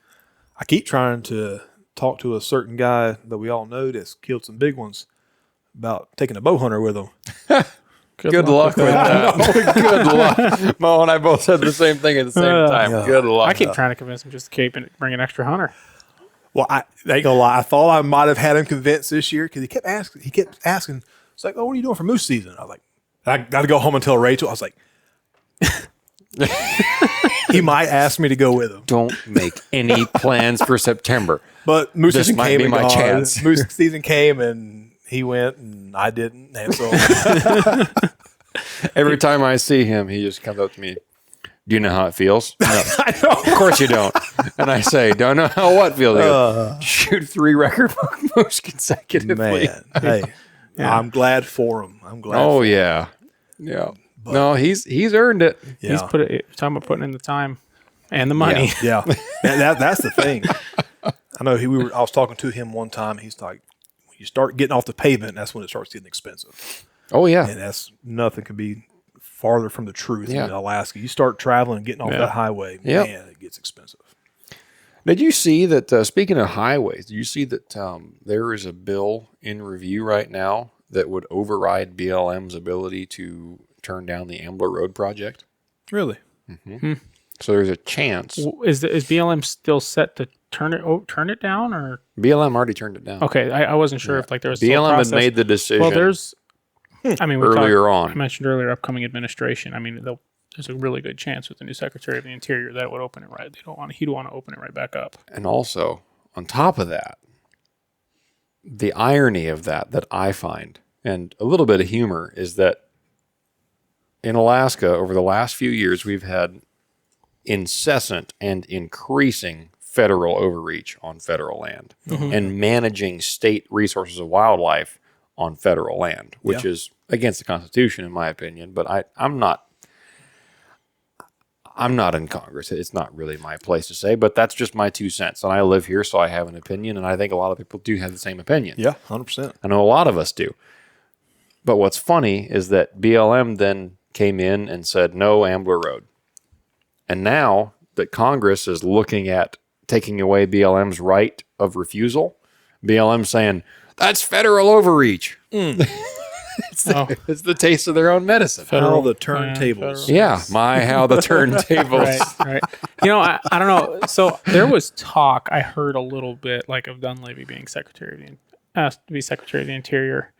I keep trying to talk to a certain guy that we all know that's killed some big ones about taking a bow hunter with him. Good luck with that. Good luck. Mo and I both said the same thing at the same time. Yeah. Good luck. I keep trying to convince him just to bring an extra hunter. Well, I ain't gonna lie. I thought I might have had him convinced this year because he kept asking. It's like, oh, what are you doing for moose season? I was like, I got to go home and tell Rachel. I was like, he might ask me to go with him. Don't make any plans for September. But moose season came and my chance. Moose season came and he went and I didn't. And so every time I see him, he just comes up to me. Do you know how it feels? No. I know. Of course you don't. And I say, don't know how what feels. Shoot 3 record moose consecutively. Man, hey, I'm glad for him. I'm glad. Oh yeah, yeah. But, no, he's earned it. Yeah. He's talking about putting in the time and the money. Yeah, that's the thing. I know I was talking to him one time. He's like, when you start getting off the pavement, that's when it starts getting expensive. Oh yeah, and that's nothing could be farther from the truth in Alaska. You start traveling and getting off that highway, man, it gets expensive. Did you see that, speaking of highways, did you see that there is a bill in review right now that would override BLM's ability to turn down the Ambler Road project? Really? Mm-hmm. So there's a chance. Is BLM still set to turn it down? Or BLM already turned it down. Okay, I wasn't sure if there was BLM had made the decision. Well, there's... I mean, I mentioned earlier, upcoming administration. I mean, there's a really good chance with the new Secretary of the Interior that it would open it right. He'd want to open it right back up. And also, on top of that, the irony of that I find, and a little bit of humor, is that in Alaska, over the last few years, we've had incessant and increasing federal overreach on federal land and managing state resources of wildlife on federal land, which is against the Constitution, in my opinion. But I'm not in Congress. It's not really my place to say, but that's just my 2 cents. And I live here, so I have an opinion, and I think a lot of people do have the same opinion. Yeah, 100%. I know a lot of us do. But what's funny is that BLM then came in and said, no Ambler Road. And now that Congress is looking at taking away BLM's right of refusal, BLM saying, that's federal overreach. It's the taste of their own medicine. How the turntables. Yeah, how the turntables. Right. I don't know. So there was talk, I heard a little bit, like, of Dunleavy being asked to be Secretary of the Interior.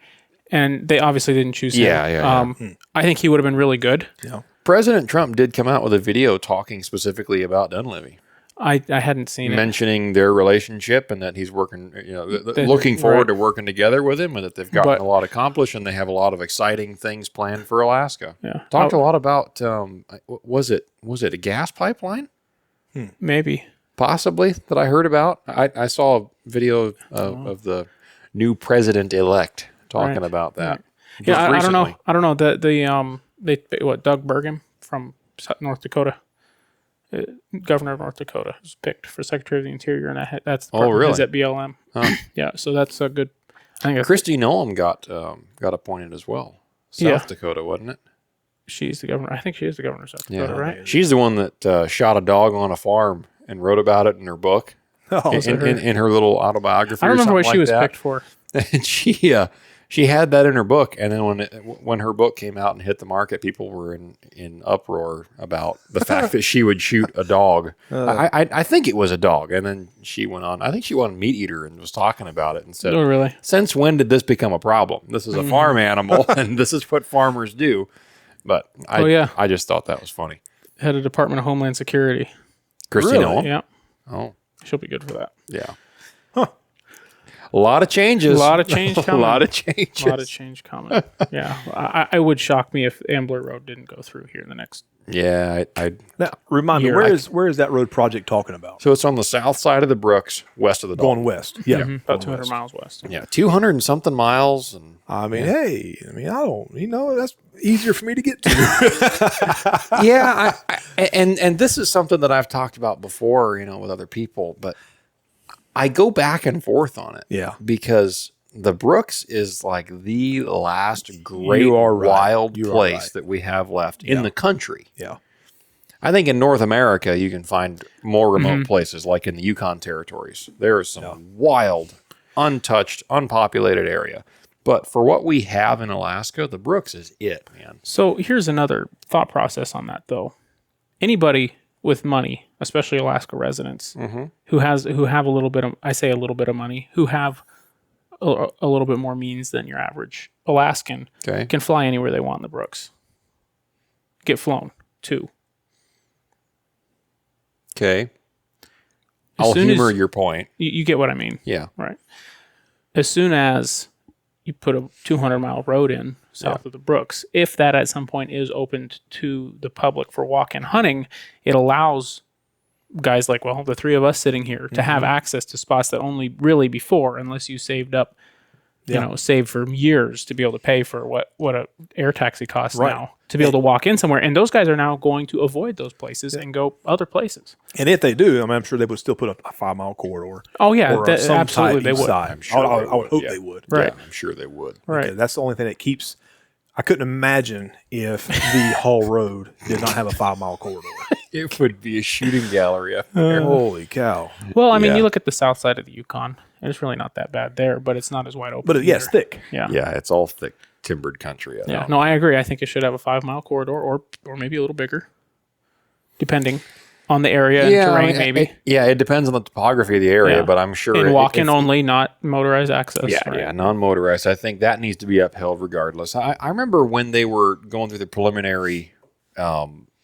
And they obviously didn't choose him. Yeah. I think he would have been really good. Yeah. President Trump did come out with a video talking specifically about Dunleavy. I hadn't seen it. Mentioning their relationship and that he's working, looking forward to working together with him, and that they've gotten a lot accomplished and they have a lot of exciting things planned for Alaska. Yeah. Talked a lot about, was it a gas pipeline? Maybe. Possibly, that I heard about. I saw a video of the new president-elect talking about that. Yeah, I don't know. I don't know. Doug Burgum from North Dakota, governor of North Dakota, was picked for Secretary of the Interior, and that's the part is at BLM. Yeah, so that's a good. I think Kristi Noem got appointed as well. South Dakota, wasn't it? She's the governor. I think she is the governor of South Dakota, right? She's the one that shot a dog on a farm and wrote about it in her book. In her little autobiography. I don't remember what she was that. picked for. And she had that in her book, and then when her book came out and hit the market, people were in uproar about the fact that she would shoot a dog. I think it was a dog, and then she went on. I think she won Meat Eater and was talking about it and said, "Oh, really? Since when did this become a problem? This is a farm animal, and this is what farmers do." But I just thought that was funny. Head of Department of Homeland Security. Kristi Noem? Yeah. Oh, she'll be good for that. Yeah. A lot of changes. A lot of change coming. A lot of changes. A lot of change coming. Yeah. I would shock me if Ambler Road didn't go through here in the next. Yeah. Now, remind me, where is that road project talking about? So it's on the south side of the Brooks, west of the Dalton. Going west. Yeah. About 200 miles west. Yeah. 200 and something miles. And I mean, that's easier for me to get to. Yeah. And this is something that I've talked about before, with other people, but I go back and forth on it. Yeah. Because the Brooks is like the last great wild place that we have left in the country. Yeah. I think in North America, you can find more remote places, like in the Yukon territories. There is some wild, untouched, unpopulated area. But for what we have in Alaska, the Brooks is it, man. So here's another thought process on that, though. Anybody with money, especially Alaska residents, who have a little bit of, I say a little bit of money, who have a little bit more means than your average Alaskan, can fly anywhere they want in the Brooks. Get flown, too. Okay. I'll humor your point. You get what I mean. Yeah. Right. As soon as you put a 200-mile road in south of the Brooks, if that at some point is opened to the public for walk-in hunting, it allows guys like, the three of us sitting here to have access to spots that only really before, unless you saved up, saved for years to be able to pay for what a air taxi costs now, to be able to walk in somewhere. And those guys are now going to avoid those places and go other places. And if they do, I'm sure they would still put a 5-mile corridor. Oh, yeah. Absolutely, they would. I'm sure I would hope they would. Right. Yeah, I'm sure they would. Right. Okay, that's the only thing that keeps... I couldn't imagine if the Hall Road did not have a 5-mile corridor. It would be a shooting gallery up there. Holy cow. Well, I mean, you look at the south side of the Yukon, and it's really not that bad there, but it's not as wide open. But it's thick. Yeah. Yeah, it's all thick, timbered country. No, I agree. I think it should have a 5-mile corridor or maybe a little bigger, depending on the area and terrain, maybe. It depends on the topography of the area, but I'm sure... And walk-in only, not motorized access. Yeah, non-motorized. I think that needs to be upheld regardless. I remember when they were going through the preliminary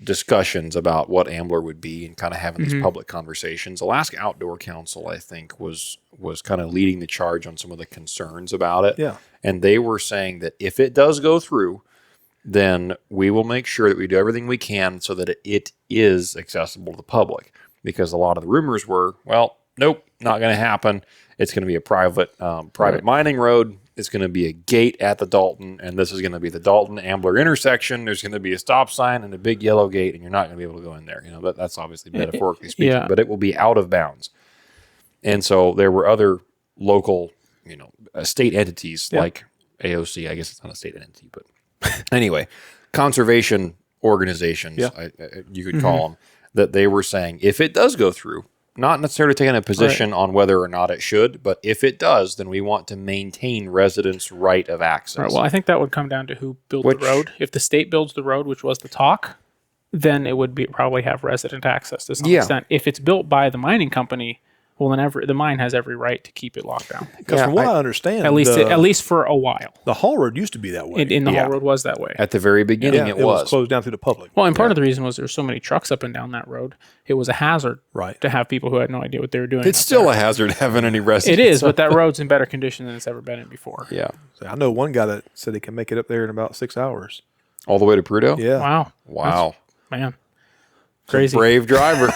discussions about what Ambler would be and kind of having these public conversations. Alaska Outdoor Council, I think, was kind of leading the charge on some of the concerns about it. Yeah. And they were saying that if it does go through, then we will make sure that we do everything we can so that it is accessible to the public. Because a lot of the rumors were, well, nope, not going to happen. It's going to be a private mining road. It's going to be a gate at the Dalton, and this is going to be the Dalton-Ambler intersection. There's going to be a stop sign and a big yellow gate, and you're not going to be able to go in there. That's obviously metaphorically speaking, but it will be out of bounds. And so there were other local, state entities like AOC. I guess it's not a state entity, but anyway, conservation organizations, you could call them, that they were saying if it does go through, not necessarily taking a position on whether or not it should, but if it does, then we want to maintain residents' right of access. Right, well, I think that would come down to who built the road. If the state builds the road, which was the talk, then it would probably have resident access to some extent. If it's built by the mining company, well, then the mine has every right to keep it locked down. Because from what I understand, at least for a while, the haul road used to be that way. The haul road was that way at the very beginning. It was closed down through the public. Well, and part of the reason was there were so many trucks up and down that road. It was a hazard, to have people who had no idea what they were doing. It's still a hazard having any residents. It is, but that road's in better condition than it's ever been in before. Yeah, so I know one guy that said he can make it up there in about 6 hours, all the way to Prudhoe. Yeah, wow, man, crazy, brave driver.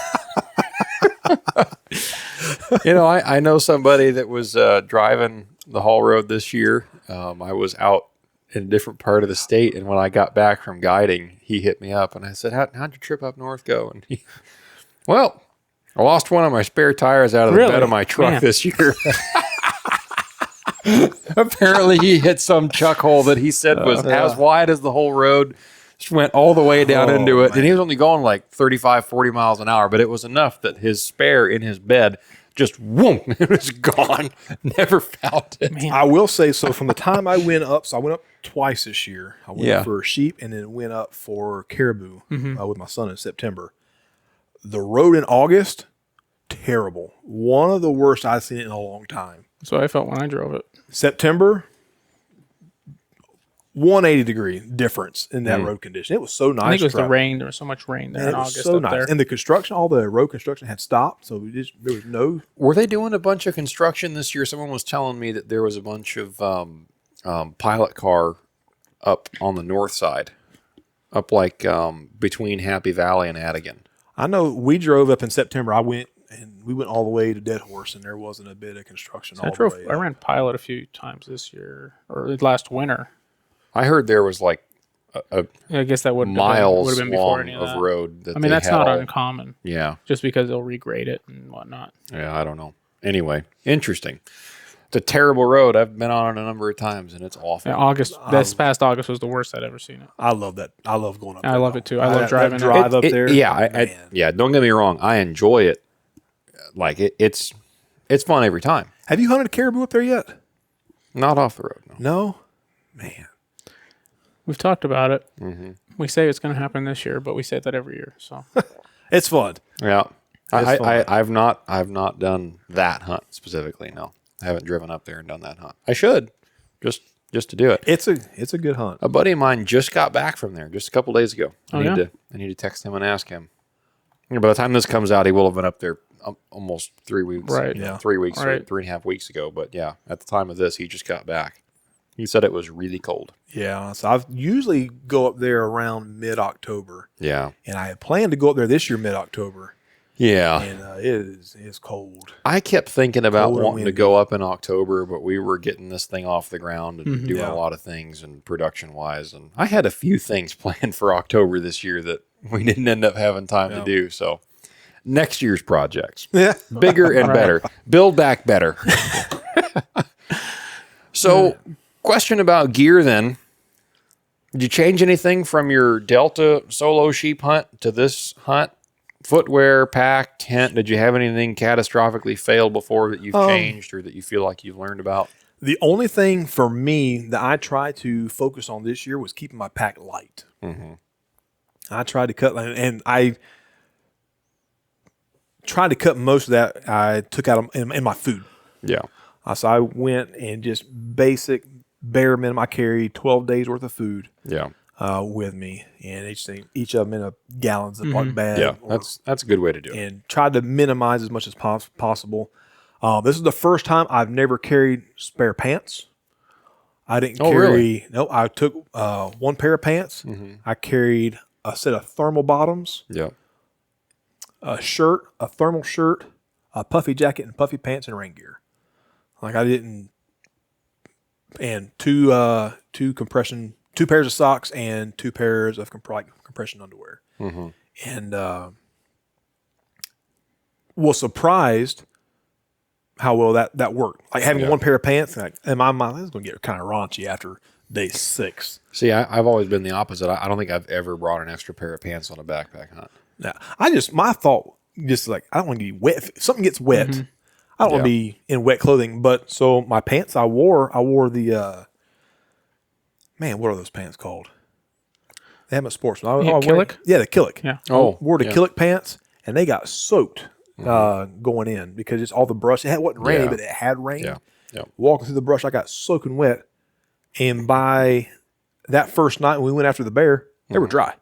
I know somebody that was driving the haul road this year. I was out in a different part of the state, and when I got back from guiding, he hit me up, and I said, how'd your trip up north go? And he, well, I lost one of my spare tires out of the bed of my truck this year. Apparently, he hit some chuck hole that he said was as wide as the whole road. Just went all the way down into it. Man. And he was only going like 35, 40 miles an hour, but it was enough that his spare in his bed just, whoom, it was gone. Never found it. Man. I will say, so from the time I went up, I went up twice this year. I went up for sheep and then went up for caribou with my son in September. The road in August, terrible. One of the worst I've seen it in a long time. That's what I felt when I drove it. September, 180-degree difference in that road condition. It was so nice. I think it was the rain. There was so much rain there in August. So nice. There. And the construction, all the road construction had stopped, so there was no. Were they doing a bunch of construction this year? Someone was telling me that there was a bunch of pilot car up on the north side, up like between Happy Valley and Adigan. I know we drove up in September. We went all the way to Dead Horse, and there wasn't a bit of construction all the way up. I ran pilot a few times this year, or last winter. I heard there was like I guess that would miles have been before long any of of that. road. That that's not uncommon. Yeah. Just because they'll regrade it and whatnot. Yeah, I don't know. Anyway, interesting. It's a terrible road. I've been on it a number of times, and it's awful. Yeah, this past August was the worst I'd ever seen it. I love that. I love going up there. I love it too. I love driving up there. Yeah, don't get me wrong. I enjoy it. Like, it's fun every time. Have you hunted a caribou up there yet? Not off the road, no. No? Man. We've talked about it. Mm-hmm. We say it's going to happen this year, but we say that every year. So it's fun. Yeah, I've not done that hunt specifically. No, I haven't driven up there and done that hunt. I should just to do it. It's a good hunt. A buddy of mine just got back from there just a couple days ago. I need to text him and ask him. By the time this comes out, he will have been up there almost 3 weeks. Right. 3 weeks or 3.5 weeks ago. But yeah, at the time of this, he just got back. He said it was really cold. Yeah, so I usually go up there around mid-October. Yeah. And I had planned to go up there this year mid-October. Yeah. And it's cold. I kept thinking about wanting to go up in October, but we were getting this thing off the ground and doing a lot of things and production-wise. And I had a few things planned for October this year that we didn't end up having time to do. So next year's projects. Yeah. Bigger and better. Build back better. So... Question about gear then. Did you change anything from your Delta solo sheep hunt to this hunt? Footwear, pack, tent, did you have anything catastrophically fail before that you've changed or that you feel like you've learned about? The only thing for me that I tried to focus on this year was keeping my pack light. Mm-hmm. I tried to cut, and I tried to cut most of that I took out in my food. Yeah. So I went and just bare minimum. I carried 12 days worth of food. Yeah. with me, and each of them in a gallons of like bag. Yeah, that's a good way to do it. And tried to minimize as much as possible. This is the first time I've never carried spare pants. I didn't carry. Really? No, I took one pair of pants. I carried a set of thermal bottoms. Yeah. A shirt, a thermal shirt, a puffy jacket, and puffy pants and rain gear. Like I didn't, and two pairs of socks and 2 pairs of compression underwear. And was surprised how well that worked. Like having one pair of pants, like in my mind, this is going to get kind of raunchy after day 6. See, I've always been the opposite. I don't think I've ever brought an extra pair of pants on a backpack hunt. Now, my thought just like, I don't want to be wet. If something gets wet, I don't want to be in wet clothing. But so my pants I wore the, man, what are those pants called? They have a sportsman. Killick? Yeah, the Killick. Yeah. I wore the Killick pants, and they got soaked going in because it's all the brush. It wasn't raining, but it had rain. Yeah. Walking through the brush, I got soaking wet. And by that first night when we went after the bear, they were dry.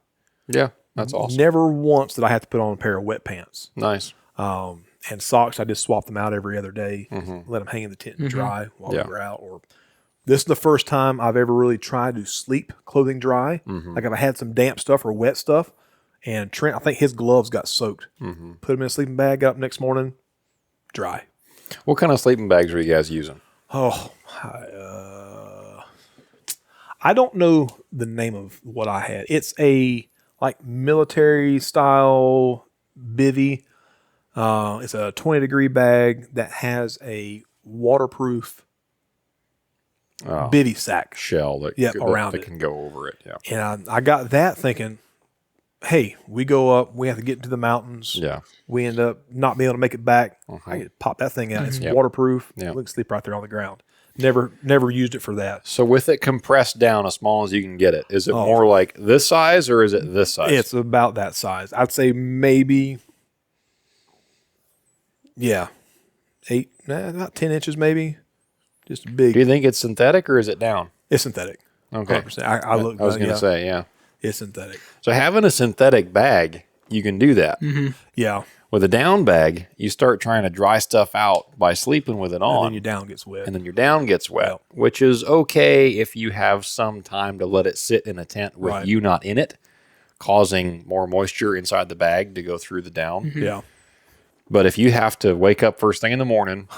Yeah, that's awesome. Never once did I have to put on a pair of wet pants. Nice. And socks, I just swapped them out every other day, let them hang in the tent and dry while we were out. Or this is the first time I've ever really tried to sleep clothing dry. Like if I had some damp stuff or wet stuff, and Trent, I think his gloves got soaked. Put them in a sleeping bag, got up next morning, dry. What kind of sleeping bags are you guys using? Oh, I don't know the name of what I had. It's a like military style bivy. It's a 20-degree bag that has a waterproof bivy sack Shell that around it can go over it. Yeah. And I got that thinking, hey, we go up, we have to get into the mountains. Yeah. We end up not being able to make it back. I could pop that thing out. It's waterproof. We can sleep right there on the ground. Never used it for that. So with it compressed down as small as you can get it, is it more like this size or is it this size? It's about that size. I'd say maybe, about 10 inches maybe. Just big. Do you think it's synthetic or is it down? It's synthetic. Okay. 100%. I was going to say, yeah. It's synthetic. So having a synthetic bag, you can do that. Yeah. With a down bag, you start trying to dry stuff out by sleeping with it on. And then your down gets wet. And then your down gets wet, which is okay if you have some time to let it sit in a tent with you not in it, causing more moisture inside the bag to go through the down. Yeah. But if you have to wake up first thing in the morning,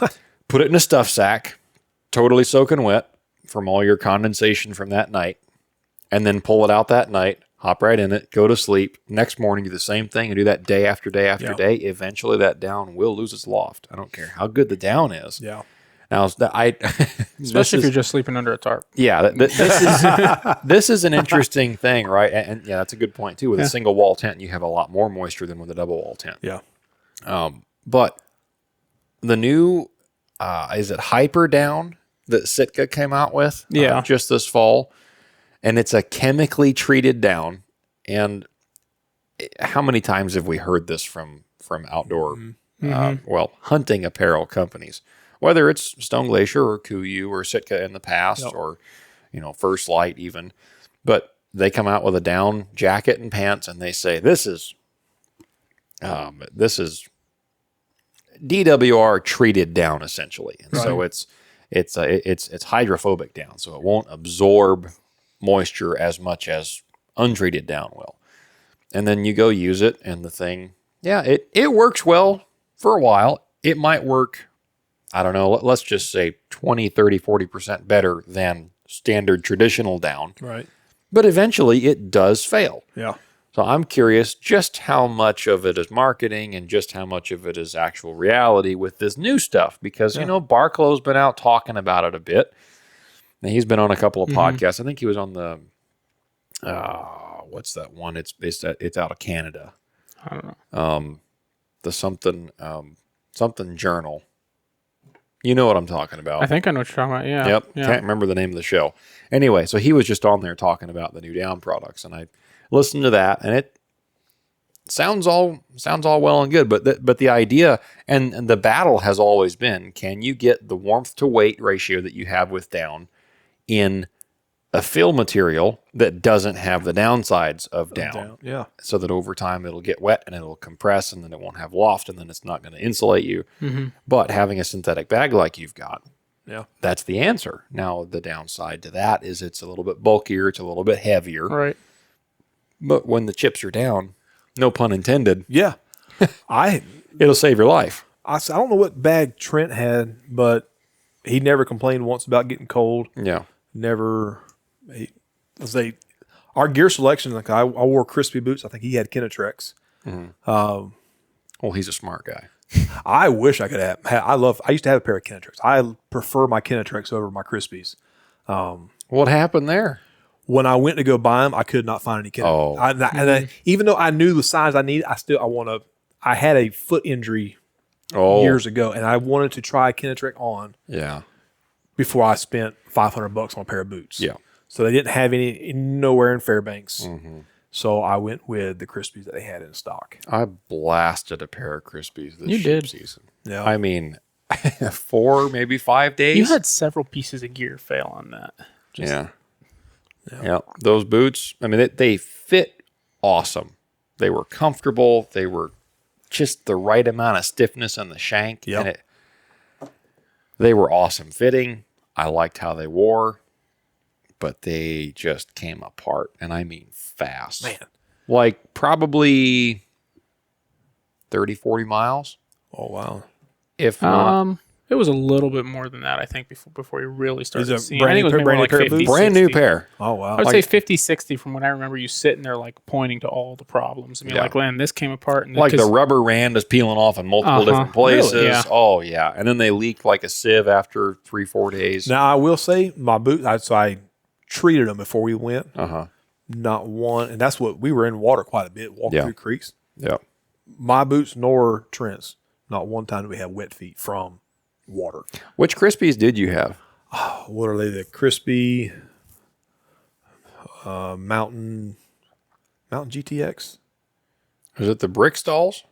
put it in a stuff sack, totally soaking wet from all your condensation from that night, and then pull it out that night, hop right in it, go to sleep. Next morning, do the same thing and do that day after day after day. Eventually, that down will lose its loft. I don't care how good the down is. Yeah. Now, especially if you're just sleeping under a tarp. Yeah, this is an interesting thing, right? And yeah, that's a good point too. With a single wall tent, you have a lot more moisture than with a double wall tent. Yeah. But the new is it Hyper Down that Sitka came out with? Just this fall. And it's a chemically treated down. And how many times have we heard this from outdoor, hunting apparel companies? Whether it's Stone Glacier or Kuiu or Sitka in the past, or First Light even. But they come out with a down jacket and pants, and they say this is DWR treated down essentially, and so it's hydrophobic down, so it won't absorb moisture as much as untreated down will. And then you go use it, and the thing, it works well for a while. It might work, I don't know, let's just say 20, 30, 40% better than standard traditional down. Right. But eventually it does fail. Yeah. So I'm curious just how much of it is marketing and just how much of it is actual reality with this new stuff. Because, Barclow's been out talking about it a bit. And he's been on a couple of podcasts. I think he was on the, what's that one? It's out of Canada. I don't know. The something journal. You know what I'm talking about. I think I know what you're talking about. Yeah. Yep. Yeah. Can't remember the name of the show. Anyway, so he was just on there talking about the new down products, and I listened to that, and it sounds all well and good. But the idea and the battle has always been: can you get the warmth to weight ratio that you have with down in a fill material that doesn't have the downsides of down. Yeah. So that over time it'll get wet and it'll compress and then it won't have loft and then it's not going to insulate you. But having a synthetic bag like you've got, that's the answer. Now, the downside to that is it's a little bit bulkier, it's a little bit heavier. Right. But when the chips are down, no pun intended. Yeah. It'll save your life. I don't know what bag Trent had, but he never complained once about getting cold. Yeah. Never. Our gear selection, like I wore crispy boots. I think he had Kinetrex. Well, he's a smart guy. I wish I could have. I used to have a pair of Kinetrex. I prefer my Kinetrex over my Crispies. What happened there? When I went to go buy them, I could not find any Kinetrex. Even though I knew the size I needed, I had a foot injury years ago, and I wanted to try Kinetrex on. Yeah. Before I spent $500 on a pair of boots. Yeah. So they didn't have any nowhere in Fairbanks. So I went with the Crispies that they had in stock. I blasted a pair of Crispies this sheep season. Yeah. I mean, 4, maybe 5 days. You had several pieces of gear fail on that. Yeah. Those boots, I mean, they fit awesome. They were comfortable. They were just the right amount of stiffness on the shank. Yep. And they were awesome fitting. I liked how they wore, but they just came apart. And I mean fast. Man. Like probably 30, 40 miles. Oh, wow. If not. It was a little bit more than that, I think, before you really started seeing. Brand I think it was new maybe more like pair of 50, boots? Brand 60. new pair. Oh, wow. I would say 50, 60 from what I remember you sitting there like pointing to all the problems. I mean, like, man, this came apart. And like the rubber rand is peeling off in multiple different places. Really? Yeah. Oh, yeah. And then they leaked like a sieve after 3-4 days. Now, I will say my boots, I treated them before we went. Uh-huh. Not one. And that's what we were in water quite a bit, walking through creeks. Yeah. My boots nor Trent's, not one time did we have wet feet from water. Which Crispies did you have? What are they? The crispy Mountain GTX. Is it the brick stalls?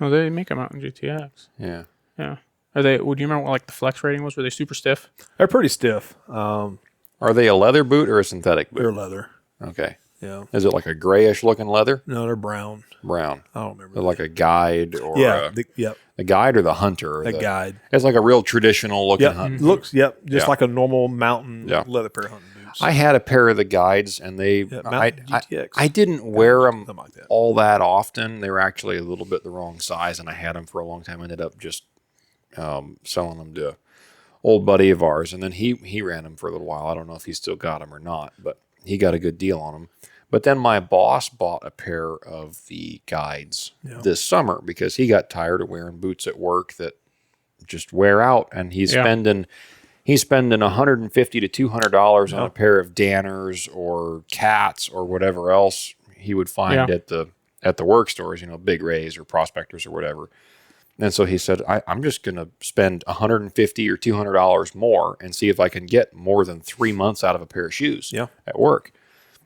Oh, they make them out in GTX. Yeah. Yeah. Would you remember what like the flex rating was? Were they super stiff? They're pretty stiff. Are they a leather boot or a synthetic boot? They're leather. Okay. Yeah. Is it like a grayish looking leather? No, they're brown. Brown. I don't remember. They're like a guide or the guide or the hunter? Or the guide. It's like a real traditional looking hunter. Looks, just like a normal mountain leather pair of hunting boots. I had a pair of the guides and I didn't wear them like that. all that often. They were actually a little bit the wrong size and I had them for a long time. I ended up just selling them to an old buddy of ours. And then he ran them for a little while. I don't know if he still got them or not, but he got a good deal on them. But then my boss bought a pair of the guides this summer because he got tired of wearing boots at work that just wear out, and he's spending $150 to $200 on a pair of Danners or Cats or whatever else he would find at the work stores, Big Rays or Prospectors or whatever. And so he said, I'm just going to spend $150 or $200 more and see if I can get more than 3 months out of a pair of shoes at work.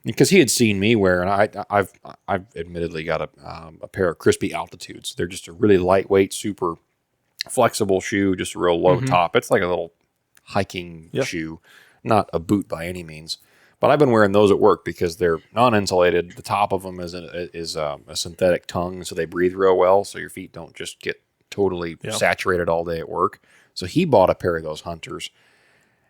Because he had seen me wear, and I've admittedly got a pair of Crispy Altitudes. They're just a really lightweight, super flexible shoe, just a real low top. It's like a little hiking shoe, not a boot by any means. But I've been wearing those at work because they're non-insulated. The top of them is a synthetic tongue, so they breathe real well, so your feet don't just get totally saturated all day at work. So he bought a pair of those Hunters,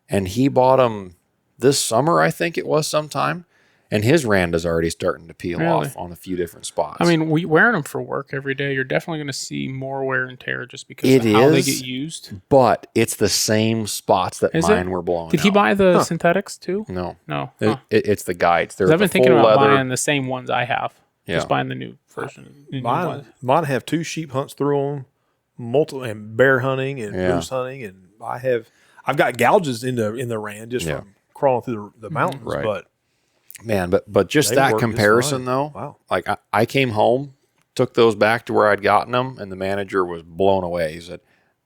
and he bought them this summer, I think it was sometime. And his rand is already starting to peel off on a few different spots. I mean, wearing them for work every day, you're definitely going to see more wear and tear just because of how they get used. But it's the same spots that mine were blowing Did he buy the synthetics too? No. It's the guides. I've been thinking about buying the same ones I have. Just buying the new version. Mine have 2 sheep hunts through them, multiple and bear hunting and moose hunting, and I've got gouges in the rand just from crawling through the mountains, but. Man, but just that comparison though, like I came home, took those back to where I'd gotten them, and the manager was blown away. He said,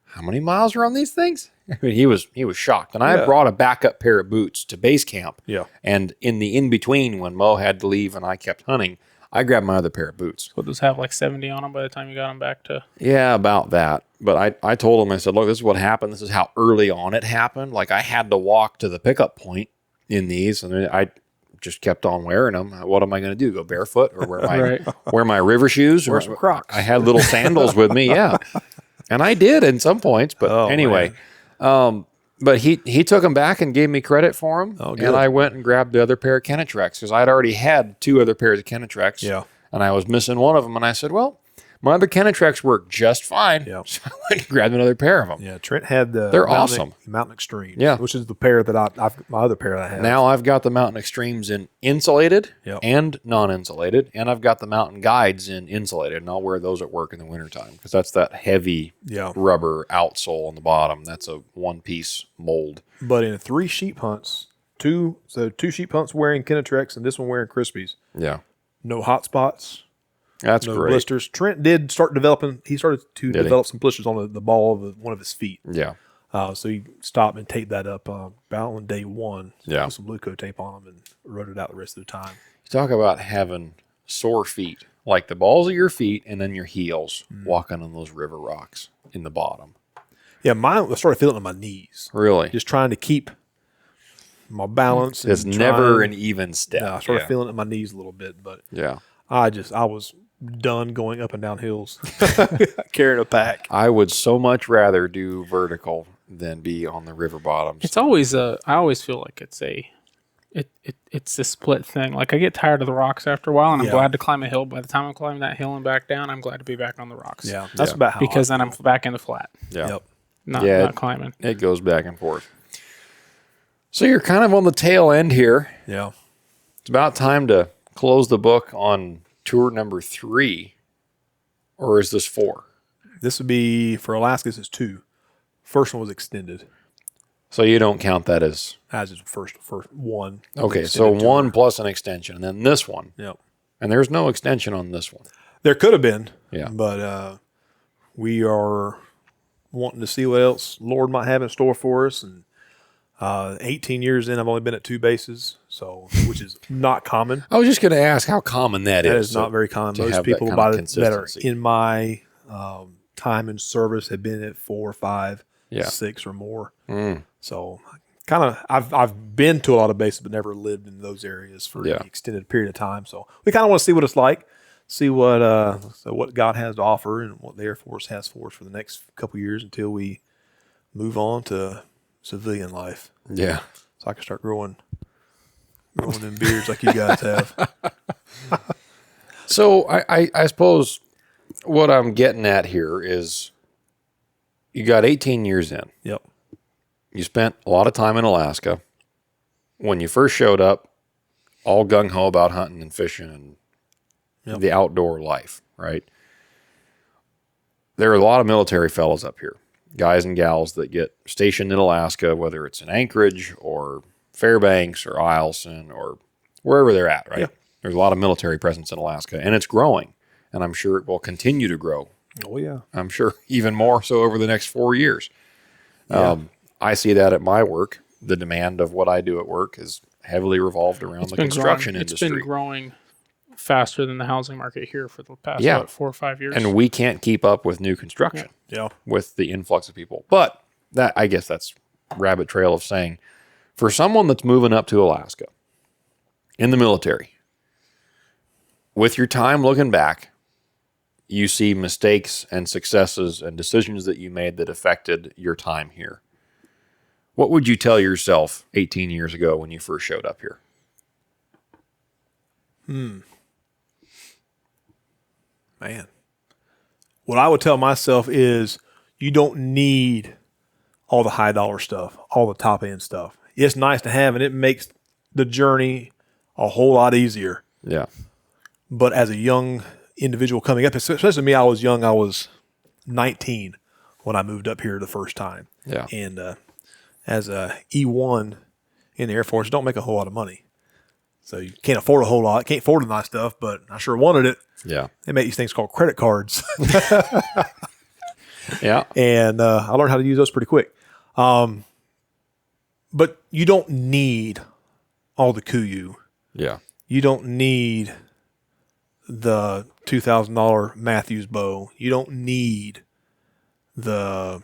"How many miles are on these things?" I mean, he was shocked. And I had brought a backup pair of boots to base camp. Yeah. And in the in-between when Mo had to leave and I kept hunting, I grabbed my other pair of boots. Would those have like 70 on them by the time you got them back to? Yeah, about that. But I told him, I said, look, this is what happened. This is how early on it happened. Like I had to walk to the pickup point in these, and I just kept on wearing them. What am I going to do? Go barefoot or wear my river shoes? Wear some Crocs. I had little sandals with me, yeah, and I did in some points. But anyway, but he took them back and gave me credit for them, and I went and grabbed the other pair of Kenetrex because I'd already had 2 other pairs of Kenetrex, and I was missing one of them, and I said, well, my other Kenetrex work just fine. Yep. So I went and grabbed another pair of them. Yeah, Trent had they're awesome. Mountain Extremes. Yeah. Which is the pair that my other pair that I have. Now I've got the Mountain Extremes in insulated and non-insulated, and I've got the Mountain Guides in insulated, and I'll wear those at work in the wintertime because that's that heavy rubber outsole on the bottom. That's a one-piece mold. But in 3 sheep hunts, 2 sheep hunts wearing Kenetrex and this one wearing Crispies. Yeah. No hot spots. That's no great. blisters. Trent did start developing. He started to develop some blisters on the ball of one of his feet. Yeah. So he stopped and taped that up about on day 1. Yeah. Put some blue coat tape on them and wrote it out the rest of the time. You talk about having sore feet, like the balls of your feet and then your heels walking on those river rocks in the bottom. Yeah, I started feeling it on my knees. Really? Just trying to keep my balance. It's never an even step. I started feeling it in my knees a little bit, but I was done going up and down hills carrying a pack. I would so much rather do vertical than be on the river bottoms. It's always I always feel like it's a split thing. Like I get tired of the rocks after a while, and I'm glad to climb a hill. By the time I'm climbing that hill and back down, I'm glad to be back on the rocks. Yeah, that's about how because then I'm back in the flat. Yeah. Yep. Not climbing. It goes back and forth. So you're kind of on the tail end here. Yeah. It's about time to close the book on tour number 3, or is this 4? This would be, for Alaska, this is 2. First one was extended. So you don't count that as his first one. Okay, so 1 plus an extension, and then this one. Yep. And there's no extension on this one. There could have been. Yeah. But we are wanting to see what else Lord might have in store for us. And 18 years in, I've only been at 2 bases, which is not common. I was just going to ask how common that is. That is not very common. Most people that are in my time in service have been at 4, 5, 6 or more. So kind of, I've been to a lot of bases, but never lived in those areas for an extended period of time. So we kind of want to see what it's like, see what God has to offer and what the Air Force has for us for the next couple of years until we move on to civilian life. Yeah. So I can start growing them beards like you guys have. So I suppose what I'm getting at here is you got 18 years in. Yep. You spent a lot of time in Alaska. When you first showed up, all gung-ho about hunting and fishing and the outdoor life, right? There are a lot of military fellows up here, guys and gals that get stationed in Alaska, whether it's in Anchorage or Fairbanks or Eielson or wherever they're at, right? Yeah. There's a lot of military presence in Alaska, and it's growing, and I'm sure it will continue to grow. Oh, yeah. I'm sure even more so over the next 4 years. Yeah. I see that at my work. The demand of what I do at work is heavily revolved around the construction industry. It's been growing faster than the housing market here for the past 4 or 5 years. And we can't keep up with new construction with the influx of people. But that, I guess that's rabbit trail of saying, for someone that's moving up to Alaska in the military, with your time looking back, you see mistakes and successes and decisions that you made that affected your time here. What would you tell yourself 18 years ago when you first showed up here? Man. What I would tell myself is you don't need all the high dollar stuff, all the top end stuff. It's nice to have, and it makes the journey a whole lot easier. Yeah. But as a young individual coming up, especially me, I was young. I was 19 when I moved up here the first time. Yeah. And as a E1 in the Air Force, don't make a whole lot of money. So you can't afford a whole lot. Can't afford the nice stuff, but I sure wanted it. Yeah. They make these things called credit cards. Yeah. And I learned how to use those pretty quick. But you don't need all the KUIU. Yeah. You don't need the $2,000 Matthews bow. You don't need the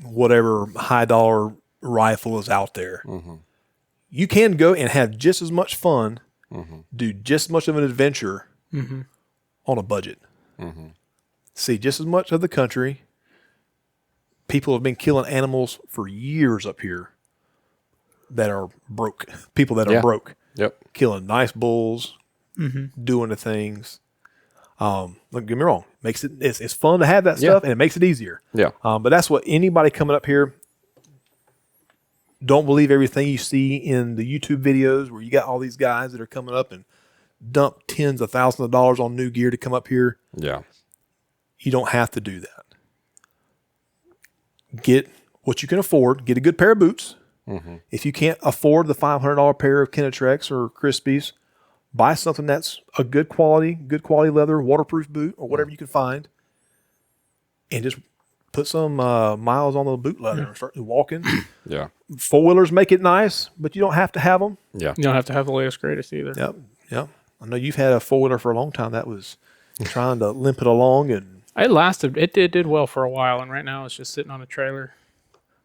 whatever high dollar rifle is out there. Mm-hmm. you can go and have just as much fun, do just as much of an adventure on a budget. See just as much of the country. People have been killing animals for years up here that are broke. People that are broke. Yep. Killing nice bulls, doing the things. Don't get me wrong. It's fun to have that stuff, and it makes it easier. Yeah. But that's what anybody coming up here. Don't believe everything you see in the YouTube videos where you got all these guys that are coming up and dump tens of thousands of dollars on new gear to come up here. Yeah. You don't have to do that. Get what you can afford. Get a good pair of boots. If you can't afford the $500 pair of Kenetrex or Crispies, buy something that's a good quality leather, waterproof boot or whatever you can find, and just put some miles on the boot leather and start walking. Yeah. 4-wheelers make it nice, but you don't have to have them. Yeah. You don't have to have the latest, greatest either. Yep. I know you've had a 4-wheeler for a long time. That was trying to limp it along, and It lasted. It did well for a while, and right now it's just sitting on a trailer.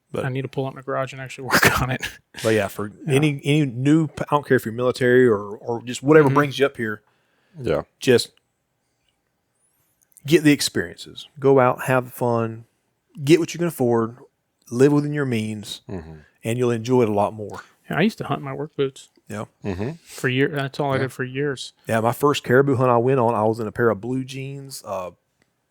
But I need to pull up my garage and actually work on it. But yeah, for any new, I don't care if you're military or just whatever brings you up here. Yeah. Just get the experiences. Go out, have fun, get what you can afford, live within your means, and you'll enjoy it a lot more. Yeah, I used to hunt in my work boots. Yeah. For years. That's all I did for years. Yeah, my first caribou hunt I went on, I was in a pair of blue jeans,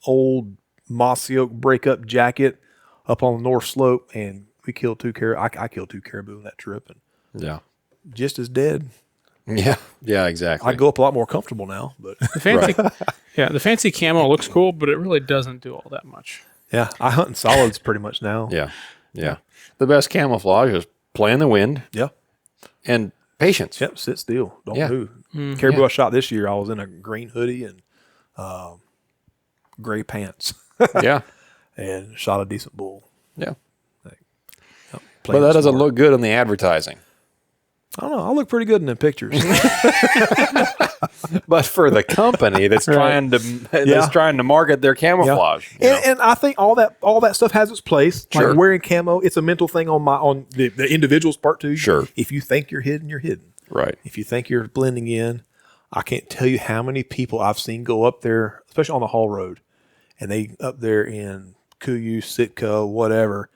old mossy oak breakup jacket up on the north slope, and we killed 2 caribou. I killed 2 caribou on that trip, and just as dead. Yeah. Yeah, exactly. I go up a lot more comfortable now, but The fancy, the fancy camo looks cool, but it really doesn't do all that much. yeah, I hunt in solids pretty much now. Yeah. Yeah. The best camouflage is playing the wind Yeah. and patience. Yep, sit still. Don't Yeah. move. Caribou I shot this year, I was in a green hoodie and gray pants Yeah. and shot a decent bull. Yeah. Playing But that doesn't smart. look good in the advertising. I don't know. I look pretty good in the pictures. But for the company that's trying to market their camouflage. you know? And I think all that stuff has its place. Sure. Like wearing camo, it's a mental thing on the individual's part too. Sure. If you think you're hidden, you're hidden. Right. If you think you're blending in, I can't tell you how many people I've seen go up there, especially on the Hall Road, and they up there in Kuyu, Sitka, whatever,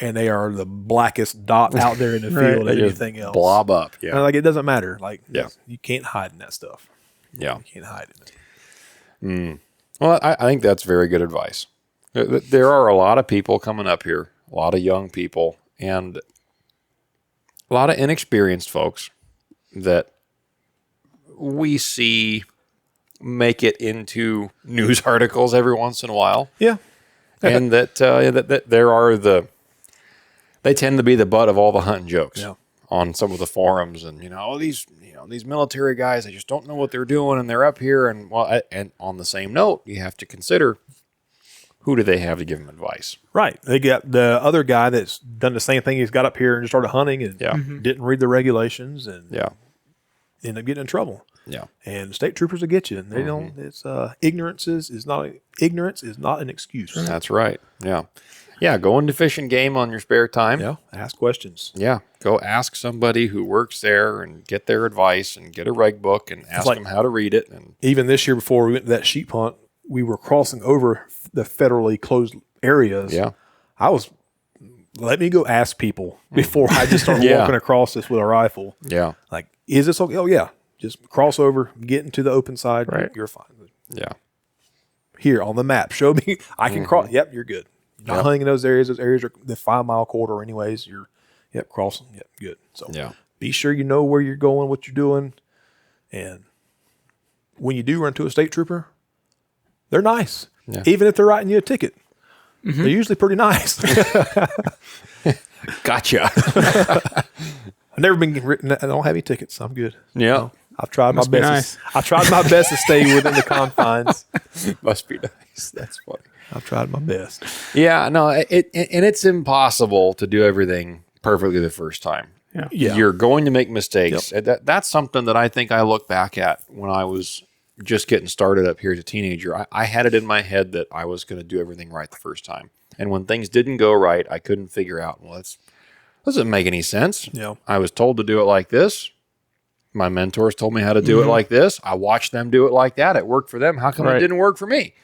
and they are the blackest dot out there in the field They than just anything else. blob up. Yeah. And like it doesn't matter. Like Yeah. you can't hide in that stuff. Yeah. You can't hide in it. Well, I think that's very good advice. There are a lot of people coming up here, a lot of young people, and a lot of inexperienced folks that we see make it into news articles every once in a while. Yeah. And that there are they tend to be the butt of all the hunting jokes on some of the forums, and these military guys, they just don't know what they're doing, and they're up here, and and on the same note, you have to consider who do they have to give them advice. Right. They got the other guy that's done the same thing. He's got up here and just started hunting and didn't read the regulations and ended up getting in trouble. Yeah. And state troopers will get you. And they don't. It's ignorance is not an excuse. That's right. Yeah. Yeah. Go into Fish and Game on your spare time. Yeah. Ask questions. Yeah. Go ask somebody who works there and get their advice and get a reg book and ask them how to read it. And even this year, before we went to that sheep hunt, we were crossing over the federally closed areas. Yeah. Let me go ask people before I just start walking across this with a rifle. Yeah. Like, is this okay? Oh, yeah. Just cross over, get into the open side. Right. You're fine. Yeah. Here on the map, show me. I can cross. Yep, you're good. You're not hunting in those areas. Those areas are the 5 mile corridor anyways. You're, crossing. Yep, good. So be sure you know where you're going, what you're doing. And when you do run into a state trooper, they're nice. Yeah. Even if they're writing you a ticket. They're usually pretty nice. Gotcha. I've never been written. I don't have any tickets. I'm good. Yeah. No, I've tried my Must be best. nice. I tried my best to stay within the confines. Must be nice. That's funny. I've tried my best. Yeah. No, and it's impossible to do everything perfectly the first time. Yeah. You're going to make mistakes. That's something that I think I look back at when I was just getting started up here as a teenager. I had it in my head that I was going to do everything right the first time. And when things didn't go right, I couldn't figure out, Doesn't make any sense. Yeah. I was told to do it like this. My mentors told me how to do it like this. I watched them do it like that. It worked for them. How come it didn't work for me?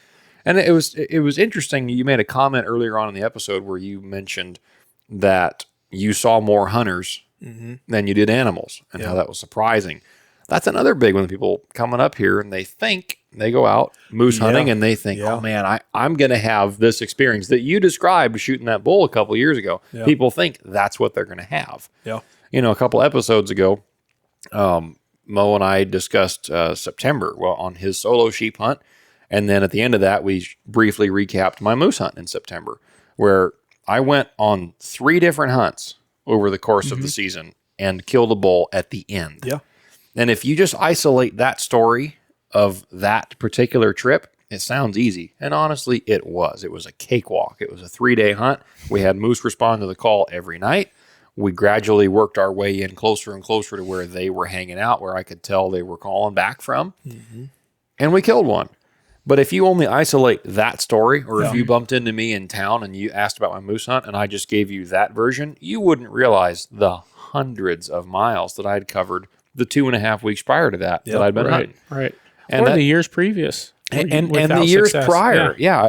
And it was interesting. You made a comment earlier on in the episode where you mentioned that you saw more hunters than you did animals, and how that was surprising. That's another big one. People coming up here and they go out moose hunting and they think, oh man, I'm going to have this experience that you described shooting that bull a couple of years ago. Yeah. People think that's what they're going to have. Yeah. You know, a couple episodes ago, Mo and I discussed September on his solo sheep hunt. And then at the end of that, we briefly recapped my moose hunt in September, where I went on 3 different hunts over the course of the season and killed a bull at the end. Yeah. And if you just isolate that story of that particular trip, it sounds easy. And honestly, it was. It was a cakewalk. It was a 3-day hunt. We had moose respond to the call every night. We gradually worked our way in closer and closer to where they were hanging out, where I could tell they were calling back from. And we killed one. But if you only isolate that story, or if you bumped into me in town and you asked about my moose hunt and I just gave you that version, you wouldn't realize the hundreds of miles that I'd covered the 2.5 weeks prior to that I'd been hunting. Right. And the years previous. And the years prior. Yeah.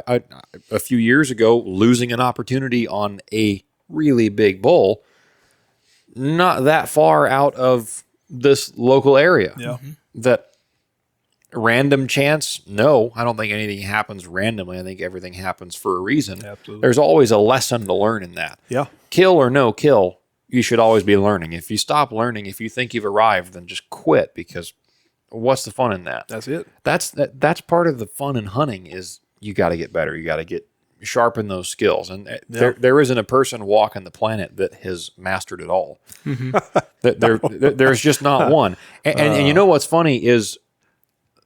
A few years ago, losing an opportunity on a really big bull, not that far out of this local area. Yeah. That random chance? No, I don't think anything happens randomly. I think everything happens for a reason. Absolutely. There's always a lesson to learn in that. Yeah. Kill or no kill, you should always be learning. If you stop learning, if you think you've arrived, then just quit, because what's the fun in that? That's it. That's part of the fun in hunting is you got to get better. You got to sharpen those skills. And there isn't a person walking the planet that has mastered it all. There's just not one. And you know what's funny is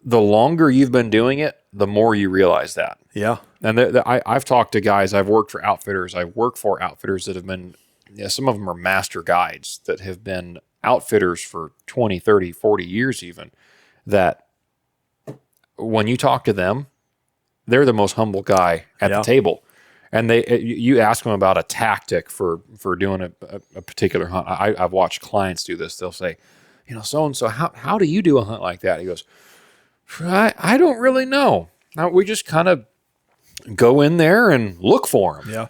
the longer you've been doing it, the more you realize that. Yeah. And I've talked to guys, I've worked for outfitters, I've worked for outfitters that have been, some of them are master guides that have been outfitters for 20, 30, 40 years even, that when you talk to them, they're the most humble guy at the table. And you ask them about a tactic for doing a particular hunt. I've watched clients do this. They'll say, so-and-so, how do you do a hunt like that? He goes, I don't really know. We just kind of go in there and look for him. Yeah.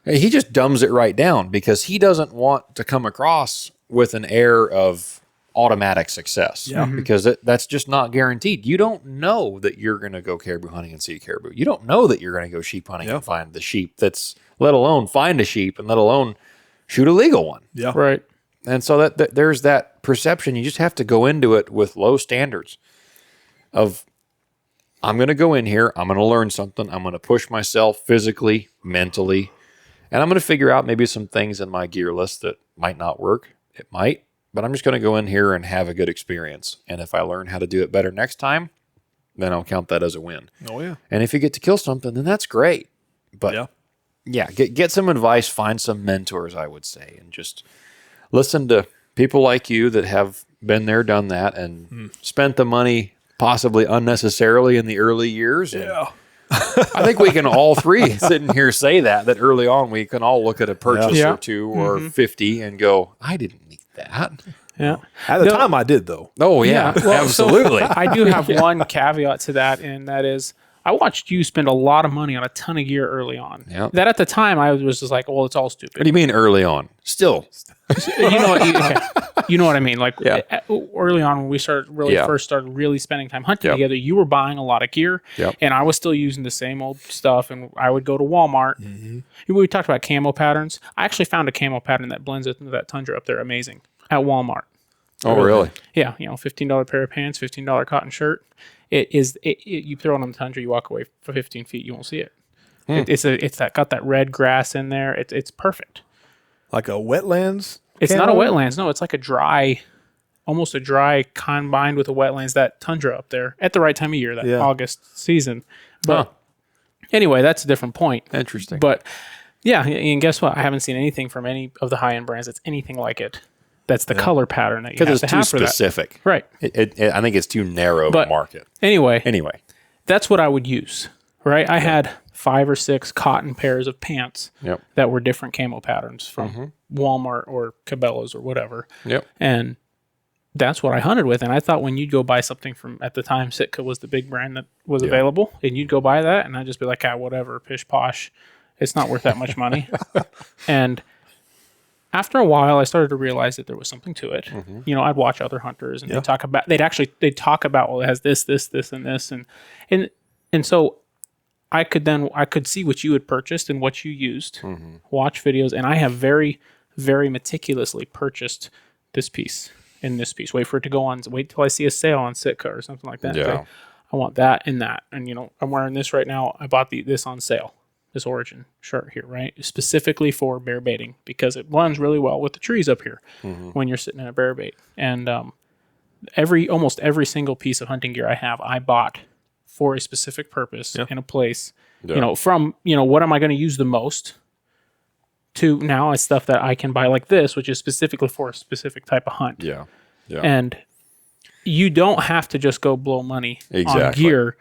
He just dumbs it right down because he doesn't want to come across with an air of automatic success. Yeah. Because that's just not guaranteed. You don't know that you're going to go caribou hunting and see a caribou. You don't know that you're going to go sheep hunting and find the sheep let alone find a sheep and let alone shoot a legal one. Yeah. Right. And so that there's that perception. You just have to go into it with low standards of, I'm going to go in here, I'm going to learn something, I'm going to push myself physically, mentally, and I'm going to figure out maybe some things in my gear list that might not work. It might, but I'm just going to go in here and have a good experience. And if I learn how to do it better next time, then I'll count that as a win. Oh, yeah. And if you get to kill something, then that's great. But get some advice, find some mentors, I would say, and just listen to people like you that have been there, done that, and spent the money possibly unnecessarily in the early years. Yeah. I think we can all three sitting here say that early on we can all look at a purchase or 2 or 50 and go, I didn't need that. Yeah. At the time I did though. Oh yeah, well, absolutely. So I do have one caveat to that, and that is I watched you spend a lot of money on a ton of gear early on. Yeah. That at the time I was just like, well, it's all stupid. What do you mean early on? Still. You know what I mean? Like early on when we first started really spending time hunting together, you were buying a lot of gear and I was still using the same old stuff, and I would go to Walmart. We talked about camo patterns. I actually found a camo pattern that blends into that Tundra up there. Amazing. At Walmart. Oh, really? Yeah. $15 pair of pants, $15 cotton shirt. You throw it on the Tundra, you walk away for 15 feet, you won't see it. It's got that red grass in there. It's perfect. Like a wetlands? It's not a wetlands. No, it's like almost a dry combined with a wetlands, that Tundra up there at the right time of year, that August season. But anyway, that's a different point. Interesting. But yeah, and guess what? I haven't seen anything from any of the high-end brands that's anything like it. That's the color pattern that you have to have for that. Because it's too specific. Right. I think it's too narrow of a market. Anyway, that's what I would use, right? I had 5 or 6 cotton pairs of pants Yep. that were different camo patterns from Walmart or Cabela's or whatever. Yep. And that's what I hunted with. And I thought when you'd go buy something from, at the time, Sitka was the big brand that was available, and you'd go buy that, and I'd just be like, whatever, pish posh. It's not worth that much money. And after a while, I started to realize that there was something to it. You know, I'd watch other hunters, and they'd talk about, well, it has this, this, this, and this. And so I could see what you had purchased and what you used, watch videos, and I have very, very meticulously purchased this piece and this piece. Wait for it to go on. Wait till I see a sale on Sitka or something like that. Yeah. Okay, I want that and that. And, you know, I'm wearing this right now. I bought this on sale, this Origin shirt here, right? Specifically for bear baiting because it runs really well with the trees up here when you're sitting in a bear bait. And almost every single piece of hunting gear I have, I bought for a specific purpose in a place, you know, from, you know, what am I going to use the most to now it's stuff that I can buy like this, which is specifically for a specific type of hunt. Yeah. Yeah. And you don't have to just go blow money on gear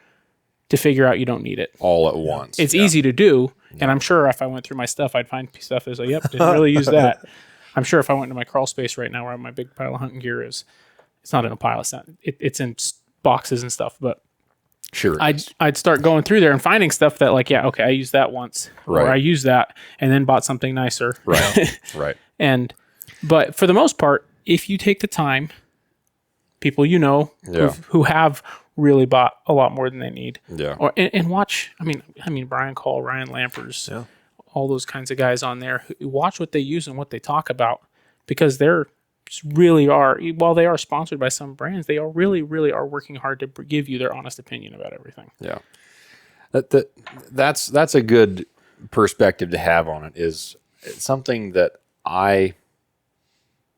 to figure out you don't need it all at once. It's easy to do. And I'm sure if I went through my stuff, I'd find stuff that's like, yep, didn't really use that. I'm sure if I went to my crawl space right now where my big pile of hunting gear is, it's not in a pile. It's in boxes and stuff, but sure, I'd start going through there and finding stuff that like, okay, I used that once, or I used that and then bought something nicer. Right. Right. But for the most part, if you take the time, people you know who have really bought a lot more than they need, and watch. I mean, Brian Call, Ryan Lampers, all those kinds of guys on there. Watch what they use and what they talk about because they're really are, while they are sponsored by some brands, they are really working hard to give you their honest opinion about everything. Yeah. That's a good perspective to have on it. Is something that I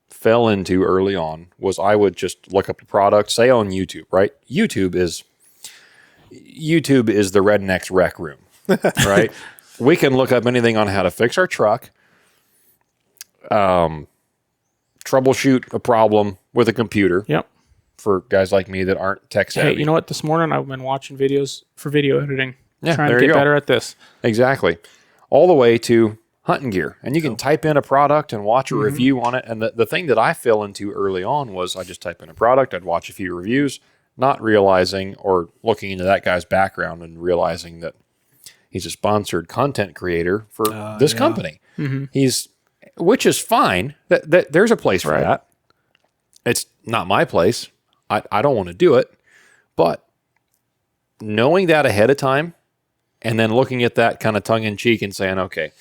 fell into early on was I would just look up a product, say on YouTube, right? YouTube is the redneck's rec room, right? We can look up anything on how to fix our truck, troubleshoot a problem with a computer. Yep. For guys like me that aren't tech savvy. Hey, you know what? This morning I've been watching videos for video editing, trying to get better at this. Exactly. All the way to hunting gear. And you can type in a product and watch a review on it. And the thing that I fell into early on was I just type in a product, I'd watch a few reviews, not realizing or looking into that guy's background and realizing that he's a sponsored content creator for this company. Which is fine. That there's a place for that. It's not my place. I don't want to do it. But knowing that ahead of time and then looking at that kind of tongue in cheek and saying, okay,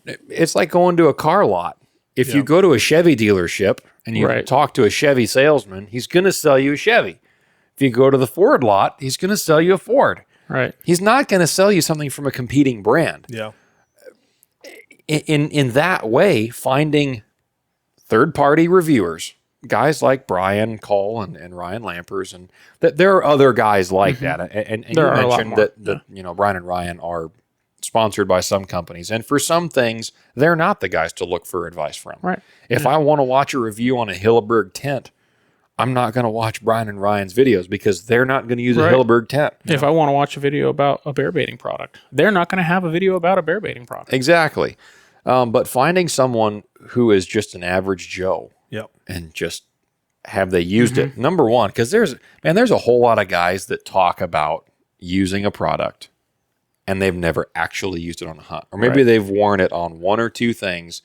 it's like going to a car lot. If you go to a Chevy dealership and you talk to a Chevy salesman, he's going to sell you a Chevy. If you go to the Ford lot, he's going to sell you a Ford. Right. He's not going to sell you something from a competing brand. Yeah. In that way, finding third-party reviewers, guys like Brian Cole and Ryan Lampers, and that there are other guys like that. And you mentioned that you know, Brian and Ryan are sponsored by some companies, and for some things, they're not the guys to look for advice from. Right. If I want to watch a review on a Hilleberg tent, I'm not going to watch Brian and Ryan's videos because they're not going to use a Hilleberg tent. If I want to watch a video about a bear baiting product, they're not going to have a video about a bear baiting product. Exactly. But finding someone who is just an average Joe and just have they used it, number one, because there's a whole lot of guys that talk about using a product and they've never actually used it on a hunt. Or maybe they've worn it on one or two things,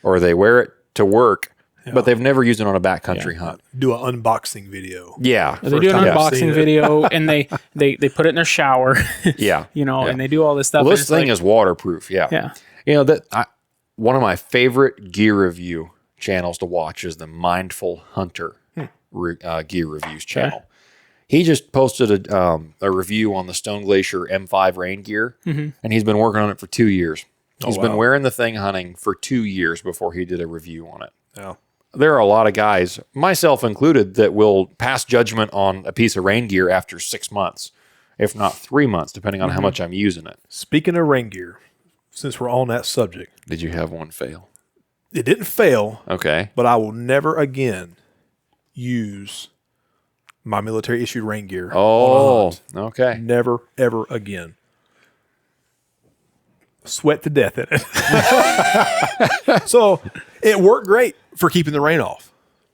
or they wear it to work, but they've never used it on a backcountry hunt. Do an unboxing video. Yeah. They do an unboxing video and they put it in their shower. You know, and they do all this stuff. Well, this thing is waterproof. Yeah. You know, one of my favorite gear review channels to watch is the Mindful Hunter gear reviews channel. He just posted a review on the Stone Glacier M5 rain gear, and he's been working on it for 2 years. He's been wearing the thing hunting for 2 years before he did a review on it. Yeah. There are a lot of guys, myself included, that will pass judgment on a piece of rain gear after 6 months, if not 3 months, depending on how much I'm using it. Speaking of rain gear, since we're on that subject. Did you have one fail? It didn't fail. Okay. But I will never again use my military issued rain gear. Oh, okay. Never, ever again. sweat to death in it. So it worked great for keeping the rain off.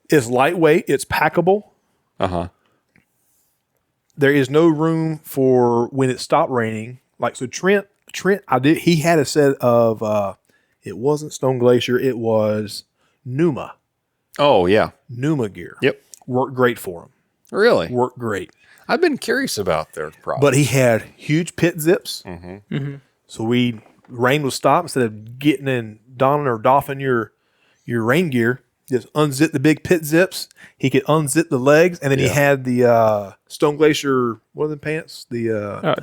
It's lightweight. It's packable. Uh-huh. There is no room for when it stopped raining. Like, so Trent, he had a set of, it wasn't Stone Glacier. It was Numa. Oh, yeah. Numa gear. Yep. Worked great for him. Really? Worked great. I've been curious about their product. But he had huge pit zips. So rain would stop. Instead of getting in, donning or doffing your rain gear, just unzip the big pit zips. He could unzip the legs, and then he had the Stone Glacier, what are the pants? The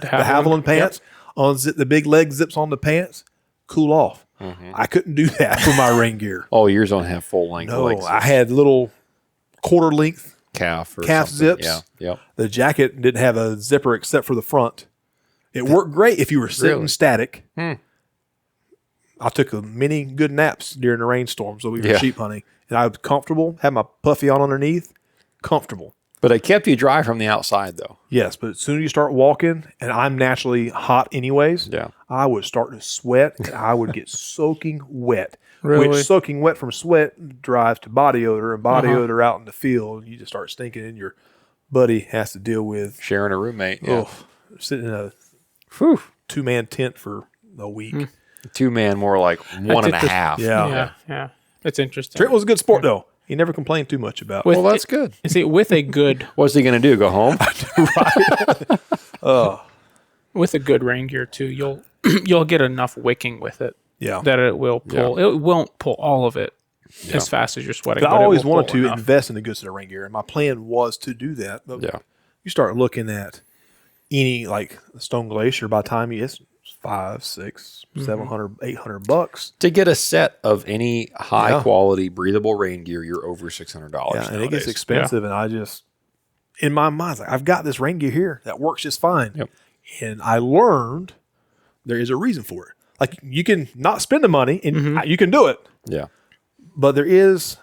Haviland pants. Yep. Unzip the big leg zips on the pants, cool off. I couldn't do that with my rain gear. Oh, yours don't have full length legs. No, I had little quarter length calf zips. Yeah, yep. The jacket didn't have a zipper except for the front. It worked great if you were sitting static. I took many good naps during the rainstorms when we were sheep hunting, and I was comfortable, had my puffy on underneath, comfortable. But it kept you dry from the outside, though. Yes, but as soon as you start walking, and I'm naturally hot anyways, I would start to sweat, and I would get soaking wet. Really? Which soaking wet from sweat drives to body odor, and body odor out in the field, you just start stinking, and your buddy has to deal with sharing a roommate. Sitting in a 2-man tent for a week. 2-man, more like 1.5. Yeah. It's interesting. Trent was a good sport, though. He never complained too much about. Well, that's good. See, with a good, what's he going to do? Go home? with a good rain gear too, you'll get enough wicking with it. That it will pull. It won't pull all of it as fast as you're sweating. But I always wanted to invest in a good set of rain gear, and my plan was to do that. But you start looking at any like Stone Glacier. By the time it's $500, $600, $700, $800 to get a set of any high quality breathable rain gear, you're over $600. Yeah, and it gets expensive. And I just, in my mind, like, I've got this rain gear here that works just fine. Yep. And I learned there is a reason for it. Like, you can not spend the money and you can do it. Yeah. But there is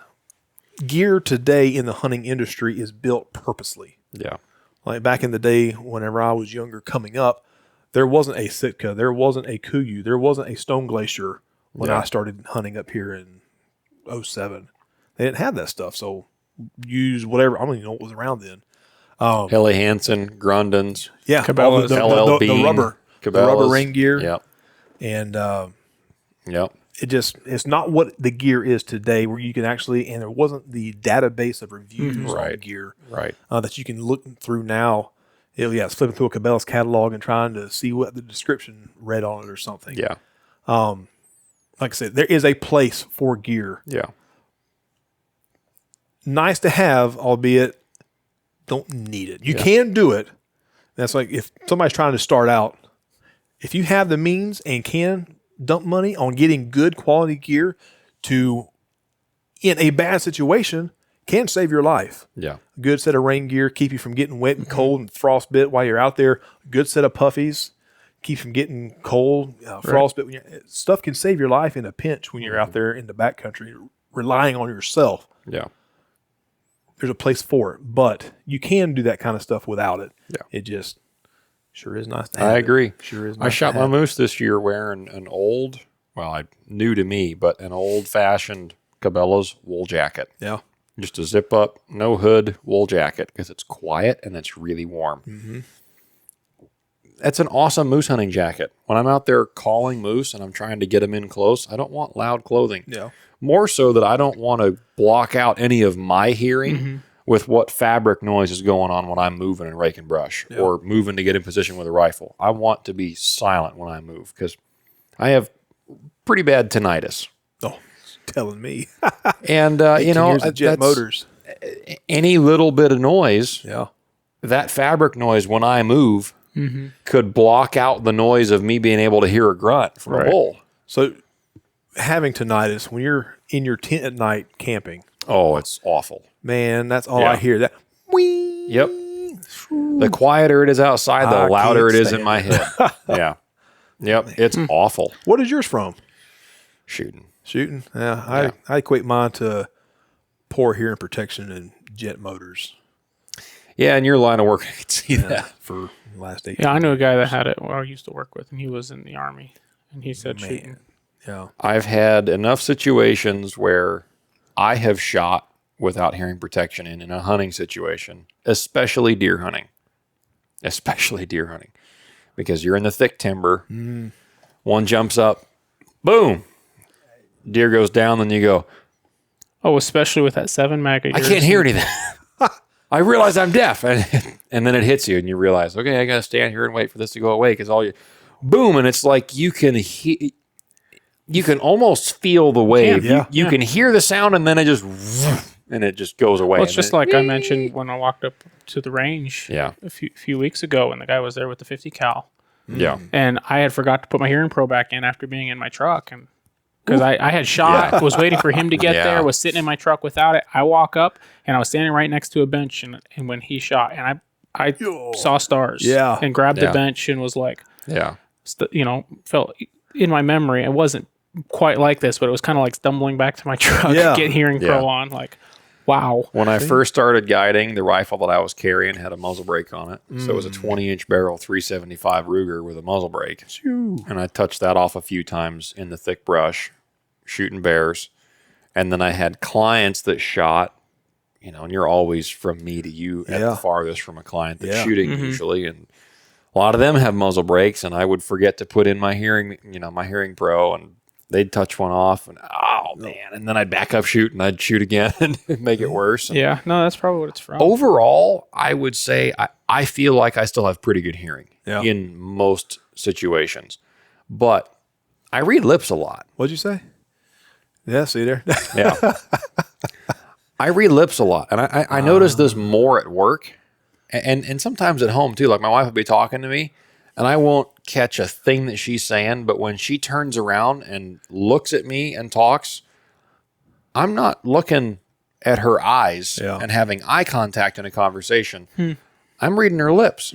gear today in the hunting industry is built purposely. Yeah. Like back in the day, whenever I was younger coming up, there wasn't a Sitka, there wasn't a Kuyu, there wasn't a Stone Glacier when I started hunting up here in 2007. They didn't have that stuff, so use whatever. I don't even know what was around then. Helly Hansen, Grundens, Cabela's, the rubber rain gear. Yep. And yep. It's not what the gear is today, where you can actually, and there wasn't the database of reviews on gear that you can look through now. It's flipping through a Cabela's catalog and trying to see what the description read on it or something. Yeah. Like I said, there is a place for gear. Yeah. Nice to have, albeit don't need it. You can do it. That's like if somebody's trying to start out, if you have the means and can dump money on getting good quality gear to, in a bad situation, can save your life. Yeah. A good set of rain gear, keep you from getting wet and cold and frostbit while you're out there. A good set of puffies, keep you from getting cold, frostbit. Stuff can save your life in a pinch when you're out there in the backcountry relying on yourself. Yeah. There's a place for it, but you can do that kind of stuff without it. Yeah. It just sure is nice to have. I agree. Sure is nice. I shot my moose this year wearing an old, new to me, but an old-fashioned Cabela's wool jacket. Yeah. Just a zip up, no hood, wool jacket because it's quiet and it's really warm. Mm-hmm. That's an awesome moose hunting jacket. When I'm out there calling moose and I'm trying to get them in close, I don't want loud clothing. Yeah. More so that I don't want to block out any of my hearing with what fabric noise is going on when I'm moving and raking brush or moving to get in position with a rifle. I want to be silent when I move because I have pretty bad tinnitus. Oh, telling me. And, Jet motors. Any little bit of noise, yeah, that fabric noise when I move could block out the noise of me being able to hear a grunt from a bull. So having tinnitus, when you're in your tent at night camping. Oh, it's awful. Man, that's all I hear. That. Whee! Yep. The quieter it is outside, the louder it is in my head. Yeah. Yep. It's awful. What is yours from? Shooting. Yeah, I equate mine to poor hearing protection and jet motors. Yeah, in your line of work, I can see that. For the last 8 years. Yeah, I knew a guy that had it I used to work with, and he was in the Army. And he said shooting. Yeah. I've had enough situations where I have shot without hearing protection in a hunting situation, especially deer hunting. Because you're in the thick timber. One jumps up, boom, deer goes down, then you go, Oh, especially with that 7 mag. I can't hear anything. I realize I'm deaf. And then it hits you and you realize, okay, I got to stand here and wait for this to go away because boom. And it's like you can almost feel the wave. You can hear the sound and then it just goes away. Well, it's just like I mentioned when I walked up to the range a few weeks ago, and the guy was there with the 50 cal. Yeah. And I had forgot to put my hearing pro back in after being in my truck. And because I had shot, was waiting for him to get there, was sitting in my truck without it. I walk up, and I was standing right next to a bench, and when he shot, and I saw stars. Yeah. And grabbed the bench and was like, felt in my memory, it wasn't quite like this, but it was kind of like stumbling back to my truck, get hearing pro on, like, wow. When I first started guiding, the rifle that I was carrying had a muzzle brake on it. So it was a 20-inch barrel 375 Ruger with a muzzle brake. And I touched that off a few times in the thick brush, shooting bears. And then I had clients that shot, and you're always from me to you at the farthest from a client that's shooting usually. And a lot of them have muzzle brakes, and I would forget to put in my hearing pro, and they'd touch one off, and man. And then I'd back up shoot, and I'd shoot again and make it worse. And that's probably what it's from. Overall, I would say I feel like I still have pretty good hearing in most situations. But I read lips a lot. What'd you say? Yeah, see there? Yeah. I read lips a lot. And I notice this more at work and sometimes at home too. Like my wife will be talking to me, and I won't catch a thing that she's saying, but when she turns around and looks at me and talks, I'm not looking at her eyes and having eye contact in a conversation. I'm reading her lips.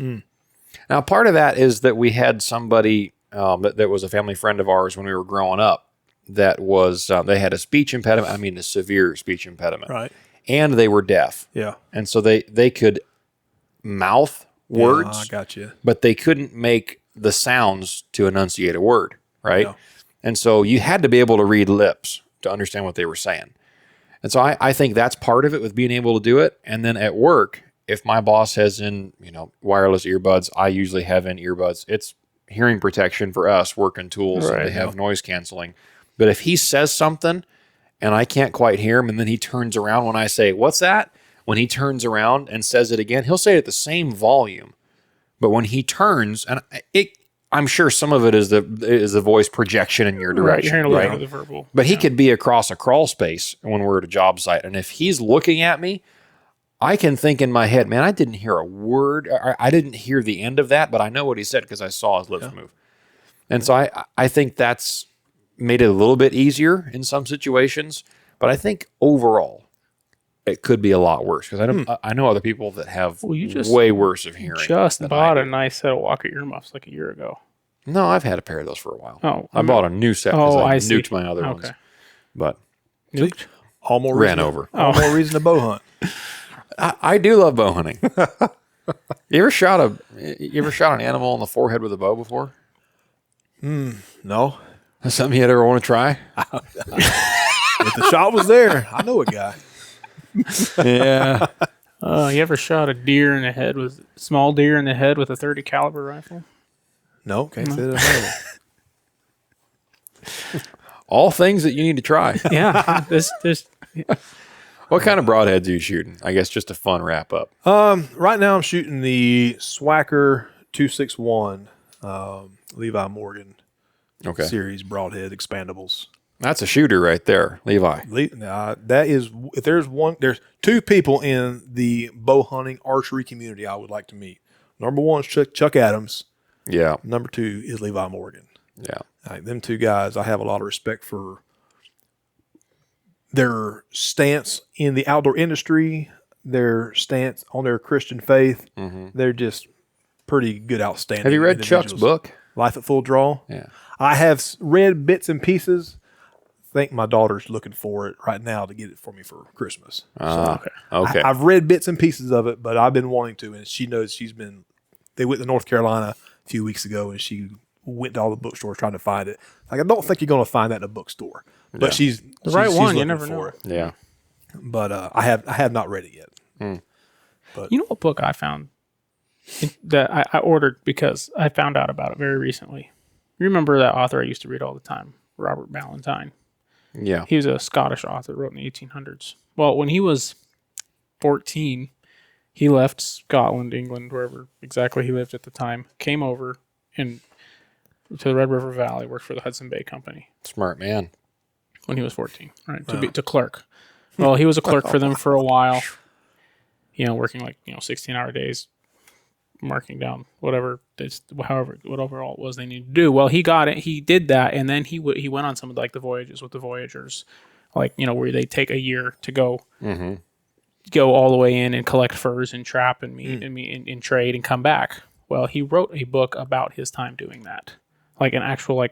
Now, part of that is that we had somebody that was a family friend of ours when we were growing up that was, they had a speech impediment. I mean, a severe speech impediment. Right. And they were deaf. Yeah. And so they could mouth words. I got you. But they couldn't make the sounds to enunciate a word, right? Yeah. And so you had to be able to read lips to understand what they were saying. And so I think that's part of it with being able to do it. And then at work, if my boss has in, wireless earbuds, I usually have in earbuds. It's hearing protection for us, working tools, and they have noise canceling. But if he says something and I can't quite hear him, and then he turns around when I say, "What's that?" When he turns around and says it again, he'll say it at the same volume. But when he turns, and I'm sure some of it is the voice projection in your direction, right? The verbal. But he could be across a crawl space when we're at a job site, and if he's looking at me, I can think in my head, man, I didn't hear a word. I didn't hear the end of that, but I know what he said because I saw his lips move. And so I think that's made it a little bit easier in some situations, but I think overall it could be a lot worse because I know other people that have way worse of hearing. Just bought a nice set of Walker earmuffs like a year ago. No, I've had a pair of those for a while. Oh, I bought a new set because I see. nuked my other ones. But Nuked? All more ran over. All more reason to bow hunt. I do love bow hunting. You ever shot an animal in the forehead with a bow before? No. That's something you'd ever want to try? If the shot was there, I know a guy. Yeah. You ever shot a small deer in the head with a 30 caliber rifle? No, can't say that. All things that you need to try. Yeah. What kind of broadheads are you shooting? I guess just a fun wrap up. Right now I'm shooting the Swacker 261 Levi Morgan series broadhead expandables. That's a shooter right there, Levi. That is, if there's two people in the bow hunting archery community I would like to meet. Number one is Chuck Adams. Yeah. Number two is Levi Morgan. Yeah. Them two guys, I have a lot of respect for their stance in the outdoor industry, their stance on their Christian faith. Mm-hmm. They're just pretty good, outstanding. Have you read Chuck's book? Life at Full Draw? Yeah. I have read bits and pieces. I think my daughter's looking for it right now to get it for me for Christmas. Okay. I've read bits and pieces of it, but I've been wanting to, and she knows they went to North Carolina a few weeks ago, and she went to all the bookstores trying to find it. Like, I don't think you're going to find that in a bookstore. But she's the right she's one. You looking never for know. it. Yeah. But I have not read it yet. But you know what book I found that I ordered because I found out about it very recently. You remember that author I used to read all the time, Robert Ballantyne? Yeah. He was a Scottish author, wrote in the 1800s. Well, when he was 14, he left Scotland, England, wherever exactly he lived at the time, came over and to the Red River Valley, worked for the Hudson Bay Company. Smart man. When he was 14, right? To clerk. Well, he was a clerk for them for a while, working 16-hour days, marking down whatever all it was they needed to do. Well, he got it. He did that, and then he went on some of the voyages with the Voyagers, where they take a year to go all the way in and collect furs and trap and meat and trade and come back. Well, he wrote a book about his time doing that, like an actual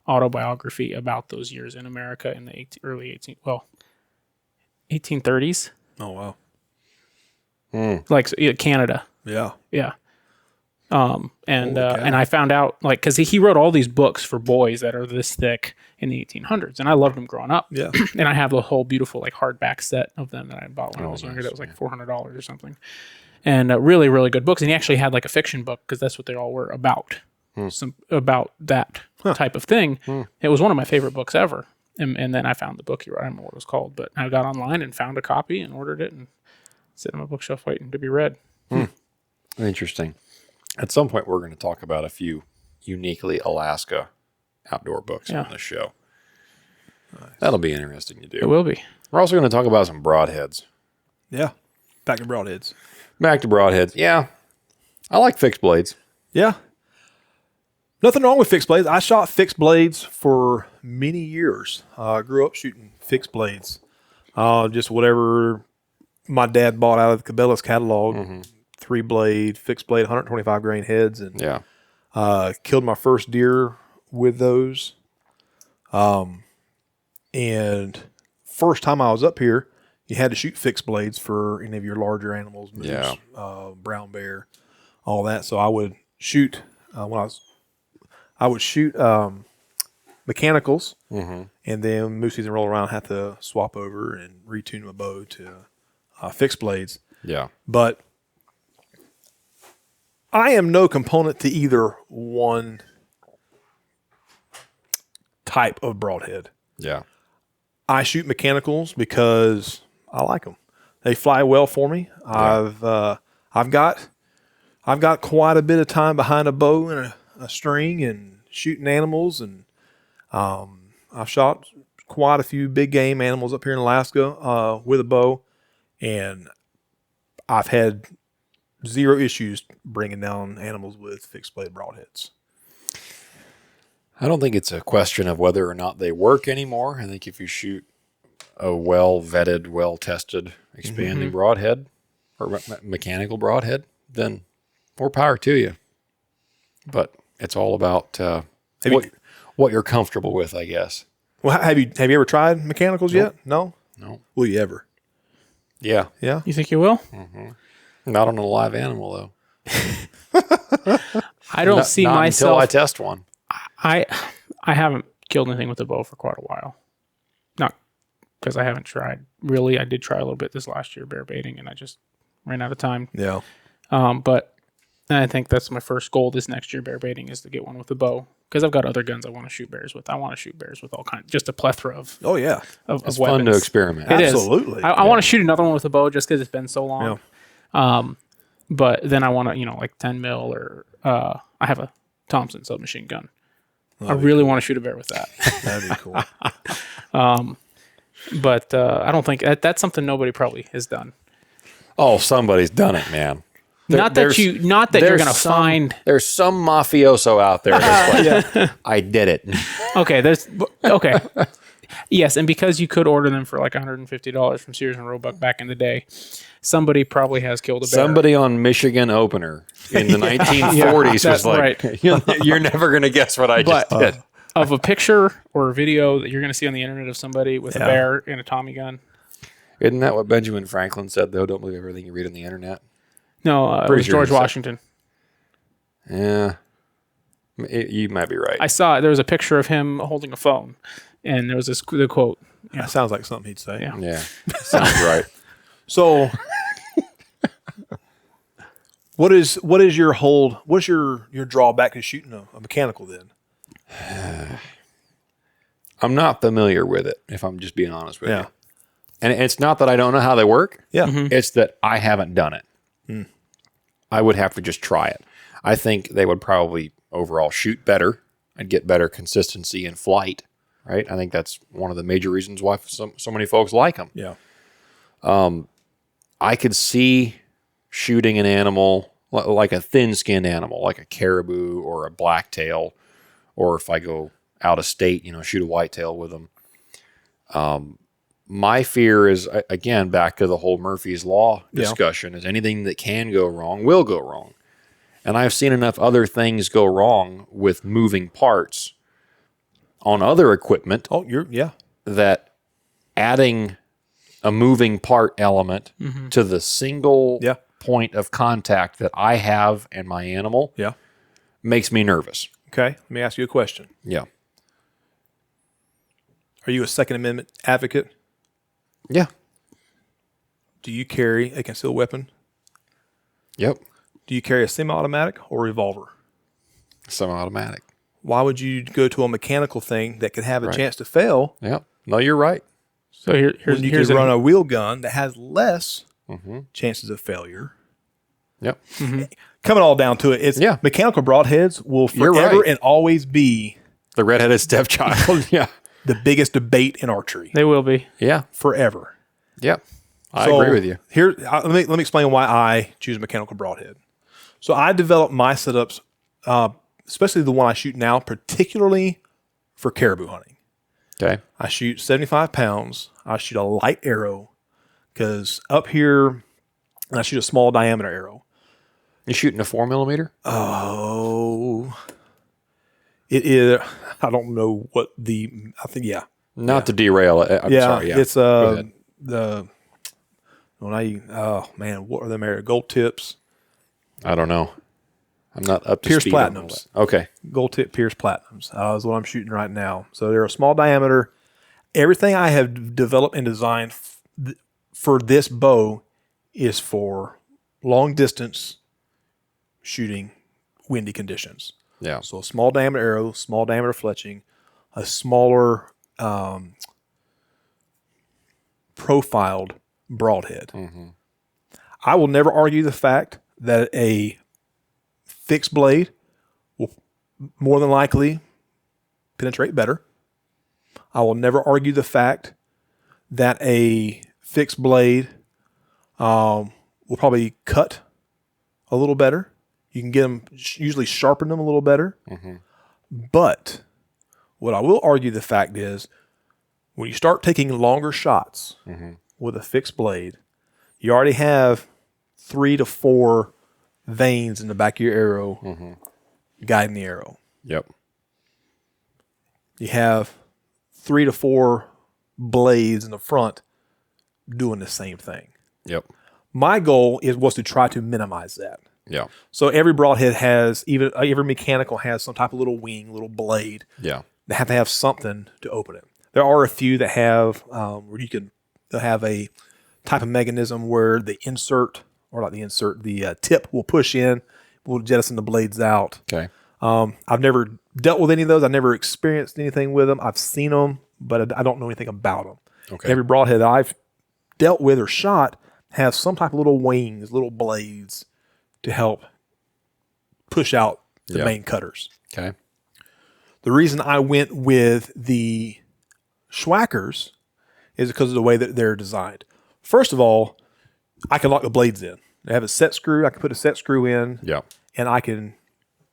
autobiography about those years in America in the early 1830s. Oh, wow. Canada. Yeah. Yeah. And I found out because he wrote all these books for boys that are this thick in the 1800s, and I loved them growing up. Yeah. And I have the whole beautiful hardback set of them that I bought when I was younger. That was $400 or something, and really, really good books. And he actually had a fiction book because that's what they all were about. About that type of thing. It was one of my favorite books ever. And then I found the book he wrote. I don't know what it was called, but I got online and found a copy and ordered it and sit on my bookshelf waiting to be read. Interesting. At some point, we're going to talk about a few uniquely Alaska outdoor books on this show. Nice. That'll be interesting to do. It will be. We're also going to talk about some broadheads. Yeah. Back to broadheads. Back to broadheads. Yeah. I like fixed blades. Yeah. Nothing wrong with fixed blades. I shot fixed blades for many years. I grew up shooting fixed blades. Just whatever my dad bought out of the Cabela's catalog. 3-blade, fixed blade, 125 grain heads. And killed my first deer with those. And first time I was up here, you had to shoot fixed blades for any of your larger animals, moose, brown bear, all that. So I would shoot mechanicals, and then moose season roll around, have to swap over and retune my bow to fixed blades. Yeah. But I am no component to either one type of broadhead. Yeah. I shoot mechanicals because I like them. They fly well for me. Yeah. I've got quite a bit of time behind a bow and a string and shooting animals, and I've shot quite a few big game animals up here in Alaska with a bow, and I've had zero issues bringing down animals with fixed blade broadheads. I don't think it's a question of whether or not they work anymore. I think if you shoot a well-vetted, well-tested expanding broadhead or mechanical broadhead, then more power to you. But it's all about what you're comfortable with, I guess. Well, have you ever tried mechanicals yet? No? No. Will you ever? Yeah. Yeah? You think you will? Not on a live animal, though. I don't see not myself... until I test one. I haven't killed anything with a bow for quite a while. Not because I haven't tried. Really, I did try a little bit this last year, bear baiting, and I just ran out of time. Yeah. But I think that's my first goal this next year, bear baiting, is to get one with a bow. Because I've got other guns I want to shoot bears with. I want to shoot bears with all kinds, just a plethora of Oh, yeah. Of It's weapons. fun to experiment. It is. Absolutely. I want to shoot another one with a bow just because it's been so long. Yeah. But then I want to, like 10 mil or I have a Thompson submachine gun. I really want to shoot a bear with that. That'd be cool. But I don't think that's something nobody probably has done. Oh, somebody's done it, man. Not that you're going to find. There's some mafioso out there that's like, I did it. Okay. Yes, and because you could order them for like $150 from Sears and Roebuck back in the day, somebody probably has killed a bear. Somebody on Michigan Opener in the 1940s was like, right. You're never going to guess what I just did. Of a picture or a video that you're going to see on the internet of somebody with a bear and a Tommy gun. Isn't that what Benjamin Franklin said, though? Don't believe everything you read on the internet. No, it was George Washington. Yeah. You might be right. I saw there was a picture of him holding a phone, and there was the quote. That sounds like something he'd say. Yeah, sounds right. So, what is your hold? What's your drawback to shooting a mechanical then? I'm not familiar with it, if I'm just being honest with Yeah. you. And it's not that I don't know how they work. Yeah. It's that I haven't done it. I would have to just try it. I think they would probably overall shoot better and get better consistency in flight, right? I think that's one of the major reasons why so many folks like them. Yeah. I could see shooting an animal like a thin-skinned animal, like a caribou or a blacktail, or if I go out of state, shoot a whitetail with them. My fear is, again, back to the whole Murphy's Law discussion, is anything that can go wrong will go wrong. And I've seen enough other things go wrong with moving parts on other equipment that adding a moving part element to the single point of contact that I have and my animal makes me nervous. Okay. Let me ask you a question. Yeah. Are you a Second Amendment advocate? Yeah. Do you carry a concealed weapon? Yep. Do you carry a semi-automatic or revolver? Semi-automatic. Why would you go to a mechanical thing that could have a chance to fail? Yep. No, you're right. So here's you can run a wheel gun that has less chances of failure. Yep. Coming all down to it, it's mechanical broadheads will forever and always be the redheaded stepchild. Yeah. The biggest debate in archery. They will be. Yeah. Forever. Yep. I agree with you. Here, let me explain why I choose a mechanical broadhead. So I developed my setups, especially the one I shoot now, particularly for caribou hunting. Okay. I shoot 75 pounds. I shoot a light arrow because up here, I shoot a small diameter arrow. You shooting a 4mm? Oh, it is. I don't know what I think. Yeah. Not to derail it. I'm sorry. Yeah. It's what are them gold tips? I don't know. I'm not up to Pierce speed on all Platinums. that. Okay. Gold tip Pierce Platinums is what I'm shooting right now. So they're a small diameter. Everything I have developed and designed for this bow is for long distance shooting, windy conditions. Yeah. So a small diameter arrow, small diameter fletching, a smaller profiled broadhead. I will never argue the fact that a fixed blade will more than likely penetrate better. I will never argue the fact that a fixed blade will probably cut a little better. You can get them, usually sharpen them a little better. But what I will argue the fact is when you start taking longer shots with a fixed blade, you already have 3 to 4 veins in the back of your arrow guiding the arrow. Yep. You have 3 to 4 blades in the front doing the same thing. Yep. My goal was to try to minimize that. Yeah. So every broadhead has, even every mechanical has some type of little wing, little blade. Yeah. They have to have something to open it. There are a few that have where they'll have a type of mechanism where the tip will push in, will jettison the blades out. Okay. I've never dealt with any of those. I've never experienced anything with them. I've seen them, but I don't know anything about them. Okay. Every broadhead that I've dealt with or shot has some type of little wings, little blades to help push out the main cutters. Okay. The reason I went with the Schwackers is because of the way that they're designed. First of all, I can lock the blades in. They have a set screw. I can put a set screw in. Yeah. And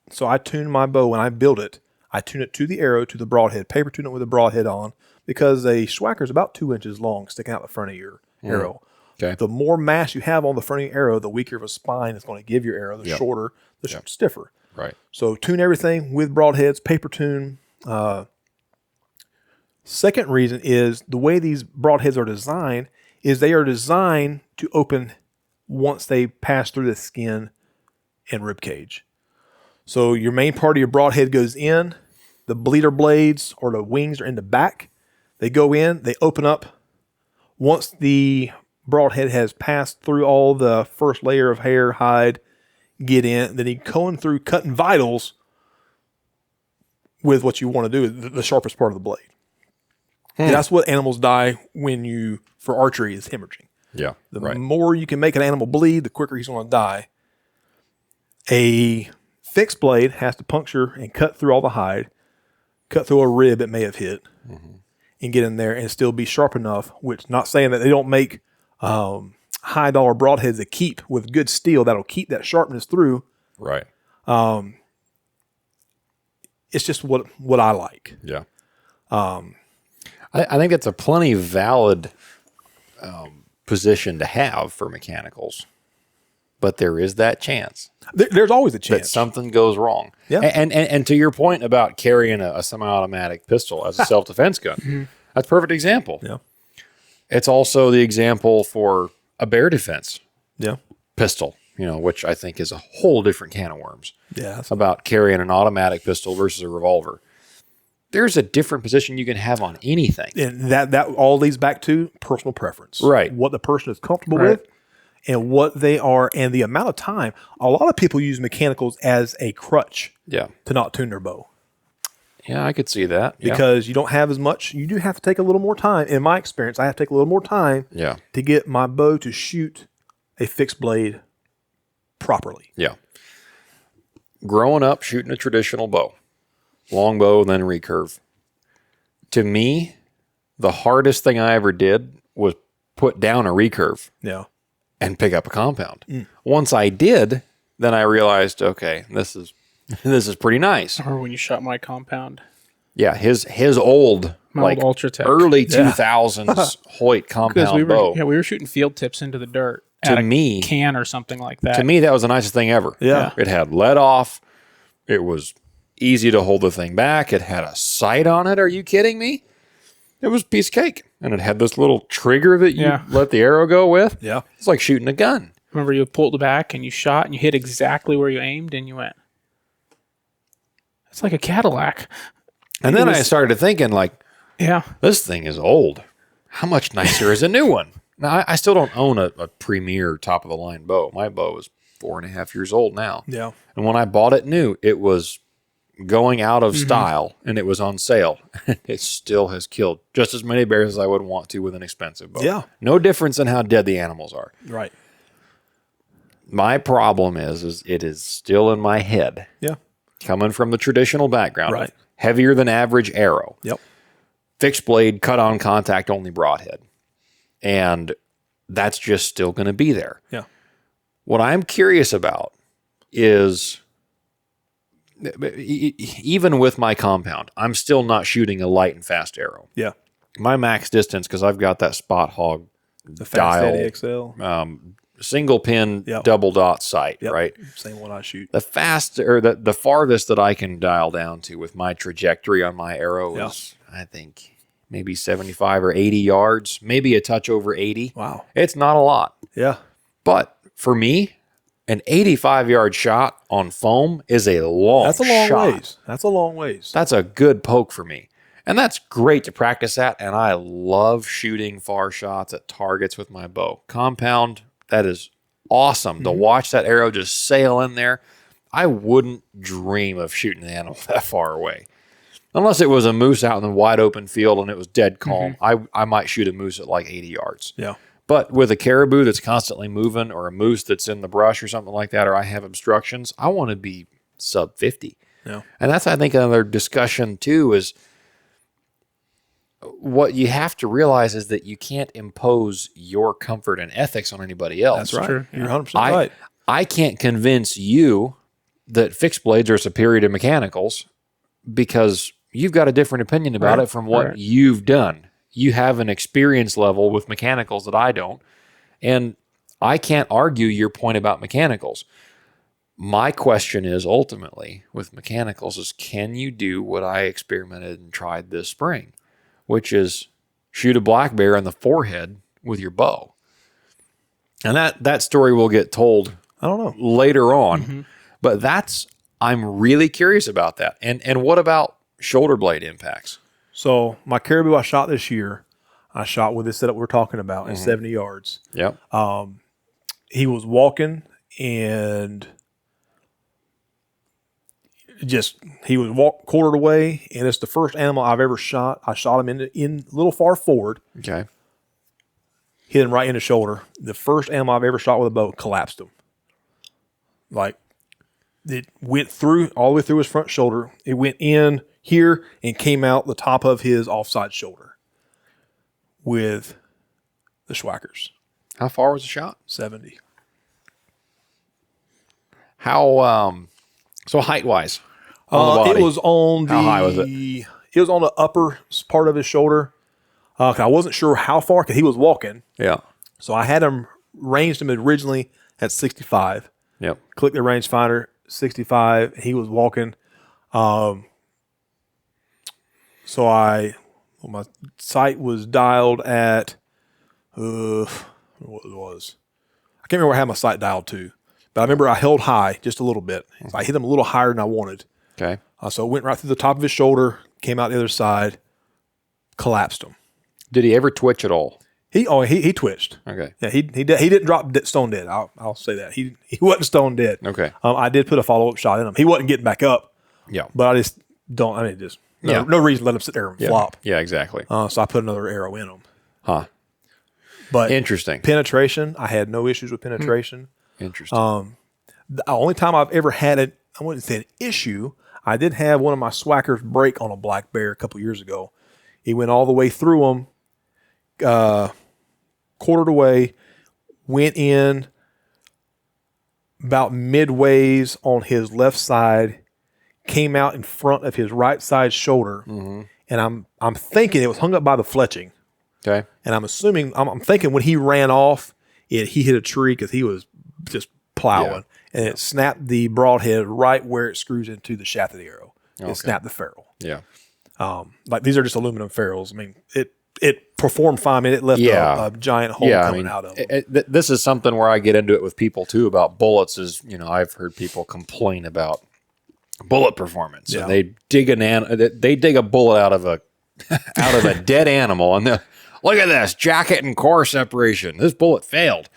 so I tune my bow when I build it. I tune it to the arrow, to the broadhead, paper tune it with a broadhead on, because a Schwacker is about 2 inches long sticking out the front of your arrow. Okay. The more mass you have on the front of your arrow, the weaker of a spine it's going to give your arrow. The shorter, the stiffer. Right. So tune everything with broadheads, paper tune. Second reason is the way these broadheads are designed is they are designed to open once they pass through the skin and rib cage. So your main part of your broadhead goes in, the bleeder blades or the wings are in the back. They go in, they open up. Once the broadhead has passed through all the first layer of hair, hide, get in, then you going through cutting vitals with what you want to do, the sharpest part of the blade. And that's what animals die for archery is hemorrhaging. Yeah. The more you can make an animal bleed, the quicker he's going to die. A fixed blade has to puncture and cut through all the hide, cut through a rib it may have hit, and get in there and still be sharp enough, which not saying that they don't make high dollar broadheads that keep with good steel that'll keep that sharpness through. Right. It's just what I like. Yeah. I think that's a plenty valid position to have for mechanicals, but there is that chance. There's always a chance that something goes wrong. Yeah. And to your point about carrying a semi-automatic pistol as a self-defense gun, that's a perfect example. Yeah. It's also the example for a bear defense pistol, which I think is a whole different can of worms. Yeah. About carrying an automatic pistol versus a revolver. There's a different position you can have on anything. And that all leads back to personal preference. Right. What the person is comfortable with and what they are and the amount of time. A lot of people use mechanicals as a crutch to not tune their bow. Yeah, I could see that. Because you don't have as much. You do have to take a little more time. In my experience, I have to take a little more time to get my bow to shoot a fixed blade properly. Yeah. Growing up, shooting a traditional bow. Long bow, then recurve. To me, the hardest thing I ever did was put down a recurve and pick up a compound. Once I did, then I realized, okay, this is pretty nice. Or when you shot my compound. Yeah, his old old Ultratech. early 2000s Hoyt compound bow. We were shooting field tips into the dirt To at me, a can or something like that. To me, that was the nicest thing ever. Yeah. It had let off. It was easy to hold the thing back. It had a sight on it. Are you kidding me? It was a piece of cake. And it had this little trigger that you let the arrow go with. Yeah. It's like shooting a gun. Remember, you pulled it back and you shot and you hit exactly where you aimed and you went. It's like a Cadillac. And then I started thinking, this thing is old. How much nicer is a new one? Now, I still don't own a premier top-of-the-line bow. My bow is 4.5 years old now. Yeah. And when I bought it new, it was going out of style and it was on sale. It still has killed just as many bears as I would want to with an expensive bow. Yeah. No difference in how dead the animals are. Right. My problem is it is still in my head. Yeah. Coming from the traditional background. Right. Heavier than average arrow. Yep. Fixed blade, cut on contact, only broadhead. And that's just still going to be there. Yeah. What I'm curious about is, even with my compound, I'm still not shooting a light and fast arrow. Yeah. My max distance, because I've got that Spot Hog The Fast dial, Eddie XL. single pin, double dot sight, right? Same one I shoot. The the farthest that I can dial down to with my trajectory on my arrow is, I think, maybe 75 or 80 yards, maybe a touch over 80. Wow. It's not a lot. Yeah. But for me, an 85-yard shot on foam is a long shot. That's a long ways. That's a long ways. That's a good poke for me. And that's great to practice at, and I love shooting far shots at targets with my bow. Compound, that is awesome. To watch that arrow just sail in there, I wouldn't dream of shooting an animal that far away. Unless it was a moose out in the wide open field and it was dead calm, I might shoot a moose at like 80 yards. Yeah. But with a caribou that's constantly moving, or a moose that's in the brush or something like that, or I have obstructions, I want to be sub 50. Yeah. And that's, I think, another discussion too, is what you have to realize is that you can't impose your comfort and ethics on anybody else. That's right. True. You're 100% right. I can't convince you that fixed blades are superior to mechanicals because you've got a different opinion about it from what you've done. You have an experience level with mechanicals that I don't. And I can't argue your point about mechanicals. My question is ultimately with mechanicals is, can you do what I experimented and tried this spring, which is shoot a black bear in the forehead with your bow? And that story will get told, I don't know, later on. But that's, I'm really curious about that. And what about shoulder blade impacts? So my caribou I shot this year, I shot with this setup we're talking about at 70 yards. Yep. He was walking and he was quartered away, and it's the first animal I've ever shot. I shot him in a little far forward. Okay. Hit him right in the shoulder. The first animal I've ever shot with a bow, collapsed him. Like, it went through all the way through his front shoulder. It went in here and came out the top of his offside shoulder with the Schwackers. How far was the shot? 70. How so height wise? It was on the. How high was it? It was on the upper part of his shoulder. I wasn't sure how far because he was walking. Yeah. So I had him ranged him originally at 65. Yep. Click the rangefinder, 65. He was walking. So my sight was dialed at what it was. I can't remember where I had my sight dialed to, but I remember I held high just a little bit. So I hit him a little higher than I wanted. Okay. So it went right through the top of his shoulder, came out the other side, collapsed him. Did he ever twitch at all? He twitched. Okay. Yeah, he didn't drop stone dead. I'll say that he wasn't stone dead. Okay. I did put a follow up shot in him. He wasn't getting back up. Yeah. But I just don't. I mean, just no reason to let him sit there and flop. Yeah, exactly. So I put another arrow in him. Huh. But interesting. Penetration, I had no issues with penetration. Interesting. The only time I've ever had it, I wouldn't say an issue. I did have one of my Schwackers break on a black bear a couple years ago. He went all the way through him. Quartered away, went in about midways on his left side, came out in front of his right side shoulder, and I'm thinking it was hung up by the fletching. Okay. And I'm assuming I'm thinking when he ran off, he hit a tree because he was just plowing, and it snapped the broadhead right where it screws into the shaft of the arrow. It snapped the ferrule. Yeah. Like these are just aluminum ferrules. I mean, it performed fine. I mean, it left a giant hole coming out of it. This is something where I get into it with people too about bullets. I've heard people complain about bullet performance. And they dig a bullet out of a dead animal, and look at this jacket and core separation. This bullet failed.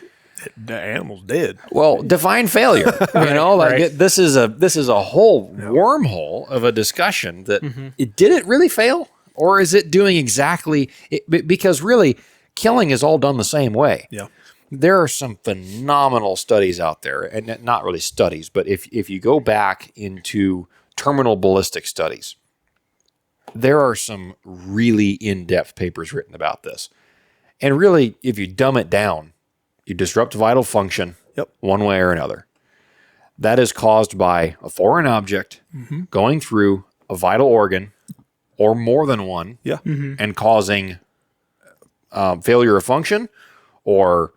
The animal's dead. Well, define failure. Right. This is a whole wormhole of a discussion that did it really fail? Or is it doing exactly because really killing is all done the same way. Yeah. There are some phenomenal studies out there, and not really studies, but if you go back into terminal ballistic studies, there are some really in-depth papers written about this. And really, if you dumb it down, you disrupt vital function one way or another. That is caused by a foreign object going through a vital organ or more than one and causing failure of function or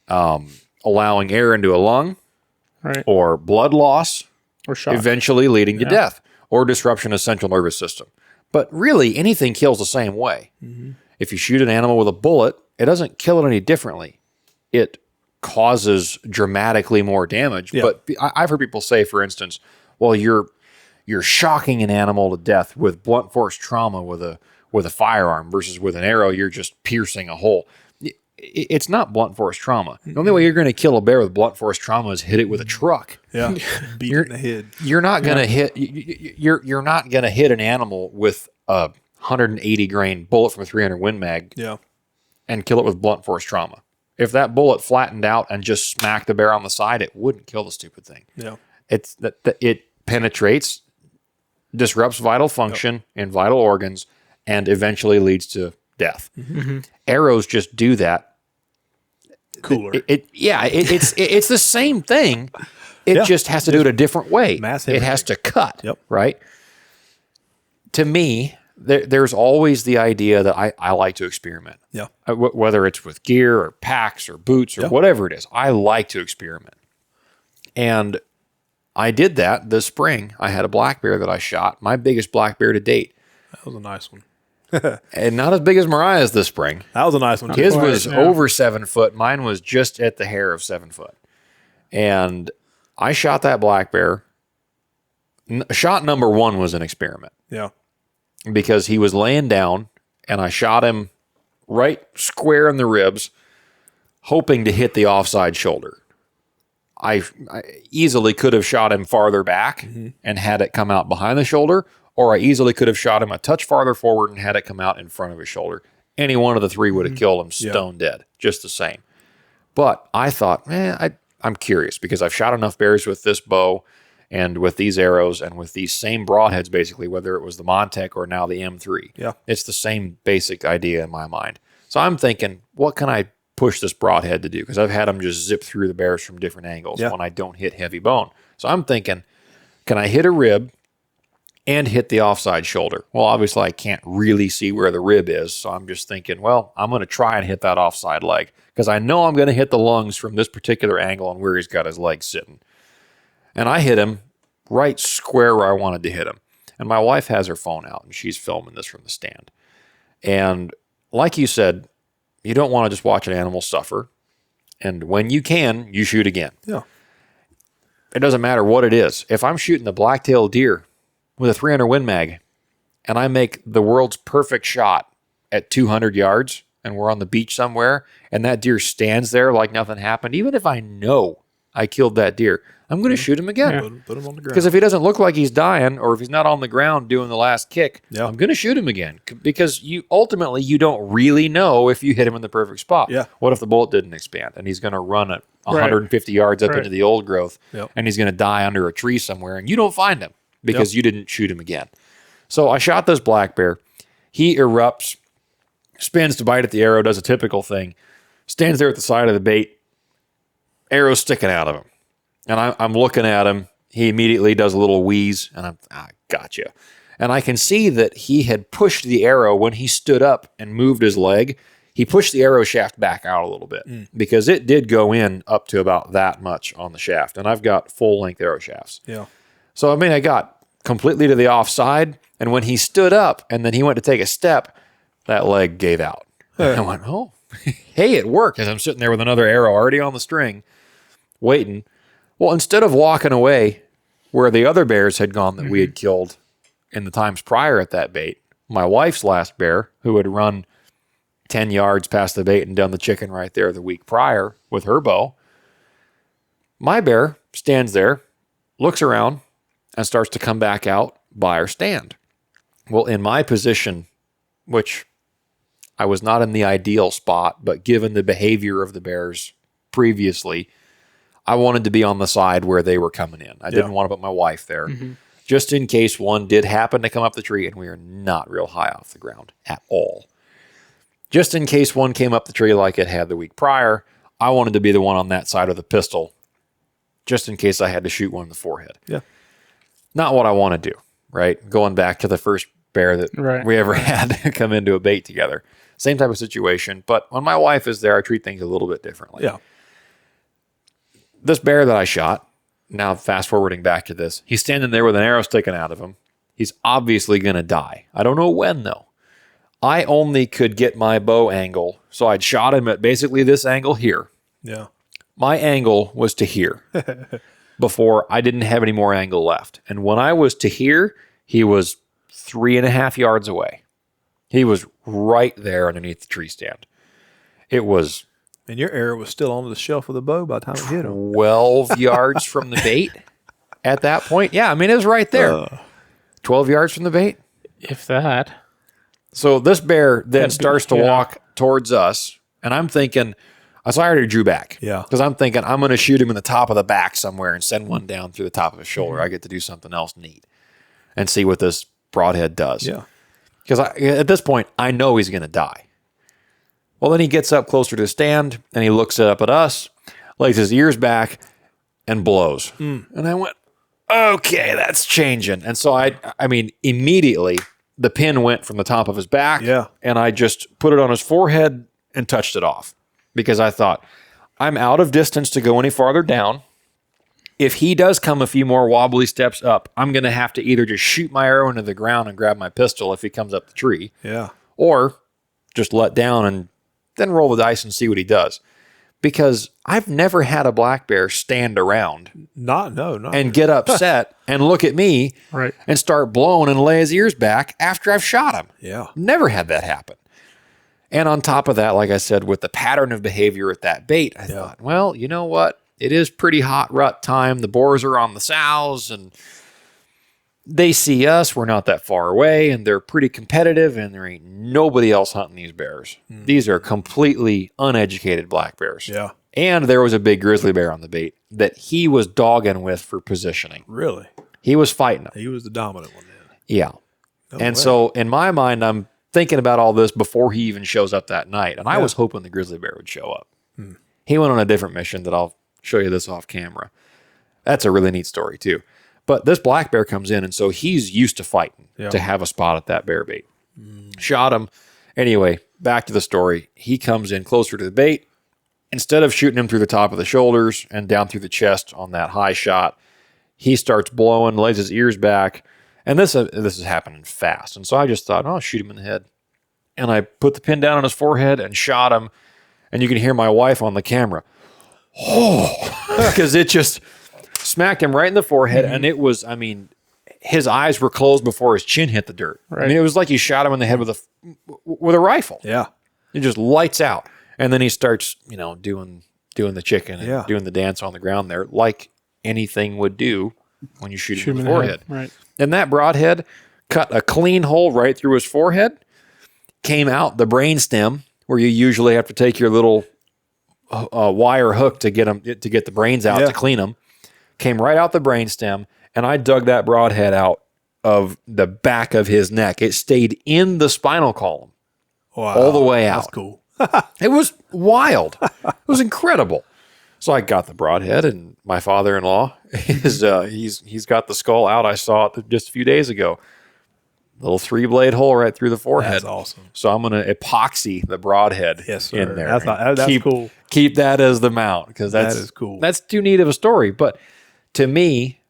allowing air into a lung or blood loss or shock, eventually leading to death or disruption of central nervous system. But really, anything kills the same way. If you shoot an animal with a bullet, it doesn't kill it any differently. It causes dramatically more damage. But I've heard people say, for instance, well, you're shocking an animal to death with blunt force trauma with a firearm versus with an arrow, you're just piercing a hole. It's not blunt force trauma. The only way you're going to kill a bear with blunt force trauma is hit it with a truck. Yeah, beat it in the head. You're not going to hit. You're not going to hit an animal with a 180 grain bullet from a 300 Win Mag. And kill it with blunt force trauma. If that bullet flattened out and just smacked the bear on the side, it wouldn't kill the stupid thing. It's that it penetrates, disrupts vital function in vital organs, and eventually leads to death. Arrows just do that. Cooler. It's the same thing. It just has to do it a different way. It has to cut. Right. To me, there's always the idea that I like to experiment. Whether it's with gear or packs or boots or whatever it is, I like to experiment. And I did that this spring. I had a black bear that I shot, my biggest black bear to date. That was a nice one. And not as big as Mariah's this spring. That was a nice one. His was over 7 foot. Mine was just at the hair of 7 foot. And I shot that black bear shot number 1 was an experiment. Yeah. Because he was laying down, and I shot him right square in the ribs, hoping to hit the offside shoulder. I easily could have shot him farther back and had it come out behind the shoulder, or I easily could have shot him a touch farther forward and had it come out in front of his shoulder. Any one of the 3 would have killed him stone dead, just the same. But I thought, I'm curious because I've shot enough bears with this bow and with these arrows and with these same broadheads, basically, whether it was the Montec or now the M3. Yeah. It's the same basic idea in my mind. So I'm thinking, what can I push this broadhead to do? Because I've had them just zip through the bears from different angles when I don't hit heavy bone. So I'm thinking, can I hit a rib and hit the offside shoulder? Well, obviously I can't really see where the rib is. So I'm just thinking, well, I'm going to try and hit that offside leg because I know I'm going to hit the lungs from this particular angle and where he's got his legs sitting. And I hit him right square where I wanted to hit him. And my wife has her phone out and she's filming this from the stand. And like you said, you don't want to just watch an animal suffer. And when you can, you shoot again. Yeah. It doesn't matter what it is. If I'm shooting the black-tailed deer with a 300 Win Mag and I make the world's perfect shot at 200 yards and we're on the beach somewhere and that deer stands there like nothing happened, even if I know I killed that deer, I'm going to shoot him again. Yeah. Put him on the ground. Because if he doesn't look like he's dying or if he's not on the ground doing the last kick, I'm going to shoot him again. Because you don't really know if you hit him in the perfect spot. Yeah. What if the bullet didn't expand and he's going to run at 150 yards up into the old growth and he's going to die under a tree somewhere and you don't find him because you didn't shoot him again. So I shot this black bear. He erupts, spins to bite at the arrow, does a typical thing, stands there at the side of the bait, arrow sticking out of him. And I'm looking at him. He immediately does a little wheeze, and gotcha. And I can see that he had pushed the arrow when he stood up and moved his leg. He pushed the arrow shaft back out a little bit because it did go in up to about that much on the shaft. And I've got full-length arrow shafts. Yeah. So, I got completely to the offside, and when he stood up and then he went to take a step, that leg gave out. And I went, oh, hey, it worked. As I'm sitting there with another arrow already on the string, waiting. Well, instead of walking away where the other bears had gone that we had killed in the times prior at that bait, my wife's last bear, who had run 10 yards past the bait and done the chicken right there the week prior with her bow, my bear stands there, looks around, and starts to come back out by our stand. Well, in my position, which I was not in the ideal spot, but given the behavior of the bears previously, I wanted to be on the side where they were coming in. I didn't want to put my wife there, just in case one did happen to come up the tree, and we are not real high off the ground at all. Just in case one came up the tree like it had the week prior, I wanted to be the one on that side of the pistol, just in case I had to shoot one in the forehead. Yeah. Not what I want to do, right? Going back to the first bear that we ever had come into a bait together. Same type of situation, but when my wife is there, I treat things a little bit differently. Yeah. This bear that I shot, now fast forwarding back to this, he's standing there with an arrow sticking out of him. He's obviously going to die. I don't know when, though. I only could get my bow angle, so I'd shot him at basically this angle here. Yeah. My angle was to here before I didn't have any more angle left. And when I was to here, he was 3.5 yards away. He was right there underneath the tree stand. It was... And your arrow was still on the shelf of the bow by the time it hit him. 12 yards from the bait at that point. Yeah, it was right there. 12 yards from the bait. If that. So this bear then starts to walk towards us, and I'm thinking, so I already drew back. Yeah. Because I'm thinking, I'm going to shoot him in the top of the back somewhere and send one down through the top of his shoulder. I get to do something else neat and see what this broadhead does. Yeah. Because at this point, I know he's going to die. Well, then he gets up closer to the stand, and he looks up at us, lays his ears back, and blows. And I went, okay, that's changing. And so immediately the pin went from the top of his back, and I just put it on his forehead and touched it off. Because I thought, I'm out of distance to go any farther down. If he does come a few more wobbly steps up, I'm going to have to either just shoot my arrow into the ground and grab my pistol if he comes up the tree, or just let down and then roll the dice and see what he does. because I've never had a black bear stand around Not and get upset and look at me Right. and start blowing and lay his ears back after I've shot him. Yeah. Never had that happen. And on top of that, like I said, with the pattern of behavior at that bait, I thought, well, you know what? It is pretty hot rut time. The boars are on the sows and they see us. We're not that far away and they're pretty competitive and there ain't nobody else hunting these bears. These are completely uneducated black bears. Yeah. And there was a big grizzly bear on the bait that he was dogging with for positioning. Really? He was fighting him. He was the dominant one then. Yeah. So in my mind, I'm thinking about all this before he even shows up that night. And I was hoping the grizzly bear would show up. He went on a different mission that I'll show you this off camera. That's a really neat story too. But this black bear comes in, and so he's used to fighting to have a spot at that bear bait. Shot him. Anyway, back to the story. He comes in closer to the bait. Instead of shooting him through the top of the shoulders and down through the chest on that high shot, he starts blowing, lays his ears back. And this is happening fast. And so I just thought, oh, I'll shoot him in the head. And I put the pin down on his forehead and shot him. And you can hear my wife on the camera. Oh, because it just smacked him right in the forehead. And it was, I mean, his eyes were closed before his chin hit the dirt. Right. I mean, it was like you shot him in the head with a rifle. Yeah. It just lights out. And then he starts, doing the chicken and doing the dance on the ground there, like anything would do when you shoot him in the forehead. Right. And that broadhead cut a clean hole right through his forehead, came out the brainstem, where you usually have to take your little wire hook to get the brains out to clean them. Came right out the brainstem, and I dug that broadhead out of the back of his neck. It stayed in the spinal column all the way out. That's cool. It was wild. It was incredible. So I got the broadhead, and my father-in-law he's got the skull out. I saw it just a few days ago. Little 3-blade hole right through the forehead. That's awesome. So I'm going to epoxy the broadhead in there. That's cool. Keep that as the mount, because that is cool. That's too neat of a story. But to me,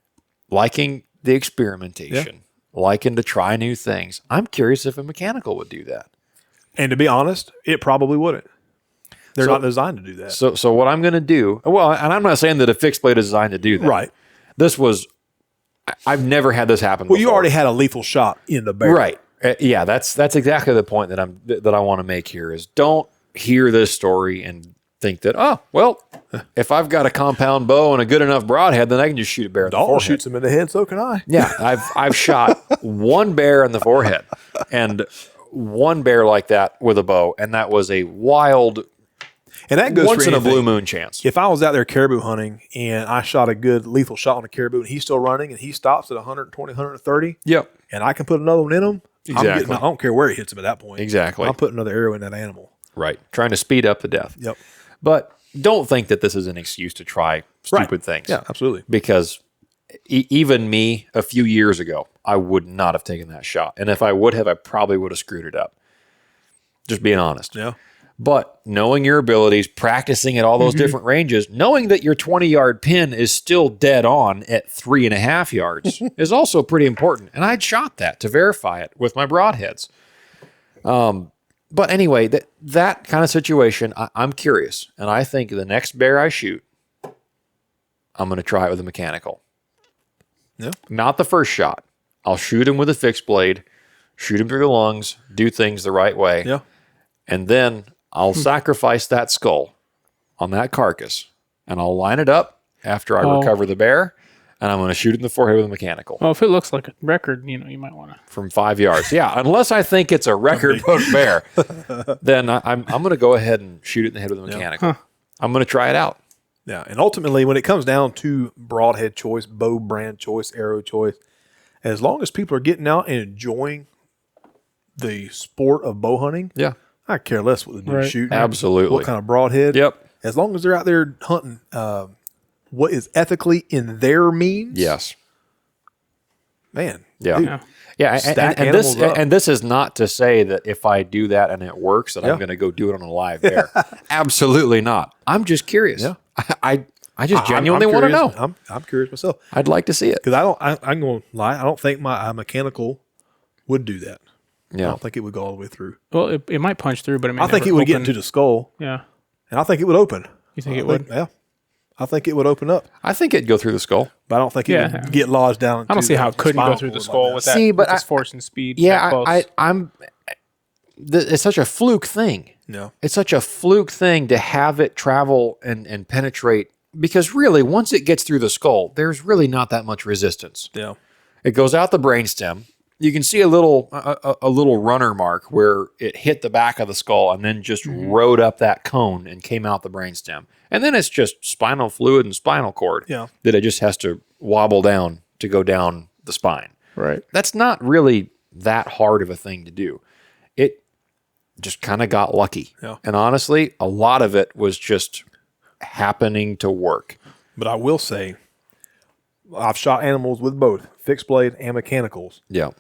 liking the experimentation, liking to try new things, I'm curious if a mechanical would do that. And to be honest, it probably wouldn't. They're not designed to do that. So what I'm going to do, well, and I'm not saying that a fixed blade is designed to do that. Right. I've never had this happen before. Well, you already had a lethal shot in the bear. Right. Yeah, that's exactly the point that I want to make here is don't hear this story and think that, oh, well, if I've got a compound bow and a good enough broadhead, then I can just shoot a bear in the forehead. Shoots him in the head, so can I. Yeah, I've shot one bear in the forehead and one bear like that with a bow, and that was a wild, and that goes once for in a anything. blue moon chance. If I was out there caribou hunting and I shot a good lethal shot on a caribou and he's still running and he stops at 120, 130, Yep. and I can put another one in him, Exactly. I don't care where he hits him at that point. Exactly. I'll put another arrow in that animal. Right. Trying to speed up the death. Yep. But don't think that this is an excuse to try stupid things. Yeah, absolutely. Because even me a few years ago, I would not have taken that shot. And if I would have, I probably would have screwed it up. Just being honest. Yeah. But knowing your abilities, practicing at all those different ranges, knowing that your 20-yard pin is still dead on at 3.5 yards is also pretty important. And I'd shot that to verify it with my broadheads. But anyway, that kind of situation, I'm curious. And I think the next bear I shoot, I'm going to try it with a mechanical. Yeah. Not the first shot. I'll shoot him with a fixed blade, shoot him through the lungs, do things the right way. Yeah. And then I'll sacrifice that skull on that carcass, and I'll line it up after I recover the bear, and I'm going to shoot it in the forehead with a mechanical. Well, if it looks like a record, you might want to. From 5 yards. Yeah, unless I think it's a record book bear, then I'm going to go ahead and shoot it in the head with a mechanical. Yeah. Huh. I'm going to try it out. Yeah, and ultimately, when it comes down to broadhead choice, bow brand choice, arrow choice, as long as people are getting out and enjoying the sport of bow hunting, I care less what the dude's shooting. Absolutely. What kind of broadhead. Yep. As long as they're out there hunting what is ethically in their means. Yes. Man. Yeah. Dude, Yeah. stack And this animals up. and this is not to say that if I do that and it works, that I'm going to go do it on a live bear. Absolutely not. I'm just curious. Yeah. I just genuinely I'm want to curious. know. I'm curious myself. I'd like to see it. Because I'm going to lie. I don't think my mechanical would do that. Yeah. I don't think it would go all the way through. Well, it might punch through, but I think it would get into the skull. Yeah. And I think it would open. You think it would? Yeah. I think it would open up, I think it'd go through the skull. but I don't think it would get lodged down. I don't see how it couldn't go through the skull with that. See, but with its force and speed. Yeah, that close. it's such a fluke thing. No. It's such a fluke thing to have it travel and penetrate, because really, once it gets through the skull, there's really not that much resistance. Yeah. It goes out the brainstem. You can see a little runner mark where it hit the back of the skull and then just rode up that cone and came out the brainstem. And then it's just spinal fluid and spinal cord that it just has to wobble down to go down the spine. Right. That's not really that hard of a thing to do. It just kind of got lucky. Yeah. And honestly, a lot of it was just happening to work. But I will say, I've shot animals with both fixed blade and mechanicals. Yeah.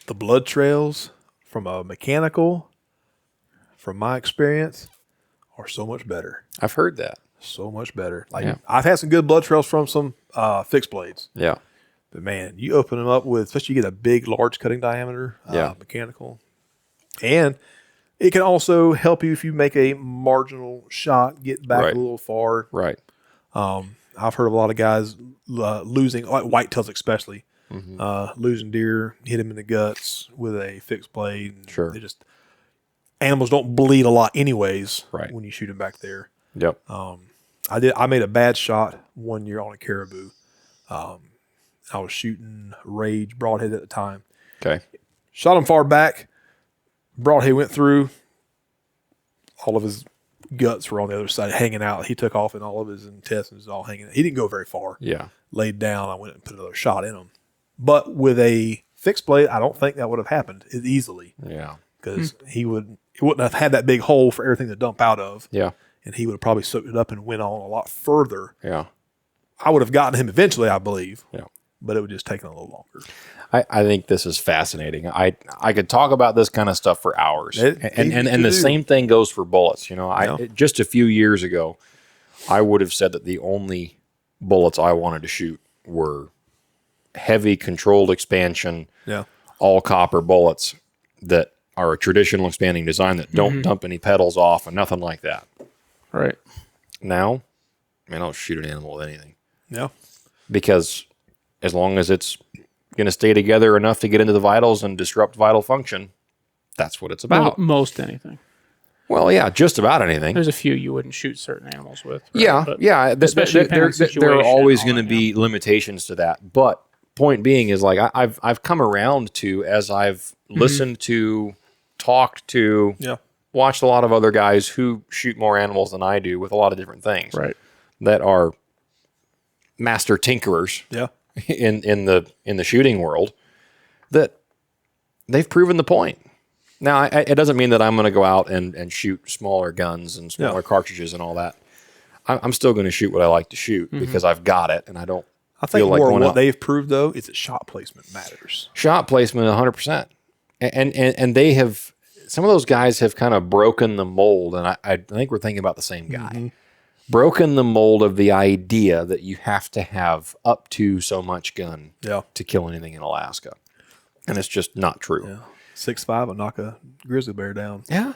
The blood trails from a mechanical, from my experience, are so much better. I've heard that. So much better. Like I've had some good blood trails from some fixed blades. Yeah. But man, you open them up with, especially you get a big, large cutting diameter mechanical. And it can also help you if you make a marginal shot, get back a little far. Right. I've heard of a lot of guys losing, like whitetails especially, losing deer, hit him in the guts with a fixed blade. Sure. They just, animals don't bleed a lot anyways Right. when you shoot them back there. Yep. I made a bad shot one year on a caribou. I was shooting Rage broadhead at the time. Okay. Shot him far back. Broadhead went through. All of his guts were on the other side, hanging out. He took off, and all of his intestines all hanging out. He didn't go very far. Yeah. Laid down. I went and put another shot in him. But with a fixed blade, I don't think that would have happened as easily. Yeah. Because he wouldn't have had that big hole for everything to dump out of. Yeah. And he would have probably soaked it up and went on a lot further. Yeah. I would have gotten him eventually, I believe. Yeah. But it would just taken a little longer. I think this is fascinating. I could talk about this kind of stuff for hours. And the same thing goes for bullets. You know, just a few years ago, I would have said that the only bullets I wanted to shoot were heavy controlled expansion, all copper bullets that are a traditional expanding design that don't dump any petals off and nothing like that. Right. Now, man, I'll shoot an animal with anything. Yeah. Because as long as it's going to stay together enough to get into the vitals and disrupt vital function, that's what it's about. Most anything. Well, yeah, just about anything. There's a few you wouldn't shoot certain animals with. Right? Yeah. Especially there are always going to be limitations to that. But point being is, like, I've come around to, as I've listened to, talked to, watched a lot of other guys who shoot more animals than I do with a lot of different things. Right. That are master tinkerers. Yeah. In the shooting world, that they've proven the point. Now, it doesn't mean that I'm going to go out and shoot smaller guns and smaller cartridges and all that. I'm still going to shoot what I like to shoot because I've got it, and I don't. I think feel like more what out. they've proved though is that shot placement matters. Shot placement, 100%, and they have. Some of those guys have kind of broken the mold, and I think we're thinking about the same guy. Broken the mold of the idea that you have to have up to so much gun to kill anything in Alaska. And it's just not true. Yeah. 6'5" will knock a grizzly bear down. Yeah.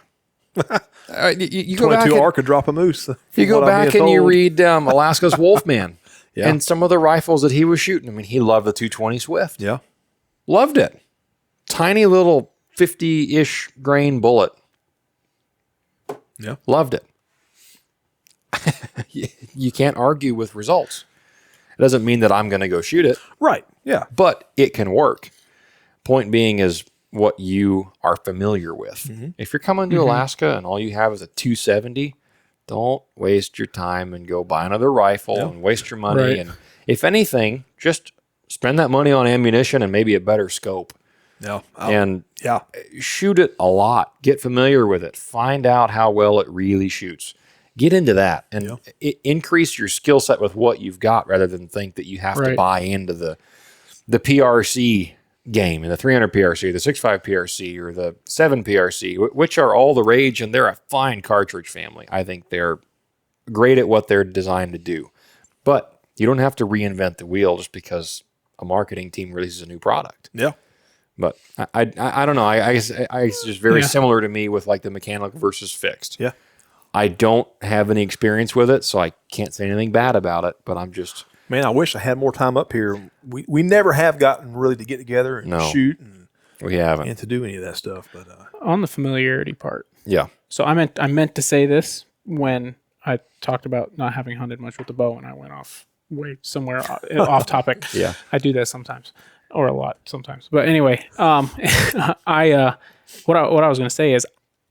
You go back 22 could drop a moose. You go back and you read Alaska's Wolfman and some of the rifles that he was shooting. I mean, he loved the 220 Swift. Yeah. Loved it. Tiny little 50-ish grain bullet. Yeah. Loved it. You can't argue with results. It doesn't mean that I'm going to go shoot it. Right. Yeah. But it can work. Point being is what you are familiar with. If you're coming to Alaska and all you have is a 270, don't waste your time and go buy another rifle and waste your money. Right. And if anything, just spend that money on ammunition and maybe a better scope. Yeah. And shoot it a lot. Get familiar with it. Find out how well it really shoots. Get into that and increase your skill set with what you've got rather than think that you have to buy into the PRC game and the 300 PRC, the 6.5 PRC, or the 7 PRC, which are all the rage, and they're a fine cartridge family. I think they're great at what they're designed to do. But you don't have to reinvent the wheel just because a marketing team releases a new product. Yeah. But I don't know. I guess it's just very similar to me with like the mechanical versus fixed. Yeah. I don't have any experience with it, so I can't say anything bad about it, but I'm just... Man, I wish I had more time up here. We never have gotten really to get together and shoot and we haven't. And to do any of that stuff. But on the familiarity part. Yeah. So I meant to say this when I talked about not having hunted much with the bow, and I went off way somewhere off topic. Yeah. I do that sometimes, or a lot sometimes. But anyway, what I was going to say is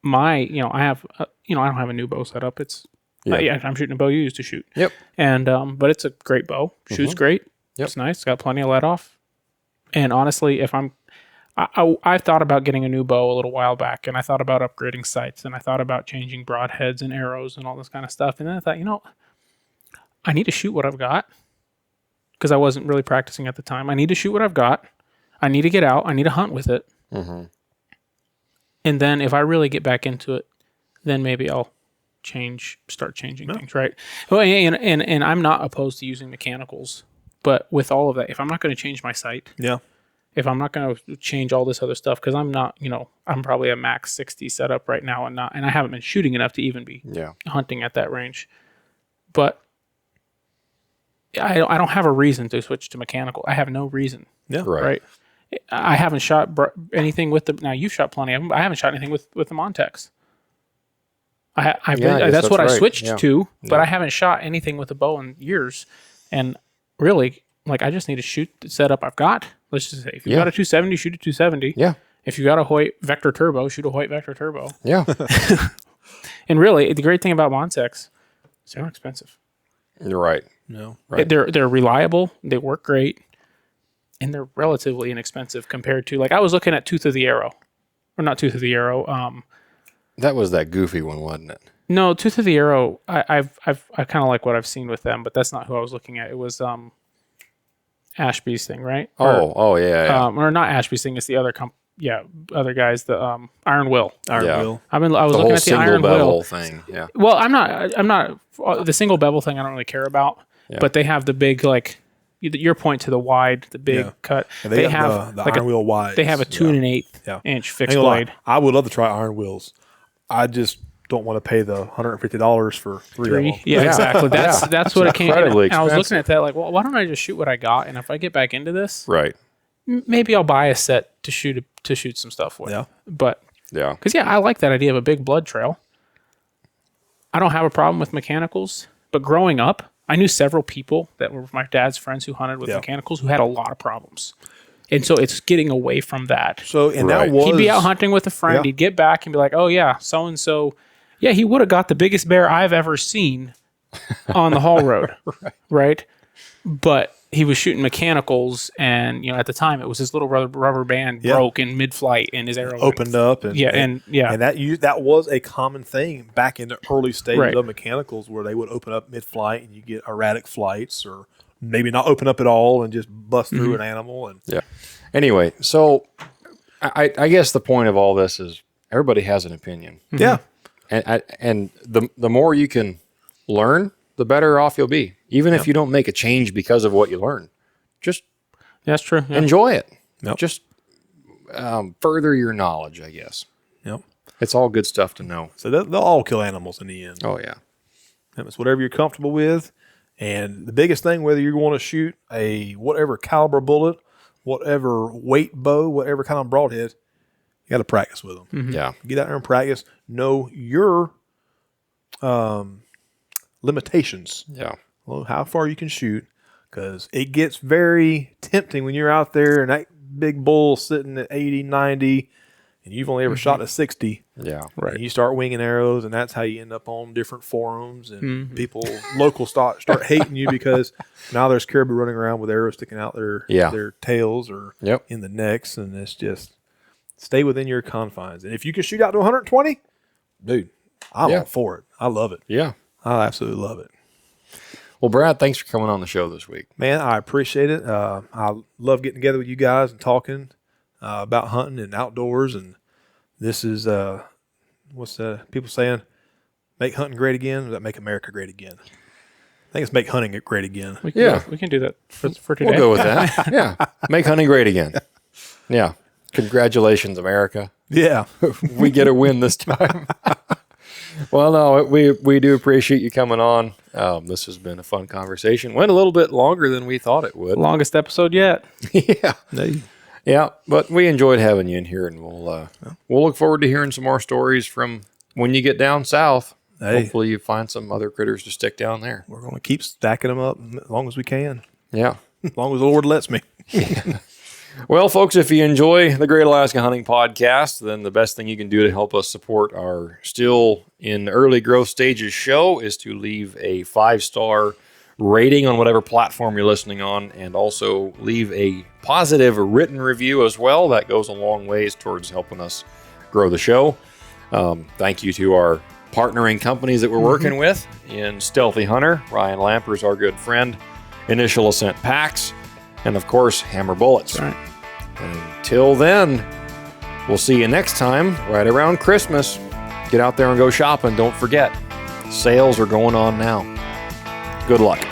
I have I don't have a new bow set up. It's I'm shooting a bow you used to shoot. Yep. And but it's a great bow. Shoots great. Yep. It's nice. It's got plenty of let off. And honestly, if I thought about getting a new bow a little while back, and I thought about upgrading sights, and I thought about changing broadheads and arrows and all this kind of stuff. And then I thought, I need to shoot what I've got because I wasn't really practicing at the time. I need to shoot what I've got. I need to get out. I need to hunt with it. Mm-hmm. And then if I really get back into it, then maybe I'll start changing things, right? Well, and I'm not opposed to using mechanicals, but with all of that, if I'm not going to change my sight, if I'm not going to change all this other stuff, because I'm not, I'm probably a max 60 setup right now, and I haven't been shooting enough to even be hunting at that range, but I don't have a reason to switch to mechanical. I have no reason. Yeah, right. I haven't shot anything with now you've shot plenty of them. I haven't shot anything with the Montex. That's what I switched to, but I haven't shot anything with a bow in years. And really, I just need to shoot the setup I've got. Let's just say, if you got a 270, shoot a 270. Yeah. If you got a Hoyt Vector Turbo, shoot a Hoyt Vector Turbo. Yeah. And really, the great thing about Montex is they're not expensive. You're right. No. Right. They're reliable. They work great. And they're relatively inexpensive compared to, I was looking at Tooth of the Arrow. Or not Tooth of the Arrow. That was that goofy one, wasn't it? No, Tooth of the Arrow. I kind of like what I've seen with them, but that's not who I was looking at. It was Ashby's thing, right? Yeah. Or not Ashby's thing. It's the other other guys. The Iron Will. Will. I was looking at the Iron Will thing. Yeah. Well, I'm not the single bevel thing. I don't really care about. Yeah. But they have the big your point to the wide, the big cut. And they have the Iron Wheel wide. They have a 2 1/8 inch fixed blade. I would love to try Iron Wheels. I just don't want to pay the $150 for three of them. Yeah, exactly. That's what it came. And I was looking at that why don't I just shoot what I got? And if I get back into this, right, maybe I'll buy a set to shoot some stuff with. Yeah, but because I like that idea of a big blood trail. I don't have a problem with mechanicals, but growing up, I knew several people that were my dad's friends who hunted with mechanicals who had a lot of problems. And so it's getting away from that. So, that was... He'd be out hunting with a friend. He'd get back and be like, oh, yeah, so-and-so. Yeah, he would have got the biggest bear I've ever seen on the haul road. Right? But he was shooting mechanicals, and, at the time, it was his little rubber band broke in mid-flight, and his arrow opened up. And that was a common thing back in the early stages of mechanicals, where they would open up mid-flight, and you get erratic flights, or maybe not open up at all and just bust through an animal. And anyway, so I guess the point of all this is everybody has an opinion. Yeah. And the more you can learn, the better off you'll be. Even if you don't make a change because of what you learn, just that's true. Enjoy it. Just further your knowledge, I guess. Yep. It's all good stuff to know. So they'll all kill animals in the end. Oh, yeah. It's whatever you're comfortable with. And the biggest thing, whether you want to shoot a whatever caliber bullet, whatever weight bow, whatever kind of broadhead, you got to practice with them. Mm-hmm. Yeah. Get out there and practice. Know your limitations. Yeah. Well, how far you can shoot, because it gets very tempting when you're out there and that big bull sitting at 80, 90, and you've only ever shot at 60. Yeah. Right. And you start winging arrows, and that's how you end up on different forums, and people, local start hating you because now there's caribou running around with arrows sticking out their tails or in the necks, and it's just stay within your confines. And if you can shoot out to 120, dude, I'm all for it. I love it. Yeah. I absolutely love it. Well, Brad, thanks for coming on the show this week. Man, I appreciate it. I love getting together with you guys and talking about hunting and outdoors. And this is, what's people saying? Make hunting great again? Or does that make America great again? I think it's make hunting great again. We can do that for today. We'll go with that. Yeah. Make hunting great again. Yeah. Congratulations, America. Yeah. We get a win this time. Well, no, we do appreciate you coming on. This has been a fun conversation. Went a little bit longer than we thought it would. Longest episode yet. Yeah. Yeah, but we enjoyed having you in here, and we'll look forward to hearing some more stories from when you get down south. Hey. Hopefully you find some other critters to stick down there. We're going to keep stacking them up as long as we can. Yeah. As long as the Lord lets me. Well, folks, if you enjoy the Great Alaska Hunting Podcast, then the best thing you can do to help us support our still in early growth stages show is to leave a 5-star rating on whatever platform you're listening on, and also leave a positive written review as well. That goes a long ways towards helping us grow the show. Thank you to our partnering companies that we're working with in StHealthy Hunter. Ryan Lamper's our good friend. Initial Ascent Packs. And, of course, Hammer Bullets. Right. Until then, we'll see you next time, right around Christmas. Get out there and go shopping. Don't forget, sales are going on now. Good luck.